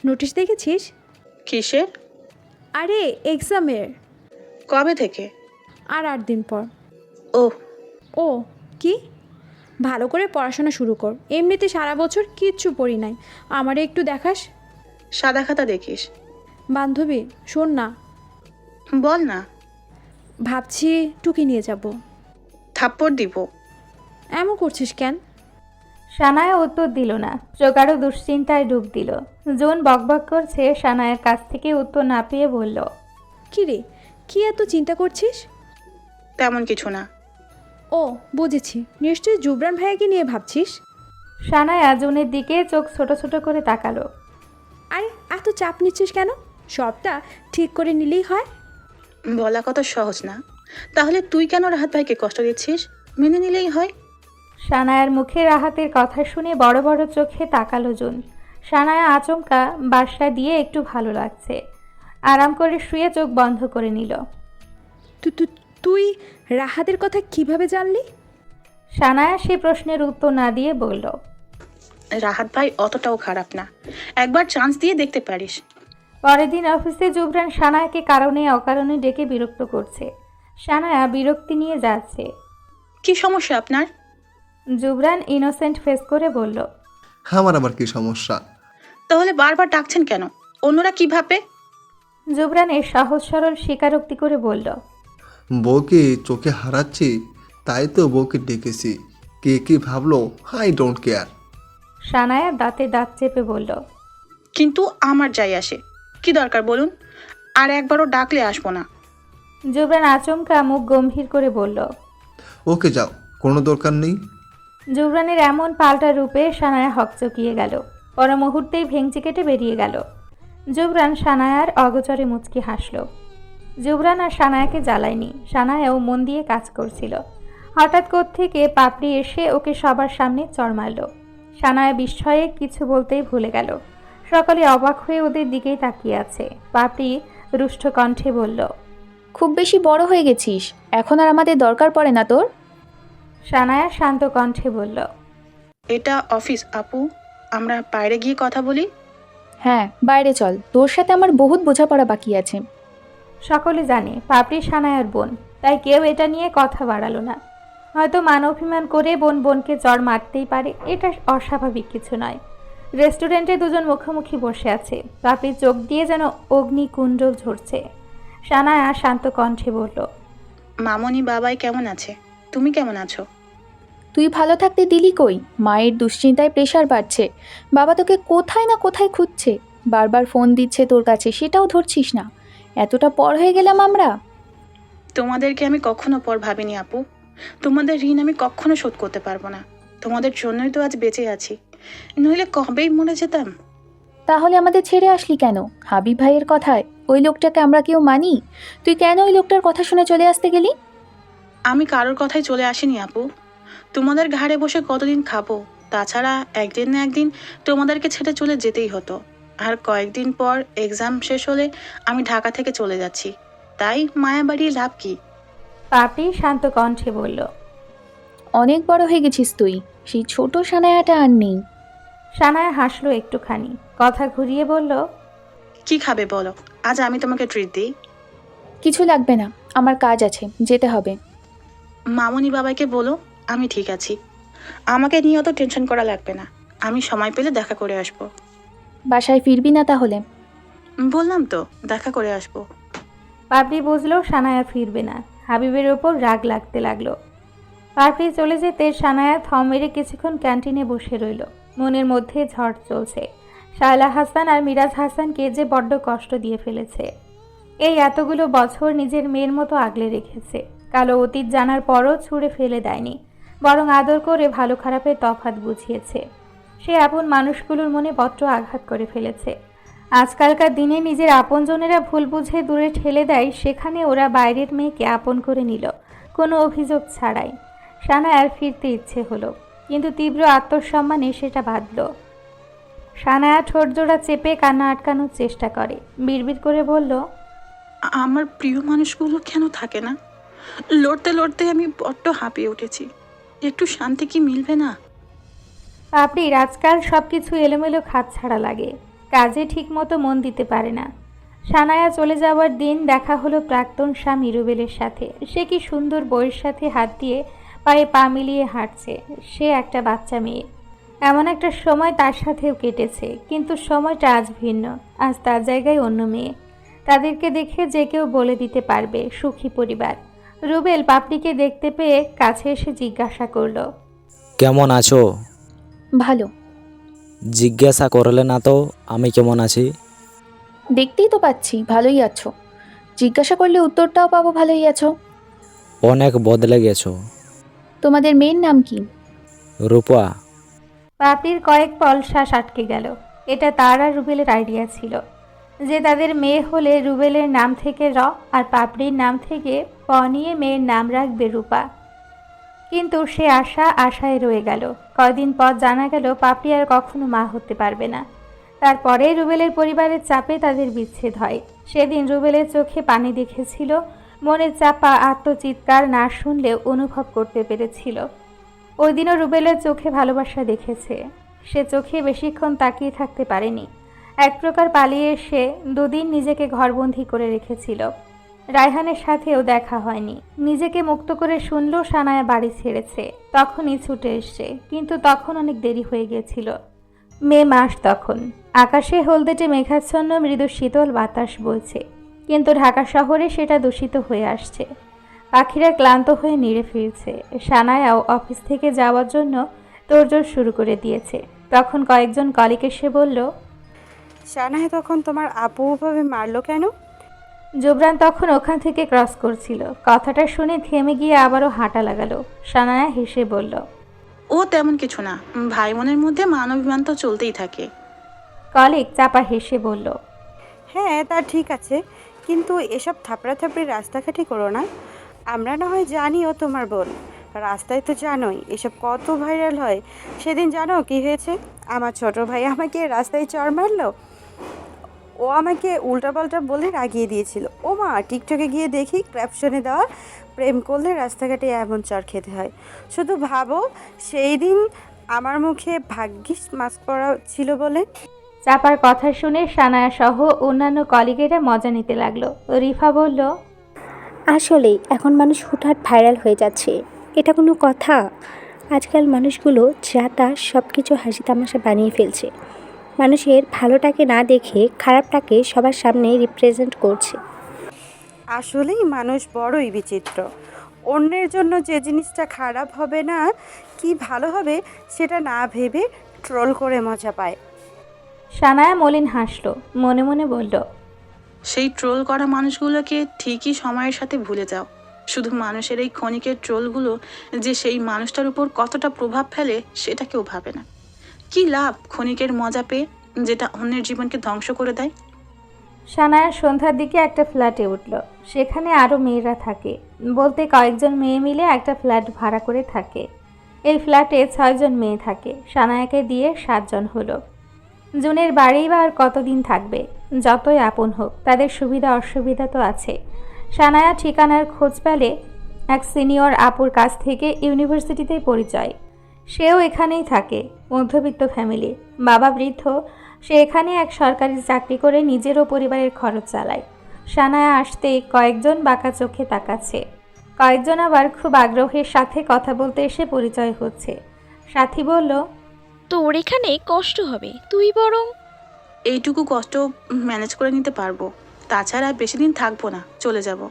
নোটিশ দেখেছিস? কিসের? আরে এক্সামের। কবে থেকে? আর 8 দিন পর। ও ও কি? ভালো করে পড়াশোনা শুরু কর, এমনিতে সারা বছর কিচ্ছু পড়ি নাই, আমারে একটু দেখাস। সাদা খাতা দেখিস? বান্ধবী শোন না। বল না। ভাবছি টুকি নিয়ে যাব। থাপ্পড় দিব। এমন করছিস কেন? সানায়া উত্তর দিল না, চোখ দুশ্চিন্তায় ডুব দিল। জুন বকবক করছে, সানায়ার কাছ থেকে উত্তর না পেয়ে বলল, কি রে, কি এত চিন্তা করছিস? তেমন কিছু না। ও বুঝেছি, নিশ্চয়ই জুবরান ভাইয়াকে নিয়ে ভাবছিস। সানায়া জুনের দিকে চোখ ছোট ছোট করে তাকালো। আরে এত চাপ নিচ্ছিস কেন? সবটা ঠিক করে নিলেই হয়। বলা কত সহজ না। তাহলে তুই কেন রাহাত ভাইকে কষ্ট দিচ্ছিস? মেনে নিলেই হয়। সানায়ার মুখে রাহাতের কথা শুনে বড় বড় চোখে তাকালো জুন। সানায়া আচমকা বাসা দিয়ে একটু ভালো লাগছে। আরাম করে শুয়ে চোখ বন্ধ করে নিল। তুই রাহাতের কথা কিভাবে জানলি? সানায়া সে প্রশ্নের উত্তর না দিয়ে বলল, রাহাত ভাই অতটাও খারাপ না, একবার চান্স দিয়ে দেখতে পারিস। পরের দিন অফিসে জুবরান সানায়াকে কারণে অকারণে ডেকে বিরক্ত করছে। সানায়া বিরক্তি নিয়ে যাচ্ছে। কি সমস্যা আপনার? জুবরান ইনোসেন্ট ফেস করে বলল, আমার আবার কি সমস্যা? তাহলে বারবার ডাকছেন কেন? অন্যরা কি ভাবে? জুবরান এর সহজ সরল স্বীকারোক্তি করে বলল, বউকে চোখে হারাচ্ছি, তাই তো বউকে ডেকেছি, কে কি ভাবলো আই ডোন্ট কেয়ার। সানায়া দাঁতে দাঁত চেপে বলল। কিন্তু আমার যাই আসে, কি দরকার বলুন? আর একবারও ডাকলে আসবো না। জুবরান আচমকা মুখ গম্ভীর করে বলল। ওকে যাও, কোনো দরকার নেই। জুবরানের এমন পাল্টা রূপে সানায়া হকচকিয়ে গেল। পর মুহূর্তেই ভেঙচি কেটে বেরিয়ে গেল। জুবরান সানায়ার অগোচরে মুচকি হাসল। জুবরান আর সানায়াকে জ্বালায়নি, সানায়াও মন দিয়ে কাজ করছিল। হঠাৎ কোত্থেকে পাপড়ি এসে ওকে সবার সামনে চড় মারল। সানায়া বিস্ময়ে কিছু বলতেই ভুলে গেল। সকলে অবাক হয়ে ওদের দিকেই তাকিয়ে আছে। পাপড়ি রুষ্ট কণ্ঠে বলল। খুব বেশি বড় হয়ে গেছিস, এখন আর আমাদের দরকার পড়ে না তোর। সানায়া শান্ত কণ্ঠে বলল। এটা অফিস আপু, আমরা বাইরে গিয়ে কথা বলি। হ্যাঁ, বাইরে চল, তোর সাথে আমার বহুত বোঝাপড়া বাকি আছে। সকলে জানে পাপড়ি সানায়ার বোন, তাই কেউ এটা নিয়ে কথা বাড়ালো না। হয়তো মান অভিমান করে বোন বোনকে চড় মারতেই পারে, এটা অস্বাভাবিক কিছু নয়। রেস্টুরেন্টে দুজন মুখোমুখি বসে আছে। পাপড়ির চোখ দিয়ে যেন অগ্নিকুণ্ড ঝরছে। সানায়া শান্ত কণ্ঠে বলল। মামনি বাবাই কেমন আছে? তুমি কেমন আছো? তুই ভালো থাকতে দিলি কই? মায়ের দুশ্চিন্তায় প্রেশার বাড়ছে, বাবা তোকে কোথায় না কোথায় খুঁজছে, বারবার ফোন দিচ্ছে তোর কাছে, সেটাও ধরছিস না। এতটা পর হয়ে গেলাম আমরা। তোমাদেরকে আমি কখনো পর ভাবিনি আপু। তোমাদের ঋণ আমি কখনো শোধ করতে পারবো না। তোমাদের জন্যই তো আজ বেঁচে আছি, নইলে কবেই মরে যেতাম। তাহলে আমাদের ছেড়ে আসলি কেন? হাবিব ভাইয়ের কথায় ওই লোকটাকে আমরা কেউ মানি? তুই কেন ওই লোকটার কথা শুনে চলে আসতে গেলি? আমি কারোর কথাই চলে আসিনি আপু। তোমাদের ঘাড়ে বসে কতদিন খাবো? তাছাড়া একদিন না একদিন তোমাদেরকে ছেড়ে চলে যেতেই হতো। আর কয়েকদিন পর এক্সাম শেষ হলে আমি ঢাকা থেকে চলে যাচ্ছি, তাই মায়া বাড়িয়ে লাভ কি? পাপড়ি শান্ত কণ্ঠে বলল। অনেক বড় হয়ে গেছিস তুই, সেই ছোট সানায়াটা আর নেই। সানায়া হাসলো একটুখানি, কথা ঘুরিয়ে বলল। কি খাবে বলো, আজ আমি তোমাকে ট্রিট দিই। কিছু লাগবে না, আমার কাজ আছে, যেতে হবে। মামনি বাবাকে বলো আমি ঠিক আছি। আমাকে নিয়ে অত টেনশন করা লাগবে না, আমি সময় পেলে দেখা করে আসবো। বাসায় ফিরবি না তাহলে? বললাম তো দেখা করে আসবো। পাপড়ি বুঝলো সানায়া ফিরবে না। হাবিবের ওপর রাগ লাগতে লাগলো। পাপড়ি চলে যেতে সানায়া থম মেরে কিছুক্ষণ ক্যান্টিনে বসে রইল। মনের মধ্যে ঝড় চলছে। শায়লা হাসান আর মিরাজ হাসানকে যে বড্ড কষ্ট দিয়ে ফেলেছে। এই এতগুলো বছর নিজের মেয়ের মতো আগলে রেখেছে। কালো অতীত জানার পরও ছুঁড়ে ফেলে দেয়নি, বরং আদর করে ভালো খারাপের তফাৎ বুঝিয়েছে। সে আপন মানুষগুলোর মনে বড্ড আঘাত করে ফেলেছে। আজকালকার দিনে নিজের আপনজনেরা ভুল বুঝে দূরে ঠেলে দেয়, সেখানে ওরা বাইরের মেয়েকে আপন করে নিল কোনো অভিযোগ ছাড়াই। সানায়ার ফিরতে ইচ্ছে হলো, কিন্তু তীব্র আত্মসম্মানে সেটা বাঁধল। সানায়া ঠোঁট জোড়া চেপে কান্না আটকানোর চেষ্টা করে, বিড়বিড় করে বলল। আমার প্রিয় মানুষগুলো কেন থাকে না? লড়তে লড়তে আমি বড্ড হাঁপিয়ে উঠেছি, একটু শান্তি কি মিলবে না? পাপড়ির আজকাল সব কিছু এলোমেলো খাত ছাড়া লাগে, কাজে ঠিকমতো মন দিতে পারে না। সানায়া চলে যাওয়ার দিন দেখা হলো প্রাক্তন স্বামী রুবেলের সাথে। সে কি সুন্দর বইয়ের সাথে হাত দিয়ে পায়ে পা মিলিয়ে হাঁটছে। সে একটা বাচ্চা মেয়ে। এমন একটা সময় তার সাথেও কেটেছে, কিন্তু সময়টা আজ ভিন্ন। আজ তার জায়গায় অন্য মেয়ে। তাদেরকে দেখে যে কেউ বলে দিতে পারবে সুখী পরিবার। রুবেল পাপড়িকে দেখতে পেয়ে কাছে এসে জিজ্ঞাসা করলো। কেমন আছো? ভালো। জিজ্ঞাসা করলে না তো আমি কেমন আছি? দেখতেই তো পাচ্ছি ভালোই আছো। জিজ্ঞাসা করলে উত্তরটাও পাবো ভালোই আছো। অনেক বদলে গেছো। তোমাদের মেয়ের নাম কি? রূপা। পাপড়ির কয়েক পল শ্বাস আটকে গেল। এটা তার আর রুবেলের আইডিয়া ছিল যে তাদের মেয়ে হলে রুবেলের নাম থেকে র আর পাপড়ির নাম থেকে প নিয়ে মেয়ের নাম রাখবে রূপা। কিন্তু সে আশায় রয়ে গেল। কয়দিন পর জানা গেল পাপড়ি আর কখনো মা হতে পারবে না। তারপরে রুবেলের পরিবারের চাপে তাদের বিচ্ছেদ হয়। সেদিন রুবেলের চোখে পানি দেখেছিল, মনের চাপা আত্মচিৎকার না শুনলেও অনুভব করতে পেরেছিল। ওই দিনও রুবেলের চোখে ভালোবাসা দেখেছে। সে চোখে বেশিক্ষণ তাকিয়ে থাকতে পারেনি। এক প্রকার পালিয়ে এসে দুদিন নিজেকে ঘরবন্দি করে রেখেছিল। রায়হানের সাথেও দেখা হয়নি। নিজেকে মুক্ত করে শুনল সানায়া বাড়ি ছেড়েছে। তখনই ছুটে এসছে, কিন্তু তখন অনেক দেরি হয়ে গিয়েছিল। মে মাস তখন। আকাশে হলদেটে মেঘাচ্ছন্ন মৃদু শীতল বাতাস বইছে, কিন্তু ঢাকা শহরে সেটা দূষিত হয়ে আসছে। পাখিরা ক্লান্ত হয়ে নিড়ে ফিরছে। সানায়াও অফিস থেকে যাওয়ার জন্য তোড়জোড় শুরু করে দিয়েছে। তখন কয়েকজন কলিগ এসে বলল, সানায়া তখন তোমার আপু ভাবে মারলো কেন? জুবরান তখন ওখান থেকে ক্রস করছিল। কথাটা শুনে থেমে গিয়ে আবারও হাঁটা লাগালো। সানায়া হেসে বলল, ও তেমন কিছু না, ভাই বোনের মধ্যে মানবিমান তো চলতেই থাকে। কলিগ চাপা হেসে বলল, হ্যাঁ তা ঠিক আছে, কিন্তু এসব থাপড়াথাপড়ি রাস্তাঘাটে করো না। আমরা না হয় জানিও তোমার বোন, রাস্তায় তো জানোই এসব কত ভাইরাল হয়। সেদিন জানো কি হয়েছে? আমার ছোট ভাই আমাকে রাস্তায় চড় মারলো। ও আমাকে উল্টাপাল্টা বলে রাগিয়ে দিয়েছিল। ও মা, টিকটকে গিয়ে দেখি ক্যাপশনে দেওয়া, প্রেম করলে রাস্তাঘাটে এমন চড় খেতে হয়। শুধু ভাবো, সেই দিন আমার মুখে ভাগ্যিস মাস্ক পরা ছিল বলে। চাপার কথা শুনে সানায়া সহ অন্যান্য কলিগেরা মজা নিতে লাগলো। রিফা বলল, আসলেই এখন মানুষ হুটহাট ভাইরাল হয়ে যাচ্ছে, এটা কোনো কথা? আজকাল মানুষগুলো যা তা সব কিছু হাসি তামাশা বানিয়ে ফেলছে। মানুষের ভালোটাকে না দেখে খারাপটাকে সবার সামনে রিপ্রেজেন্ট করছে। আসলেই মানুষ বড়ই বিচিত্র। অন্যের জন্য যে জিনিসটা খারাপ হবে না কি ভালো হবে সেটা না ভেবে ট্রোল করে মজা পায়। সানায়া মলিন হাসলো, মনে মনে বলল, সেই ট্রোল করা মানুষগুলোকে ঠিকই সময়ের সাথে ভুলে যাও। শুধু মানুষের এই ক্ষণিকের ট্রোলগুলো যে সেই মানুষটার উপর কতটা প্রভাব ফেলে সেটা কেউ ভাবে না। কি লাভ ক্ষণিকের মজা পেয়ে, যেটা অন্যের জীবনকে ধ্বংস করে দেয়। সানায়া সন্ধ্যার দিকে একটা ফ্ল্যাটে উঠল। সেখানে আরও মেয়েরা থাকে, বলতে কয়েকজন মেয়ে মিলে একটা ফ্ল্যাট ভাড়া করে থাকে। এই ফ্ল্যাটে 6 জন মেয়ে থাকে। সানায়াকে দিয়ে 7 জন হলো। জুনের বাড়ি বা আর কতদিন থাকবে? যতই আপন হোক, তাদের সুবিধা অসুবিধা তো আছে। সানায়া ঠিকানার খোঁজ পেলে এক সিনিয়র আপুর কাছ থেকে ইউনিভার্সিটিতে পরিচয়। সেও এখানেই থাকে, মধ্যবিত্ত ফ্যামিলি। বাবা বৃদ্ধ, সে এখানে এক সরকারি চাকরি করে নিজের ও পরিবারের খরচ চালায়। সানায়া আসতেই কয়েকজন বাঁকা চোখে তাকাচ্ছে, কয়েকজন আবার খুব আগ্রহের সাথে কথা বলতে এসে পরিচয় হচ্ছে। সাথী বলল, তোর এখানে কষ্ট হবে, তুই বরং। এইটুকু কষ্ট ম্যানেজ করে নিতে পারবো। তাছাড়া বেশি দিন থাকবো না, চলে যাব।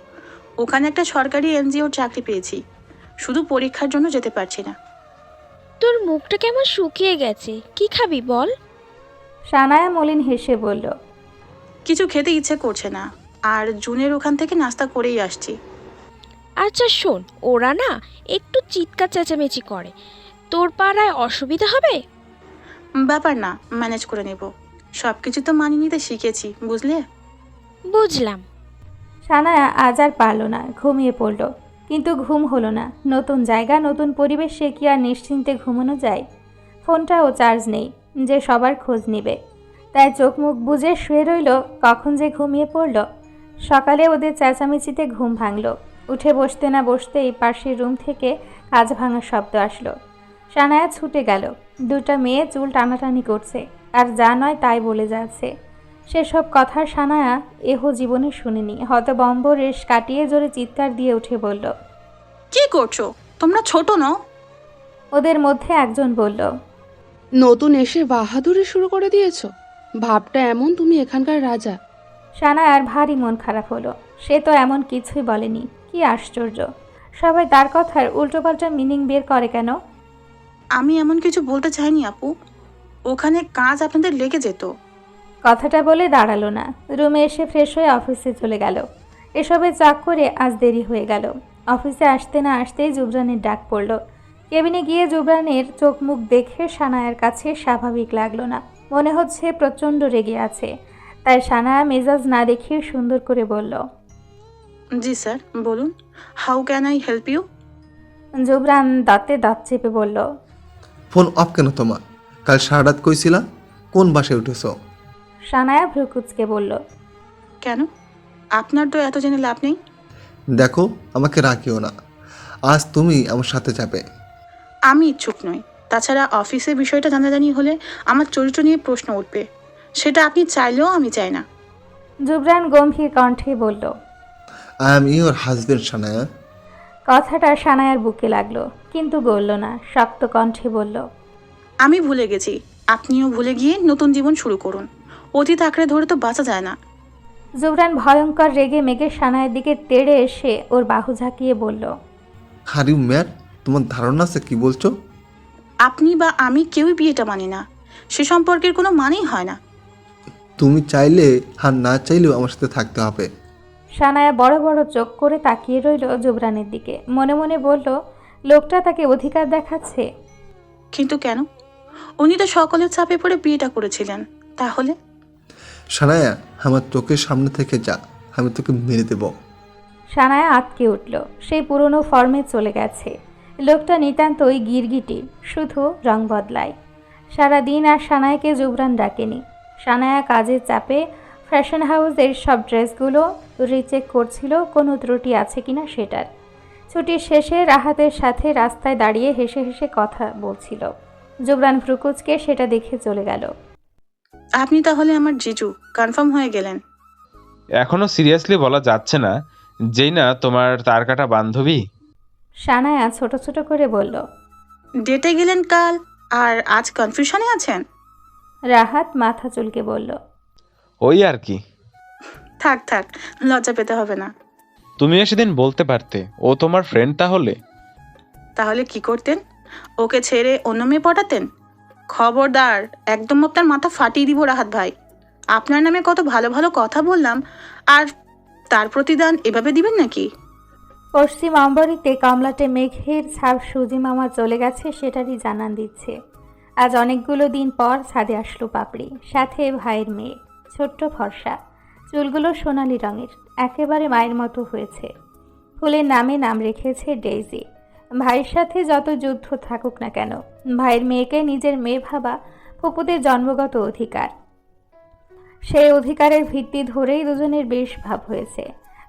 ওখানে একটা সরকারি এনজিওর চাকরি পেয়েছি, শুধু পরীক্ষার জন্য যেতে পারছি না। তোর মুখটা কেমন শুকিয়ে গেছে, কি খাবি বল? সানায়া মলিন হেসে বলল, কিছু খেতে ইচ্ছে করছে না, আর জুনের ওখান থেকে নাস্তা করেই আসছি। আচ্ছা শোন, ওরা না একটু চিৎকার চেঁচামেচি করে, তোর পাড়ায় অসুবিধা হবে? ব্যাপার না, ম্যানেজ করে নেব। সব কিছু তো মানিয়ে নিতে শিখেছি, বুঝলে? বুঝলাম। সানায়া আজ আর পারল না, ঘুমিয়ে পড়ল। কিন্তু ঘুম হলো না। নতুন জায়গা, নতুন পরিবেশে কি আর নিশ্চিন্তে ঘুমানো যায়? ফোনটাও চার্জ নেই যে সবার খোঁজ নেবে। তাই চোখ মুখ বুজে শুয়ে রইল। কখন যে ঘুমিয়ে পড়ল। সকালে ওদের চেঁচামেচিতে ঘুম ভাঙল। উঠে বসতে না বসতেই পাশের রুম থেকে কাজ ভাঙার শব্দ আসলো। সানায়া ছুটে গেল। 2টা মেয়ে চুল টানাটানি করছে, আর যা নয় তাই বলে যাচ্ছে। সেসব কথা সানায়া এহ জীবনে শুনিনি। হতবম্ব রেশ কাটিয়ে জোরে চিৎকার দিয়ে উঠে বলল, কি করছো তোমরা? ছোট নও? ওদের মধ্যে একজন বলল, নতুন এসে বাহাদুরি শুরু করে দিয়েছো? ভাবটা এমন তুমি এখানকার রাজা। সানায়ার ভারী মন খারাপ হলো। সে তো এমন কিছুই বলেনি। কি আশ্চর্য, সবাই তার কথার উল্টোপাল্টা মিনিং বের করে কেন? আমি এমন কিছু বলতে চাইনি আপু, ওখানে কাজ আপনাদের লেগে যেত। কথাটা বলে দাঁড়ালো না। রুমে এসে ফ্রেশ হয়ে অফিসে চলে গেল। এসবে চাক করে আজ দেরি হয়ে গেল। অফিসে আসতে না আসতেই জুবরানের ডাক পড়ল। কেবিনে গিয়ে জুবরানের চোখ মুখ দেখে সানায়ার কাছে স্বাভাবিক লাগলো না। মনে হচ্ছে প্রচণ্ড রেগে আছে। তাই সানায়া মেজাজ না দেখিয়ে সুন্দর করে বলল, জি স্যার, বলুন। How can I help you? Zubran দাঁতে দাঁত চেপে বলল, ফোন অফ কেন তোমার? কাল সারা রাত কইছিলা কোন বাসে উঠেছ? সানায়া ভ্রুকুচকে বলল, কেন? আপনার তো এত জেনে লাভ নেই। দেখো, আমাকে রাখিও না। আজ তুমি আমার সাথে যাবে। আমি ইচ্ছুক নই। তাছাড়া অফিসের বিষয়টা জানাজানি হলে আমার চরিত্র নিয়ে প্রশ্ন উঠবে। সেটা আপনি চাইলেও আমি চাই না। জুবরান গম্ভীর কণ্ঠে বলল, I am your husband Sanaya. কথাটা সানায়ার বুকে লাগলো, কিন্তু গলল না। শক্ত কণ্ঠে বলল, আমি ভুলে গেছি, আপনিও ভুলে গিয়ে নতুন জীবন শুরু করুন। অতীত আঁকড়ে ধরে তো বাঁচা যায় না। জুবরান ভয়ঙ্কর রেগে মেগে সানায়ের দিকে তেড়ে এসে ওর বাহু ঝাঁকিয়ে বলল, আর ইউ ম্যাড? তোমার ধারণা আছে কি বলছো? আপনি বা আমি কেউই বিয়েটা মানি না, সে সম্পর্কের কোনো মানেই হয় না। তুমি চাইলে আর না চাইলেও আমার সাথে থাকতে হবে। সানায়া বড় বড় চোখ করে তাকিয়ে রইল জুবরানের দিকে। মনে মনে বলল, লোকটা তাকে অধিকার দেখাচ্ছে। কিন্তু কেন? উনি তো সকলের চাপে পড়ে বিয়েটা করেছিলেন। তাহলে সানায়া, আমার চোখের সামনে থেকে যা, আমি তোকে মেরে দেব। সানায়া আটকে উঠল। সেই পুরনো ফর্মে চলে গেছে। লোকটা নিতান্তই গিরগিটি, শুধু রং বদলায়। সারাদিন আর সানায়াকে জুবরান ডাকেনি। সানায়া কাজের চাপে ফ্যাশন হাউসের সব ড্রেসগুলো রিচেক করছিল কোনো ত্রুটি আছে কিনা সেটার। ছুটির শেষে রাহাতের সাথে রাস্তায় দাঁড়িয়ে হেসে হেসে কথা বলছিল। জুবরান ভ্রুকুচকে সেটা দেখে চলে গেল। আপনি তাহলে আমার জিজু কনফার্ম হয়ে গেলেন? এখনো সিরিয়াসলি বলা যাচ্ছে না, যেই না তোমার তার কাটা বান্ধবী। সানায়া ছোট ছোট করে বলল, ডেটে গেলেন কাল আর আজ কনফিউশনে আছেন? রাহাত মাথা চুলকে বলল, ওই আর কি। থাক থাক, লজ্জা পেতে হবে না। তুমিও সেদিন বলতে পারতে ও তোমার ফ্রেন্ড। তাহলে কি করতেন? ওকে ছেড়ে অন্য মেয়ে পটাতেন? খবরদার, একদম আপনার মাথা ফাটিয়ে দিব রাহাত ভাই। আপনার নামে কত ভালো ভালো কথা বললাম, আর তার প্রতিদান এভাবে দিবেন নাকি? পশ্চিম অম্বরীতে কমলাটে মেঘের ছাপ সুজি মামা চলে গেছে সেটারই জানান দিচ্ছে। আজ অনেকগুলো দিন পর ছাদে আসলো পাপড়ি, সাথে ভাইয়ের মেয়ে, ছোট্ট ফর্সা, চুলগুলো সোনালি রঙের, একেবারে মায়ের মতো হয়েছে। ফুলের নামে নাম রেখেছে ডেইজি। ভাইয়ের সাথে যত যুদ্ধ থাকুক না কেন, ভাইয়ের মেয়েকে নিজের মেয়ে ভাবা ফুপুদের জন্মগত অধিকার। সেই অধিকারের ভিত্তি ধরেই দুজনের বেশ ভাব হয়েছে।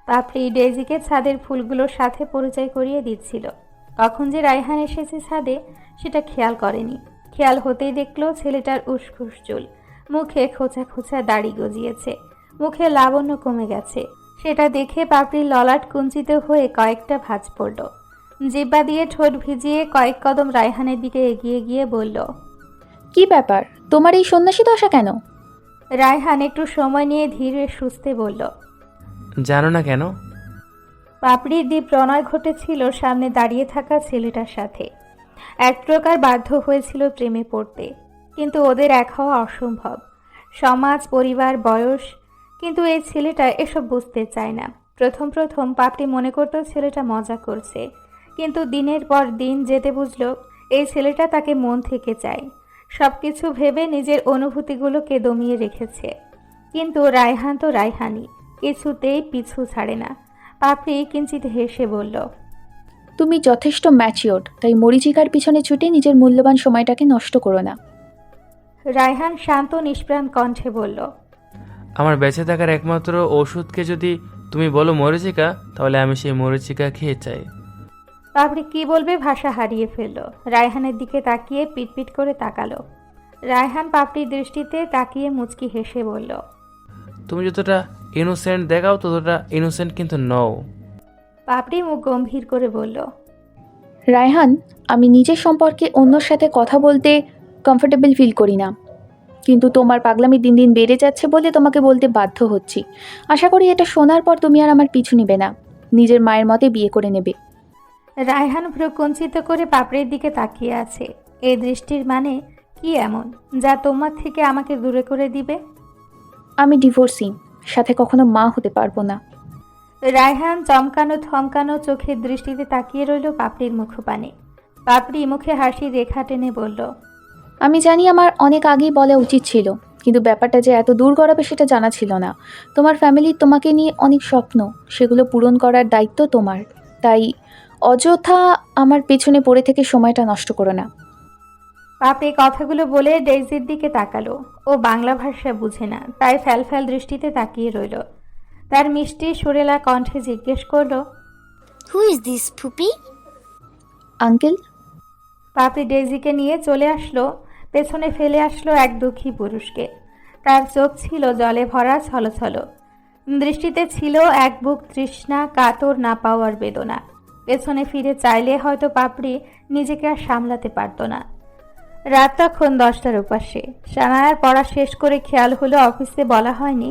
পাপড়ি ডেইজিকে ছাদের ফুলগুলোর সাথে পরিচয় করিয়ে দিচ্ছিল। কখন যে রায়হান এসেছে ছাদে সেটা খেয়াল করেনি। খেয়াল হতেই দেখলো ছেলেটার উসখুস চুল, মুখে খোঁচা খোঁচা দাড়ি গজিয়েছে, মুখে লাবণ্য কমে গেছে। সেটা দেখে পাপড়ির ললাট কুঞ্চিত হয়ে কয়েকটা ভাঁজ পড়ল। জিব্বা দিয়ে ঠোঁট ভিজিয়ে কয়েক কদম রায়হানের দিকে এগিয়ে গিয়ে বলল, কি ব্যাপার, তোমার এই সন্ন্যাসী দশা কেন? রায়হান একটু সময় নিয়ে ধীরে সুস্থে বলল, জানো না কেন? পাপড়ির দ্বীপ প্রণয় ঘটেছিল সামনে দাঁড়িয়ে থাকা ছেলেটার সাথে। এক প্রকার বাধ্য হয়েছিল প্রেমে পড়তে, কিন্তু ওদের এক হওয়া অসম্ভব। সমাজ, পরিবার, বয়স, কিন্তু এই ছেলেটা এসব বুঝতে চায় না। প্রথম প্রথম পাপড়ি মনে করতো ছেলেটা মজা করছে, কিন্তু দিনের পর দিন যেতে বুঝলো এই ছেলেটা তাকে মন থেকে চায়। সব কিছু ভেবে নিজের অনুভূতিগুলোকে দমিয়ে রেখেছে, কিন্তু রায়হান তো রায়হানই, কিছুতেই পিছু ছাড়ে না। পাপড়ি কিঞ্চিত হেসে বলল, তুমি যথেষ্ট ম্যাচিওর, তাই মরিচিকার পিছনে ছুটে নিজের মূল্যবান সময়টাকে নষ্ট করো না। রায়হান শান্ত নিষ্প্রাণ কণ্ঠে বলল, আমার বেঁচে থাকার একমাত্র ওষুধকে যদি তুমি বলো মরিচিকা, তাহলে আমি সেই মরিচিকা খেয়ে চাই। পাপড়ি কি বলবে ভাষা হারিয়ে ফেলল। রায়হানের দিকে তাকিয়ে পিটপিট করে তাকালো। রায়হান পাপড়ির দৃষ্টিতে তাকিয়ে মুচকি হেসে বলল, তুমি যতটা ইনোসেন্ট দেখাও ততটা ইনোসেন্ট কিন্তু নও। পাপড়ি মুখ গম্ভীর করে বলল, রায়হান, আমি নিজের সম্পর্কে অন্যর সাথে কথা বলতে কমফোর্টেবল ফিল করি না, কিন্তু তোমার পাগলামি দিন দিন বেড়ে যাচ্ছে বলে তোমাকে বলতে বাধ্য হচ্ছি। আশা করি এটা শোনার পর তুমি আর আমার পিছু নেবে না, নিজের মায়ের মতে বিয়ে করে নেবে। রায়হান ভ্রু কুঞ্চিত করে পাপড়ির দিকে তাকিয়ে আছে। এই দৃষ্টির মানে কি এমন যা তোমার থেকে আমাকে দূরে করে দিবে? আমি ডিভোর্সি, সাথে কখনো মা হতে পারবো না। রায়হান চমকানো থমকানো চোখের দৃষ্টিতে তাকিয়ে রইল পাপড়ির মুখপানে। পাপড়ি মুখে হাসির রেখা টেনে বলল, আমি জানি আমার অনেক আগেই বলা উচিত ছিল, কিন্তু ব্যাপারটা যে এত দূর গড়াবে সেটা জানা ছিল না। তোমার ফ্যামিলির তোমাকে নিয়ে অনেক স্বপ্ন, সেগুলো পূরণ করার দায়িত্ব তোমার। তাই অযথা আমার পেছনে পড়ে থেকে সময়টা নষ্ট করো না। পাপড়ি কথাগুলো বলে ডেইজির দিকে তাকালো। ও বাংলা ভাষা বুঝে না, তাই ফ্যালফ্যাল দৃষ্টিতে তাকিয়ে রইল। তার মিষ্টি সুরেলা কণ্ঠে জিজ্ঞেস করলো, হু ইজ দিস ফুপি? আঙ্কেল। পাপড়ি ডেইজিকে নিয়ে চলে আসলো, পেছনে ফেলে আসলো এক দুঃখী পুরুষকে। তার চোখ ছিল জলে ভরা ছলছল, দৃষ্টিতে ছিল এক বুক তৃষ্ণা, কাতর না পাওয়ার বেদনা। পেছনে ফিরে চাইলে হয়তো পাপড়ি নিজেকে আর সামলাতে পারত না। রাত তখন 10টার উপাসে। সানায়ার পড়া শেষ করে খেয়াল হলো অফিসে বলা হয়নি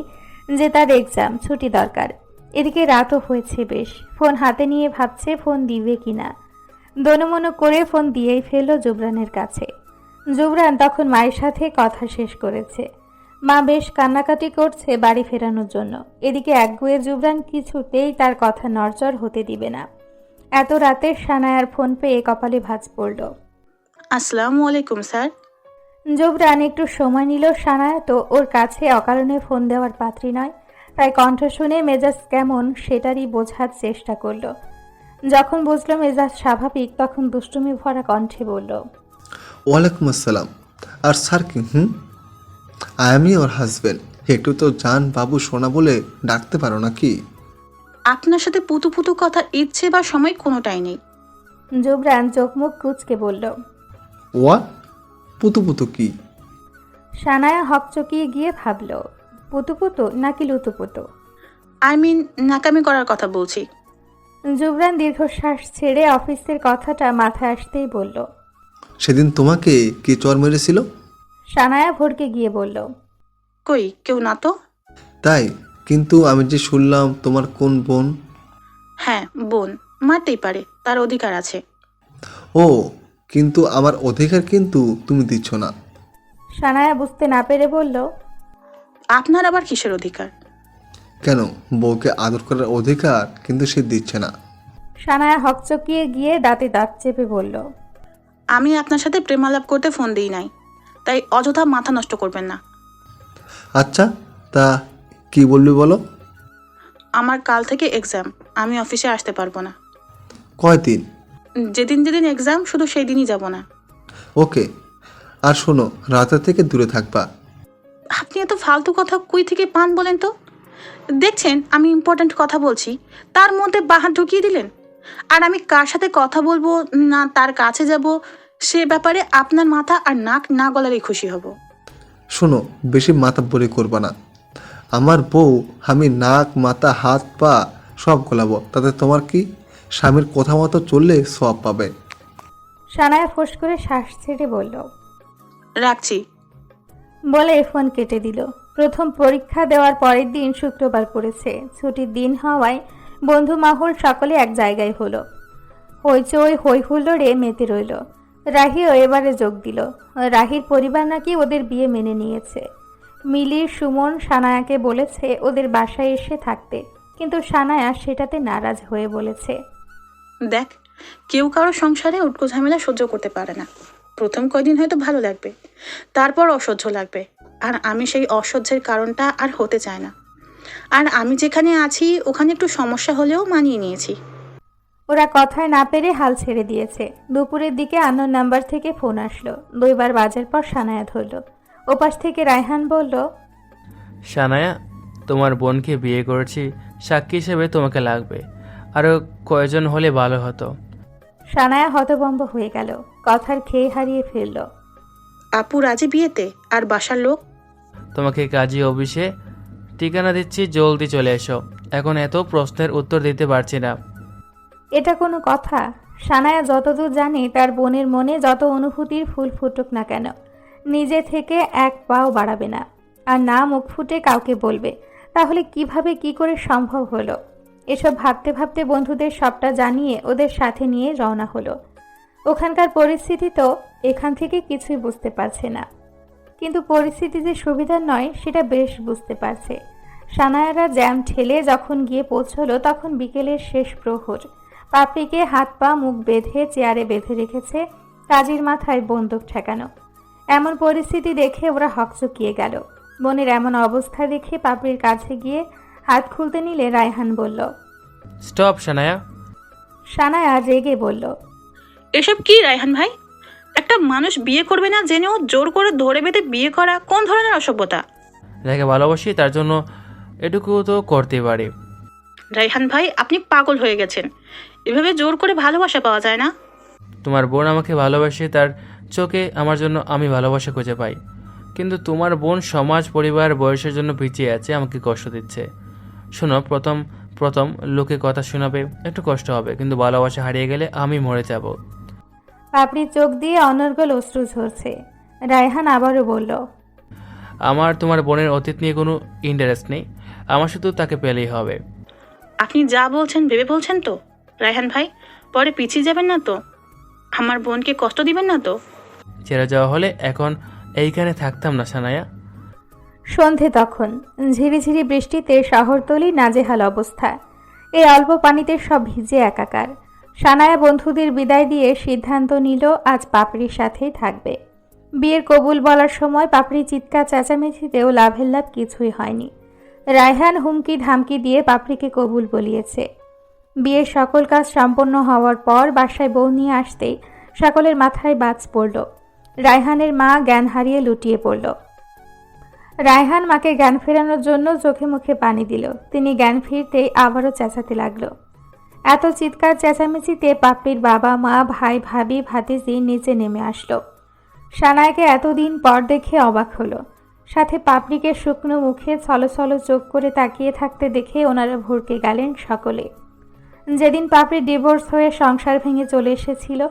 যে তার এক্সাম, ছুটি দরকার। এদিকে রাতও হয়েছে বেশ। ফোন হাতে নিয়ে ভাবছে ফোন দিবে কিনা। দনমনো করে ফোন দিয়েই ফেলল জুবরানের কাছে। জুবরান তখন মায়ের সাথে কথা শেষ করেছে। মা বেশ কান্নাকাটি করছে বাড়ি ফেরানোর জন্য। এদিকে একগুঁয়ে জুবরান কিছুতেই তার কথা নড়চড় হতে দিবে না। এত রাতে সানায়ার ফোন পেয়ে কপালে ভাঁজ পড়ল। আসসালামু আলাইকুম স্যার। জুবরান একটু সময় নিল। সানায়া তো ওর কাছে অকারণে ফোন দেওয়ার পাত্রী নয়, তাই কণ্ঠ শুনে মেজাজ কেমন সেটারই বোঝার চেষ্টা করল। যখন বুঝলো মেজাজ স্বাভাবিক, তখন দুষ্টুমি ভরা কণ্ঠে বলল, ওয়ালাইকুম আসসালাম। আর স্যার কি? I am your husband. একটু তো জান বাবু সোনা বলে ডাকতে পারো নাকি? আপনার সাথে পুতু পুতু কথার ইচ্ছে বা সময় কোনোটাই নেই। জুবরান চোখ মুখ কুঁচকে বলল। ওয়াট? পুতু পুতু কি? সানায়া হকচকিয়ে গিয়ে ভাবল, পুতুপুতু নাকি লুতুপুতু? আই মিন নাকামি করার কথা বলছি। জুবরান দীর্ঘশ্বাস ছেড়ে অফিসের কথাটা মাথায় আসতেই বলল, সেদিন তোমাকে কে চর মেরেছিল? সানায়া ভরকে গিয়ে বলল, কই কেউ না তো। তাই? কিন্তু আমি যে শুনলাম তোমার কোন বোন। হ্যাঁ বোন, মারতেই পারে, তার অধিকার আছে। ও, কিন্তু আমার অধিকার কিন্তু তুমি দিচ্ছ না। সানায়া বুঝতে না পেরে বলল, আপনার আবার কিসের অধিকার? কেন, বউকে আদর করার অধিকার কিন্তু সে দিচ্ছে না। সানায়া হকচকিয়ে গিয়ে দাঁতে দাঁত চেপে বলল, আমি আপনার সাথে প্রেমালাপ করতে ফোন দিই নাই, তাই অযথা মাথা নষ্ট করবেন না। আচ্ছা, তা কি বলবি বলো? আমার কাল থেকে এক্সাম, আমি অফিসে আসতে পারবো না। কয়দিন? যেদিন যেদিন এক্সাম শুধু সেই দিনই যাব না। ওকে। আর শোনো, রাতে থেকে দূরে থাকবা। আপনি এত ফালতু কথা কই থেকে পান বলেন তো? দেখছেন আমি ইম্পর্ট্যান্ট কথা বলছি, তার মধ্যে বাহার ঢুকিয়ে দিলেন। আর আমি কার সাথে কথা বলবো না তার কাছে যাব সে ব্যাপারে আপনার মাথা আর নাক না গলারই খুশি হব। শোনো, বেশি মাতাব্বরি করবা না। আমার বউ, আমি নাক মাথা হাত পা সব গলাবো, তাতে তোমার কি? স্বামীর কথা মতো চললে সব পাবে। সানায়া ফোঁস করে শ্বাস ছেড়ে বলল, রাখছি বলে ফোন কেটে দিল। প্রথম পরীক্ষা দেওয়ার পরের দিন শুক্রবার পড়েছে। ছুটির দিন হওয়ায় বন্ধু মহল সকলে এক জায়গায় হলো। হইচই হই হুল্লোড়ে মেতে রইল। রাহিও এবারে যোগ দিল। রাহির পরিবার নাকি ওদের বিয়ে মেনে নিয়েছে। মিলির সুমন সানায়াকে বলেছে ওদের বাসায় এসে থাকতে, কিন্তু সানায়া সেটাতে নারাজ হয়ে বলেছে, দেখ, কেউ কারো সংসারে উটকো ঝামেলা সহ্য করতে পারে না। প্রথম কয়দিন হয়তো ভালো লাগবে, তারপর অসহ্য লাগবে। আর আমি সেই অসহ্যের কারণটা আর হতে চাই না। আর আমি যেখানে আছি ওখানে একটু সমস্যা হলেও মানিয়ে নিয়েছি। ওরা কথায় না পেরে হাল ছেড়ে দিয়েছে। দুপুরের দিকে আননোন নাম্বার থেকে ফোন আসলো। 2 বার বাজার পর সানায়া ধরল। ওপাশ থেকে রায়হান বলল, সানায়া, তোমার বোনকে বিয়ে করেছি, সাক্ষী হিসেবে তোমাকে লাগবে। আরও কয়জন হলে ভালো হতো। সানায়া হতভম্ব হয়ে গেল, কথার খেয়ে হারিয়ে ফেলল। আপু রাজি বিয়েতে? আর বাসার লোক? তোমাকে কাজী অফিসে ঠিকানা দিচ্ছি, জলদি চলে এসো। এখন এত প্রশ্নের উত্তর দিতে পারছি না। এটা কোনো কথা? সানায়া যতদূর জানে তার বোনের মনে যত অনুভূতির ফুল ফুটুক না কেন, নিজে থেকে এক পাও বাড়াবে না, আর না মুখ ফুটে কাউকে বলবে। তাহলে কিভাবে কি করে সম্ভব হলো? এসব ভাবতে ভাবতে বন্ধুদের সবটা জানিয়ে ওদের সাথে নিয়ে রওনা হলো। ওখানকার পরিস্থিতি তো এখান থেকে কিছুই বুঝতে পারছে না, কিন্তু পরিস্থিতি যে সুবিধার নয় সেটা বেশ বুঝতে পারছে। সানায়ারা জ্যাম ঠেলে যখন গিয়ে পৌঁছলো তখন বিকেলের শেষ প্রহর। পাপড়িকে হাত পা মুখ বেঁধে চেয়ারে বেঁধে রেখেছে, কাজীর মাথায় বন্দুক ঠেকানো। এমন পরিস্থিতি দেখে ওরা হকচকিয়ে গেল। বোনের এমন অবস্থা দেখে পাপড়ির কাছে গিয়ে হাত খুলতে নিলে রায়হান বলল, স্টপ সানায়া। সানায়া রেগে বলল, এসব কি রায়হান ভাই? একটা মানুষ বিয়ে করবে না জেনেও জোর করে ধরে বেঁধে বিয়ে করা কোন ধরনের অসভ্যতা? যাকে ভালোবাসি তার জন্য এটুকু তো করতে পারি। রায়হান ভাই, আপনি পাগল হয়ে গেছেন। এভাবে জোর করে ভালোবাসা পাওয়া যায় না। তোমার বোন আমাকে ভালোবাসে, তার চোখে আমার জন্য আমি ভালোবাসা খুঁজে পাই। কিন্তু তোমার বোন সমাজ পরিবার বয়সের জন্য পিছিয়ে আছে, আমাকে কষ্ট দিচ্ছে। শোনো, প্রথম লোকে কথা শোনাবে, একটু কষ্ট হবে, কিন্তু ভালোবাসা হারিয়ে গেলে আমি মরে যাব। পাপড়ির চোখ দিয়ে অনর্গল অশ্রু ঝরছে। রায়হান আবারও বলল, আমার তোমার বোনের অতীত নিয়ে কোনো ইন্টারেস্ট নেই। আমার শুধু তাকে পেলেই হবে। আপনি যা বলছেন ভেবে বলছেন তো রায়হান ভাই? পরে পিছিয়ে যাবেন না তো? আমার বোনকে কষ্ট দিবেন না তো? ছেড়ে যাওয়া হলে এখন এইখানে থাকতাম না সানায়া। সন্ধে তখন। ঝিরিঝিরি বৃষ্টিতে শহরতলি নাজেহাল অবস্থা। এই অল্প পানিতে সব ভিজে একাকার। সানায়া বন্ধুদের বিদায় দিয়ে সিদ্ধান্ত নিল আজ পাপড়ির সাথেই থাকবে। বিয়ের কবুল বলার সময় পাপড়ি চিৎকার চেঁচামেচিতেও লাভের লাভ কিছুই হয়নি। রায়হান হুমকি ধামকি দিয়ে পাপড়িকে কবুল বলিয়েছে। বিয়ের সকল কাজ সম্পন্ন হওয়ার পর বাসায় বউ নিয়ে আসতেই সকলের মাথায় বাজ পড়ল। রায়হানের মা জ্ঞান হারিয়ে লুটিয়ে পড়ল। রায়হান মাকে জ্ঞান ফেরানোর জন্য চোখে মুখে পানি দিল। তিনি জ্ঞান ফিরতেই আবারও চেঁচাতে লাগলো। এত চিৎকার চেঁচামেচিতে পাপড়ির বাবা মা ভাই ভাবি ভাতিজি নিচে নেমে আসলো। সানায়াকে এতদিন পর দেখে অবাক হলো। সাথে পাপড়িকে শুকনো মুখে ছলছল চোখ করে তাকিয়ে থাকতে দেখে ওনারা ভরকে গেলেন সকলে। যেদিন পাপড়ি ডিভোর্স হয়ে সংসার ভেঙে চলে এসেছিল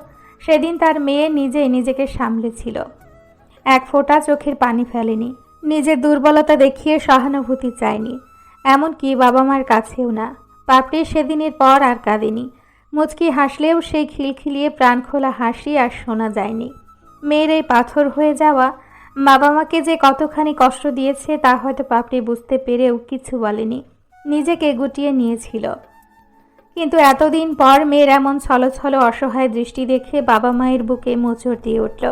সেদিন তার মেয়ে নিজেই নিজেকে সামলেছিল। এক ফোঁটা চোখের পানি ফেলেনি। নিজের দুর্বলতা দেখিয়ে সহানুভূতি চায়নি, এমনকি বাবা মার কাছেও না। পাপড়ি সেদিনের পর আর কাঁদেনি। মুচকি হাসলেও সেই খিলখিলিয়ে প্রাণখোলা হাসি আর শোনা যায়নি। মেয়ের এই পাথর হয়ে যাওয়া বাবা মাকে যে কতখানি কষ্ট দিয়েছে তা হয়তো পাপড়ি বুঝতে পেরেও কিছু বলেনি, নিজেকে গুটিয়ে নিয়েছিল। কিন্তু এতদিন পর মেয়ের এমন ছলছল অসহায় দৃষ্টি দেখে বাবা মায়ের বুকে মোচড় দিয়ে উঠল।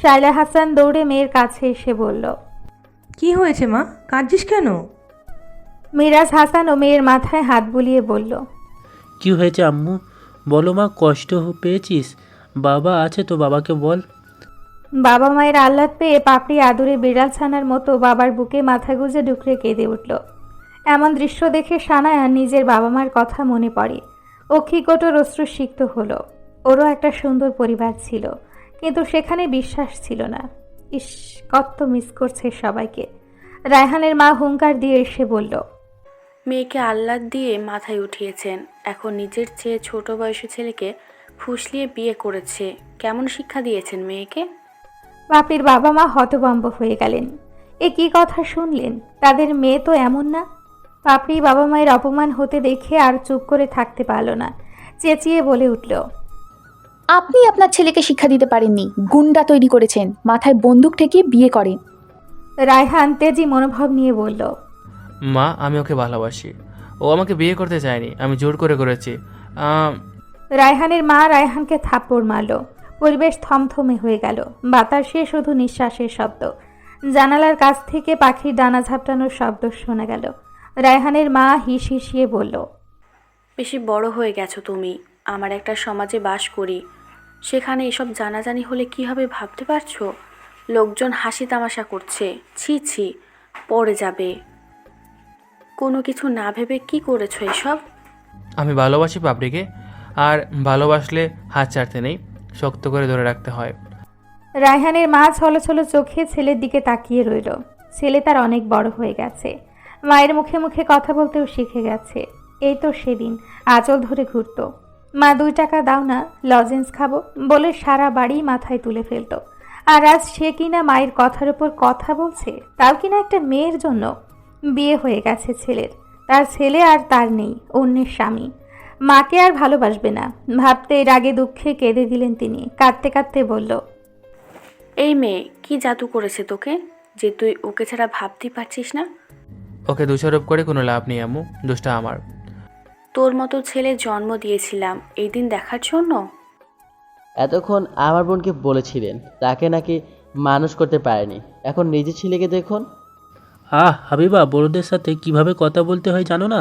শায়লা হাসান দৌড়ে মেয়ের কাছে এসে বলল, কি হয়েছে মা, কাঁদছিস কেন? মিরাজ হাসান ও মেয়ের মাথায় হাত বুলিয়ে বলল, কি হয়েছে আম্মু? বলো মা, কষ্ট পেয়েছিস? বাবা আছে তো, বাবাকে বল। বাবা মায়ের আহ্লাদ পেয়ে পাপড়ি আদুরে বিড়াল ছানার মতো বাবার বুকে মাথা গুঁজে ডুকরে কেঁদে উঠল। এমন দৃশ্য দেখে সানায়া নিজের বাবা মার কথা মনে পড়ে। অক্ষিকোটর অশ্রুসিক্ত হলো। ওরও একটা সুন্দর পরিবার ছিল, কিন্তু সেখানে বিশ্বাস ছিল না। ইস, কত মিস করছে সবাইকে। রায়হানের মা হুঙ্কার দিয়ে এসে বলল, মেয়েকে আহ্লাদ দিয়ে মাথায় উঠিয়েছেন, এখন নিজের চেয়ে ছোট বয়সী ছেলেকে ফুসলিয়ে বিয়ে করেছে। কেমন শিক্ষা দিয়েছেন মেয়েকে? পাপড়ির বাবা মা হতভম্ব হয়ে গেলেন। এ কি কথা শুনলেন? তাদের মেয়ে তো এমন না। পাপড়ি বাবা মায়ের অপমান হতে দেখে আর চুপ করে থাকতে পারল না। চেঁচিয়ে বলে উঠল, আপনি আপনার ছেলেকে শিক্ষা দিতে পারেননি, গুন্ডা তৈরি করেছেন, মাথায় বন্দুক ঠেকিয়ে বিয়ে করে। রায়হান তেজি মনোভাব নিয়ে বলল, মা, আমি ওকে ভালোবাসি। ও আমাকে বিয়ে করতে চায়নি, আমি জোর করে করেছি। রায়হানের মা রায়হানকে থাপ্পড় মারল। পরিবেশ থমথমে হয়ে গেল। বাতাসে শুধু নিঃশ্বাসের শব্দ। জানালার কাছ থেকে পাখির ডানা ঝাপটানোর শব্দ শোনা গেল। রায়হানের মা হিস হিসিয়ে বলল, বেশি বড় হয়ে গেছো তুমি। আমার একটা সমাজে বাস করি, সেখানে এসব জানাজানি হলে কি হবে ভাবতে পারছো? লোকজন হাসি তামাশা করছে, ছি ছি, পড়ে যাবে। কোনো কিছু না ভেবে কি করেছো এসব? আমি ভালোবাসি পাপড়িকে, আর ভালোবাসলে হাত ছাড়তে নেই, শক্ত করে ধরে রাখতে হয়। রায়হানের মা ছলছল চোখে ছেলের দিকে তাকিয়ে রইল। ছেলে তার অনেক বড় হয়ে গেছে, মায়ের মুখে মুখে কথা বলতেও শিখে গেছে। এই তো সেদিন আঁচল ধরে ঘুরত। মা 2 টাকা দাও না, লজেন্স খাবো বলে সারা বাড়ি মাথায় তুলে ফেলত। আর আজ সে কিনা মায়ের কথার উপর কথা বলছে, তাও কিনা একটা মেয়ের জন্য। বিয়ে হয়ে গেছে ছেলের, তার ছেলে আর তার নেই, অন্যের স্বামী। মাকে আর ভালোবাসবে না ভাবতে রাগে দুঃখে কেঁদে দিলেন তিনি। কাঁদতে কাঁদতে বলল, এই মেয়ে কি জাদু করেছে তোকে যে তুই ওকে ছাড়া ভাবতেই পারছিস না? ওকে দোষারোপ করে কোনো লাভ নেই আম্মু, দোষটা আমার। তোর মতো ছেলে জন্ম দিয়েছিলাম এই দিন দেখার জন্য। এতক্ষণ আমার বোনকে বলেছিলেন তাকে নাকি মানুষ করতে পারেনি, এখন নিজের ছেলেকে দেখুন। হাবিবা, বড়দের সাথে কিভাবে কথা বলতে হয় জানো না?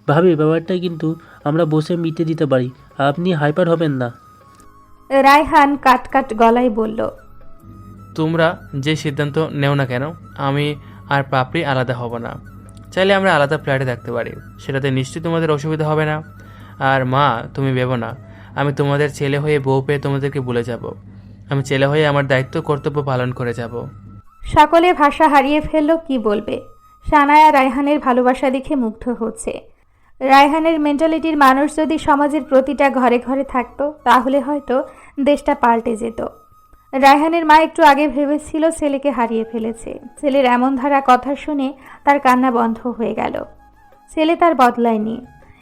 ভাবি, ব্যাপারটা কিন্তু আমরা বসে মিটে দিতে পারি, আপনি হাইপার হবেন না। রায়হান কাট কাট গলায় বলল, তোমরা যে সিদ্ধান্ত নেও না কেন, আমি আর পাপড়ি আলাদা হব না। চাইলে আমরা আলাদা ফ্ল্যাটে থাকতে পারি, সেটাতে নিশ্চয়ই তোমাদের অসুবিধা হবে না। আর মা, তুমি ভেবো না আমি তোমাদের ছেলে হয়ে বউ পেয়ে তোমাদেরকে ভুলে যাব। আমি ছেলে হয়ে আমার দায়িত্ব কর্তব্য পালন করে যাব। সকলে ভাষা হারিয়ে ফেলল, কি বলবে। সানায়া রায়হানের ভালোবাসা দেখে মুগ্ধ হচ্ছে। রায়হানের মেন্টালিটির মানুষ যদি সমাজের প্রতিটা ঘরে ঘরে থাকতো তাহলে হয়তো দেশটা পাল্টে যেত। রায়হানের মা একটু আগে ভেবেছিল ছেলেকে হারিয়ে ফেলেছে। ছেলের এমন ধারা কথা শুনে তার কান্না বন্ধ হয়ে গেল। ছেলে তার বদলায়নি।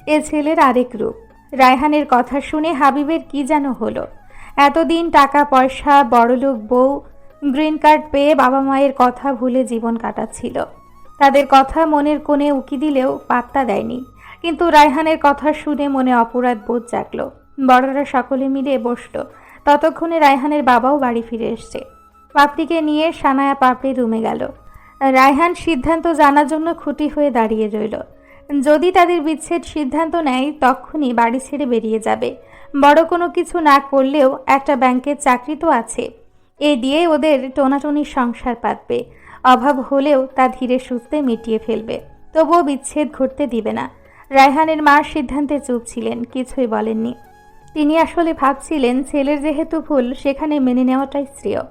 এ ছেলের আরেক রূপ। রায়হানের কথা শুনে হাবিবের কি যেন হলো। এতদিন টাকা পয়সা, বড়লোক বউ, গ্রিন কার্ড পেয়ে বাবা মায়ের কথা ভুলে জীবন কাটাচ্ছিল। তাদের কথা মনের কোণে উকি দিলেও পাত্তা দেয়নি। কিন্তু রায়হানের কথা শুনে মনে অপরাধ বোধ জাগলো। বড়রা সকলে মিলে বসলো। ততক্ষণে রায়হানের বাবাও বাড়ি ফিরে এসছে। পাপড়িকে নিয়ে সানায়া পাপড়ি রুমে গেল। রায়হান সিদ্ধান্ত জানার জন্য খুঁটি হয়ে দাঁড়িয়ে রইল। যদি তাদের বিচ্ছেদ সিদ্ধান্ত নেয় তখনই বাড়ি ছেড়ে বেরিয়ে যাবে। বড় কোনো কিছু না করলেও একটা ব্যাংকের চাকরি তো আছে। এই দিয়ে ওদের টোনাটনির সংসার পাতবে। অভাব হলেও তা ধীরে সুস্থে মিটিয়ে ফেলবে। তবুও বিচ্ছেদ ঘটতে দিবে না। রায়হানের মা সিদ্ধান্তে চুপ ছিলেন, কিছুই বলেননি। তিনি আসলে ভাবছিলেন ছেলের যেহেতু ভুল সেখানে মেনে নেওয়াটাই শ্রেয়।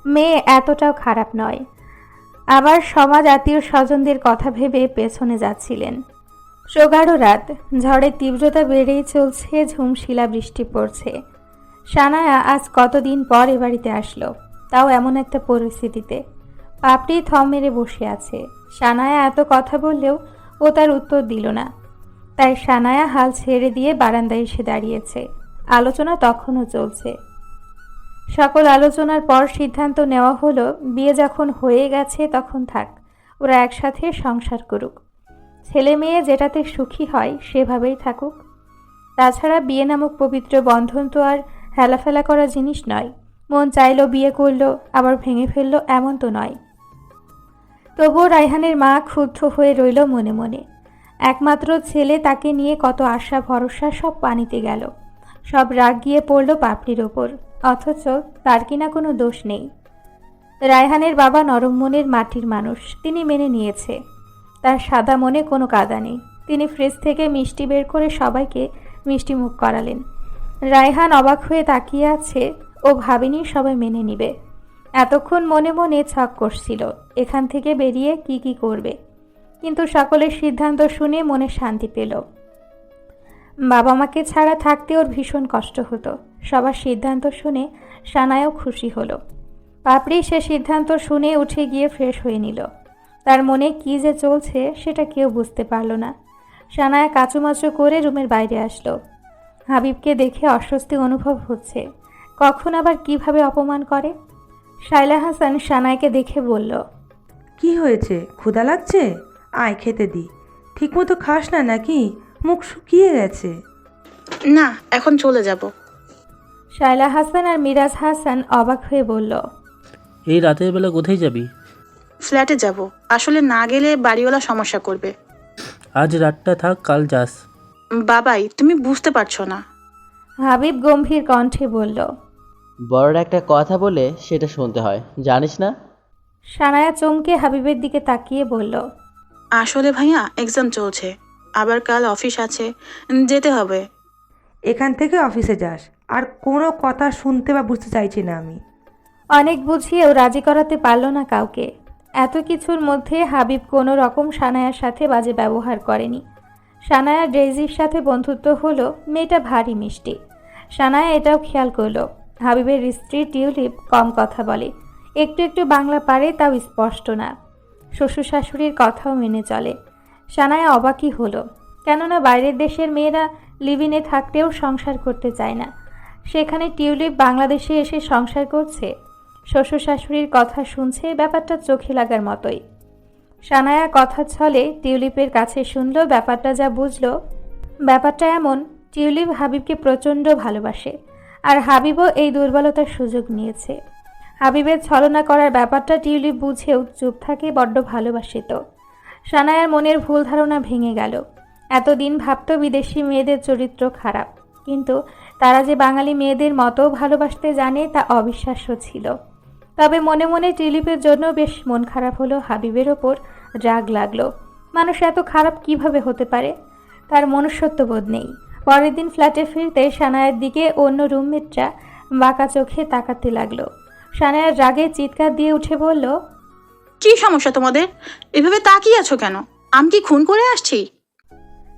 মেয়ে এতটাও খারাপ নয়। আবার সমাজ আত্মীয় স্বজনদের কথা ভেবে পেছনে যাচ্ছিলেন। প্রগাঢ় রাত, ঝড়ের তীব্রতা বেড়েই চলছে, ঝুমশিলা বৃষ্টি পড়ছে। সানায়া আজ কতদিন পর এ বাড়িতে আসলো, তাও এমন একটা পরিস্থিতিতে। পাপড়ি থম মেরে বসে আছে। সানায়া এত কথা বললেও ও তার উত্তর দিল না। তাই সানায়া হাল ছেড়ে দিয়ে বারান্দায় এসে দাঁড়িয়েছে। আলোচনা তখনও চলছে। সকল আলোচনার পর সিদ্ধান্ত নেওয়া হলো বিয়ে যখন হয়ে গেছে তখন থাক, ওরা একসাথে সংসার করুক। ছেলে মেয়ে যেটাতে সুখী হয় সেভাবেই থাকুক। তাছাড়া বিয়ে নামক পবিত্র বন্ধন তো আর হেলাফেলা করা জিনিস নয়। মন চাইলো বিয়ে করলো, আবার ভেঙে ফেললো, এমন তো নয়। তবুও রায়হানের মা ক্ষুব্ধ হয়ে রইল মনে মনে। একমাত্র ছেলে, তাকে নিয়ে কত আশা ভরসা সব পানিতে গেল। সব রাগ গিয়ে পড়ল পাপড়ির ওপর, অথচ তার কিনা কোনো দোষ নেই। রায়হানের বাবা নরম মনের মাটির মানুষ, তিনি মেনে নিয়েছে। তার সাদা মনে কোনো কাদা নেই। তিনি ফ্রিজ থেকে মিষ্টি বের করে সবাইকে মিষ্টি মুখ করালেন। রায়হান অবাক হয়ে তাকিয়ে আছে। ও ভাবেনি সবাই মেনে নিবে। এতক্ষণ মনে মনে ছক কষছিল এখান থেকে বেরিয়ে কি করবে। কিন্তু সকলের সিদ্ধান্ত শুনে মনে শান্তি পেল। বাবা মাকে ছাড়া থাকতে ওর ভীষণ কষ্ট হতো। সবার সিদ্ধান্ত শুনে সানায়াও খুশি হলো। পাপড়ি সে সিদ্ধান্ত শুনে উঠে গিয়ে ফ্রেশ হয়ে নিল। তার মনে কি যে চলছে সেটা কেউ বুঝতে পারল না। সানায়া কাচুমাচু করে রুমের বাইরে আসলো। হাবিবকে দেখে অস্বস্তি অনুভব হচ্ছে। কখন আবার কিভাবে অপমান করে। শায়লা হাসান সানায়াকে দেখে বলল, কি হয়েছে, ক্ষুধা লাগছে? আয় খেতে দি। ঠিকমতো খাস না নাকি? মুখ শুকিয়ে গেছে। না, এখন চলে যাব। শায়লা হাসান আর মিরাজ হাসান অবাক হয়ে বলল, এই রাতের বেলা কোথায় যাবি? ফ্ল্যাটে যাব। আসলে না গেলে বাড়িওয়ালা সমস্যা করবে। আজ রাতটা থাক, কাল যাস। বাবাই, তুমি বুঝতে পারছো না। হাবিব গম্ভীর কণ্ঠে বলল, বড়রা একটা কথা বলে সেটা শুনতে হয়, জানিস না? সানায়া চমকে হাবিবের দিকে তাকিয়ে বলল, আসলে ভাইয়া এক্সাম চলছে, আবার কাল অফিস আছে, যেতে হবে। এখান থেকে অফিসে যাস। আর কোনো কথা শুনতে বা বুঝতে চাইছি না আমি। অনেক বুঝিয়েও রাজি করাতে পারল না কাউকে। এত কিছুর মধ্যে হাবিব কোনো রকম সানায়ার সাথে বাজে ব্যবহার করেনি। সানায়া ডেইজির সাথে বন্ধুত্ব হলো, মেয়েটা ভারী মিষ্টি। সানায়া এটাও খেয়াল করলো হাবিবের স্ত্রী টিউলিপ কম কথা বলে, একটু বাংলা পারে, তাও স্পষ্ট না। শ্বশুর শাশুড়ির কথাও মেনে চলে। সানায়া অবাকই হলো, কেননা বাইরের দেশের মেয়েরা লিভিনে থাকতেও সংসার করতে চায় না। সেখানে টিউলিপ বাংলাদেশে এসে সংসার করছে, শ্বশুর শাশুড়ির কথা শুনছে, ব্যাপারটা চোখে লাগার মতোই। সানায়া কথা ছলে টিউলিপের কাছে শুনল ব্যাপারটা, যা বুঝলো ব্যাপারটা এমন, টিউলিপ হাবিবকে প্রচণ্ড ভালোবাসে, আর হাবিবও এই দুর্বলতার সুযোগ নিয়েছে। হাবিবের ছলনা করার ব্যাপারটা টিউলিপ বুঝেও চুপ থাকে, বড্ড ভালোবাসে তো। সানায়ার মনের ভুল ধারণা ভেঙে গেল। এতদিন ভাবত বিদেশি মেয়েদের চরিত্র খারাপ, কিন্তু তারা যে বাঙালি মেয়েদের মতো ভালোবাসতে জানে তা অবিশ্বাস্য ছিল। তবে মনে মনে টিউলিপের জন্য বেশ মন খারাপ হলো। হাবিবের ওপর রাগ লাগলো। মানুষ এত খারাপ কিভাবে হতে পারে? তার মনুষ্যত্ববোধ নেই। পরের দিন ফ্ল্যাটে ফিরতে সানায়ার দিকে অন্য রুমমেটরা বাঁকা চোখে তাকাতে লাগলো। সানায়ার রাগে চিৎকার দিয়ে উঠে বলল, কি সমস্যা তোমাদের? এভাবে তাকিয়ে আছো কেন? আমি কি খুন করে আসছি?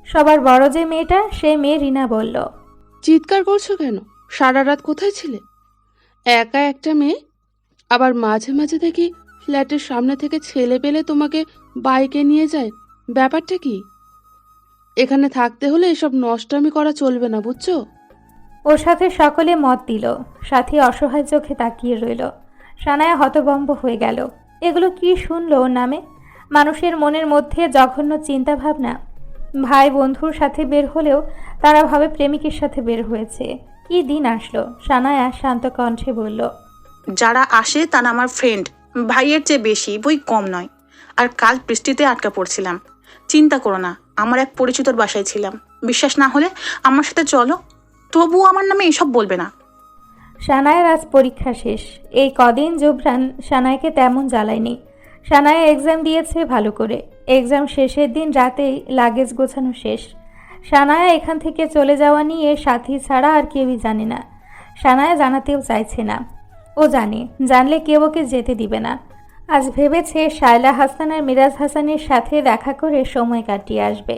সবার বড় যে মেয়েটা, সেই মেয়ে রিনা বলল, চিৎকার করছো কেন? সারা রাত কোথায় ছিলে? একা একটা মেয়ে, আবার মাঝে মাঝে দেখি ফ্ল্যাটের সামনে থেকে ছেলে পেলে তোমাকে বাইকে নিয়ে যায়। ব্যাপারটা কি? এখানে থাকতে হলে এসব নষ্টামি করা চলবে না, বুঝছো? ওর সাথে সকলে মত দিল। সাথী অসহায় চোখে তাকিয়ে রইল। সানায়া হতভম্ব হয়ে গেল। এগুলো কি শুনলো ওর নামে? মানুষের মনের মধ্যে জঘন্য চিন্তা ভাবনা। ভাই বন্ধুর সাথে বের হলেও তারা ভাবে প্রেমিকের সাথে বের হয়েছে। কি দিন আসলো? সানায়া শান্ত কণ্ঠে বলল, যারা আসে তারা আমার ফ্রেন্ড, ভাইয়ের চেয়ে বেশি, বই কম নয়। আর কাল বৃষ্টিতে আটকা পড়ছিলাম। চিন্তা করো না, আমার এক পরিচিতর বাসায় ছিলাম। বিশ্বাস না হলে আমার সাথে চলো, তবুও আমার নামে এসব বলবে না। সানায়ার আজ পরীক্ষা শেষ। এই কদিন জুবরান সানায়াকে তেমন জ্বালায়নি। সানায়া এক্সাম দিয়েছে ভালো করে। এক্সাম শেষের দিন রাতেই লাগেজ গোছানো শেষ। সানায়া এখান থেকে চলে যাওয়া নিয়ে সাথী ছাড়া আর কেউই জানে না। সানায়া জানাতেও চাইছে না। ও জানে, জানলে কেউ ওকে যেতে দিবে না। আজ ভেবেছে শায়লা হাসান আর মিরাজ হাসানের সাথে দেখা করে সময় কাটিয়ে আসবে।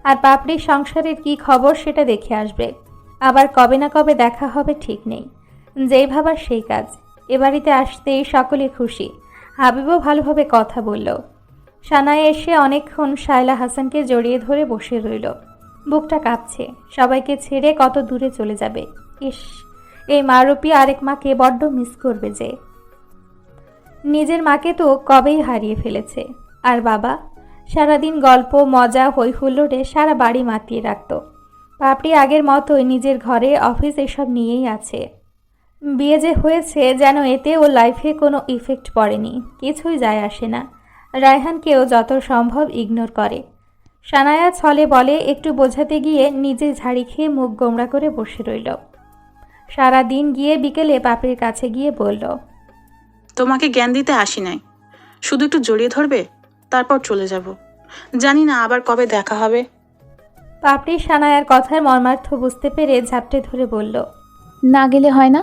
আর পাপড়ির সংসারের কি খবর সেটা দেখে আসবে। আবার কবে না কবে দেখা হবে ঠিক নেই। যেই ভাবার সেই কাজ। এ বাড়িতে আসতেই সকলে খুশি। হাবিবও ভালোভাবে কথা বলল। সানায়া এসে অনেকক্ষণ শায়লা হাসানকে জড়িয়ে ধরে বসে রইল। বুকটা কাঁপছে। সবাইকে ছেড়ে কত দূরে চলে যাবে। ইস, এই মারুপি আরেক মাকে বড্ড মিস করবে যে। নিজের মাকে তো কবেই হারিয়ে ফেলেছে। আর বাবা সারাদিন গল্প মজা হই হুল্লোড়ে সারা বাড়ি মাতিয়ে রাখত। পাপড়ি আগের মতোই নিজের ঘরে অফিস এসব নিয়েই আছে। বিয়ে যে হয়েছে যেন এতে ও লাইফে কোনো ইফেক্ট পড়েনি। কিছুই যায় আসে না। রায়হানকেও যত সম্ভব ইগনোর করে। সানায়া ছলে বলে একটু বোঝাতে গিয়ে নিজে ঝাড়ি খেয়ে মুখ গোমড়া করে বসে রইল। সারা দিন গিয়ে বিকেলে পাপড়ির কাছে গিয়ে বলল, তোমাকে জ্ঞান দিতে আসি নাই, শুধু একটু জড়িয়ে ধরবে, তারপর চলে যাব। জানি না আবার কবে দেখা হবে। পাপড়ি সানায়ার কথার মর্মার্থ বুঝতে পেরে ঝাপটে ধরে বলল, না গেলে হয় না?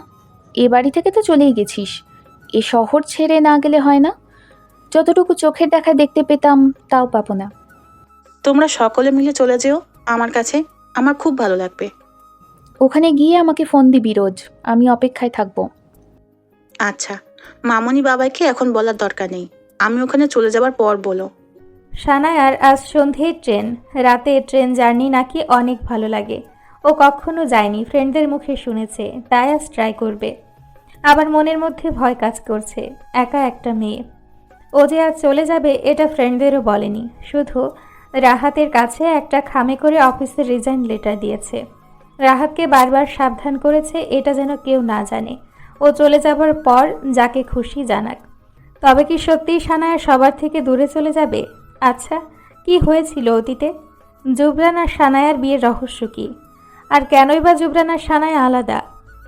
এ বাড়ি থেকে তো চলেই গেছিস, এ শহর ছেড়ে না গেলে হয় না? যতটুকু চোখের দেখা দেখতে পেতাম তাও পাবো না। তোমরা সকলে মিলে চলে যেও আমার কাছে, আমার খুব ভালো লাগবে। ওখানে গিয়ে আমাকে ফোন দিবি রোজ, আমি অপেক্ষায় থাকবো। আচ্ছা, মামনি বাবাইকে এখন বলার দরকার নেই, আমি ওখানে চলে যাবার পর বলো। সানায়ার আজ সন্ধ্যের ট্রেন। রাতে ট্রেন জার্নি নাকি অনেক ভালো লাগে। ও কখনো যায়নি, ফ্রেন্ডদের মুখে শুনেছে, তাই আজ ট্রাই করবে। আবার মনের মধ্যে ভয় কাজ করছে। একা একটা মেয়ে, ও যে আজ চলে যাবে এটা ফ্রেন্ডদেরও বলেনি। শুধু রাহাতের কাছে একটা খামে করে অফিসের রিজাইন লেটার দিয়েছে। রাহাতকে বারবার সাবধান করেছে এটা যেন কেউ না জানে। ও চলে যাবার পর যাকে খুশি জানাক। তবে কি সত্যিই সানায়া সবার থেকে দূরে চলে যাবে? আচ্ছা, কি হয়েছিল অতীতে? জুবরান আর সানায়ার বিয়ের রহস্য কী? আর কেনই বা জুবরান আর সানায়া আলাদা?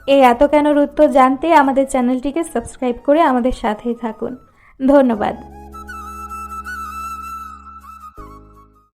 এই এত কেনর উত্তর জানতে আমাদের চ্যানেলটিকে সাবস্ক্রাইব করে আমাদের সাথেই থাকুন। ধন্যবাদ।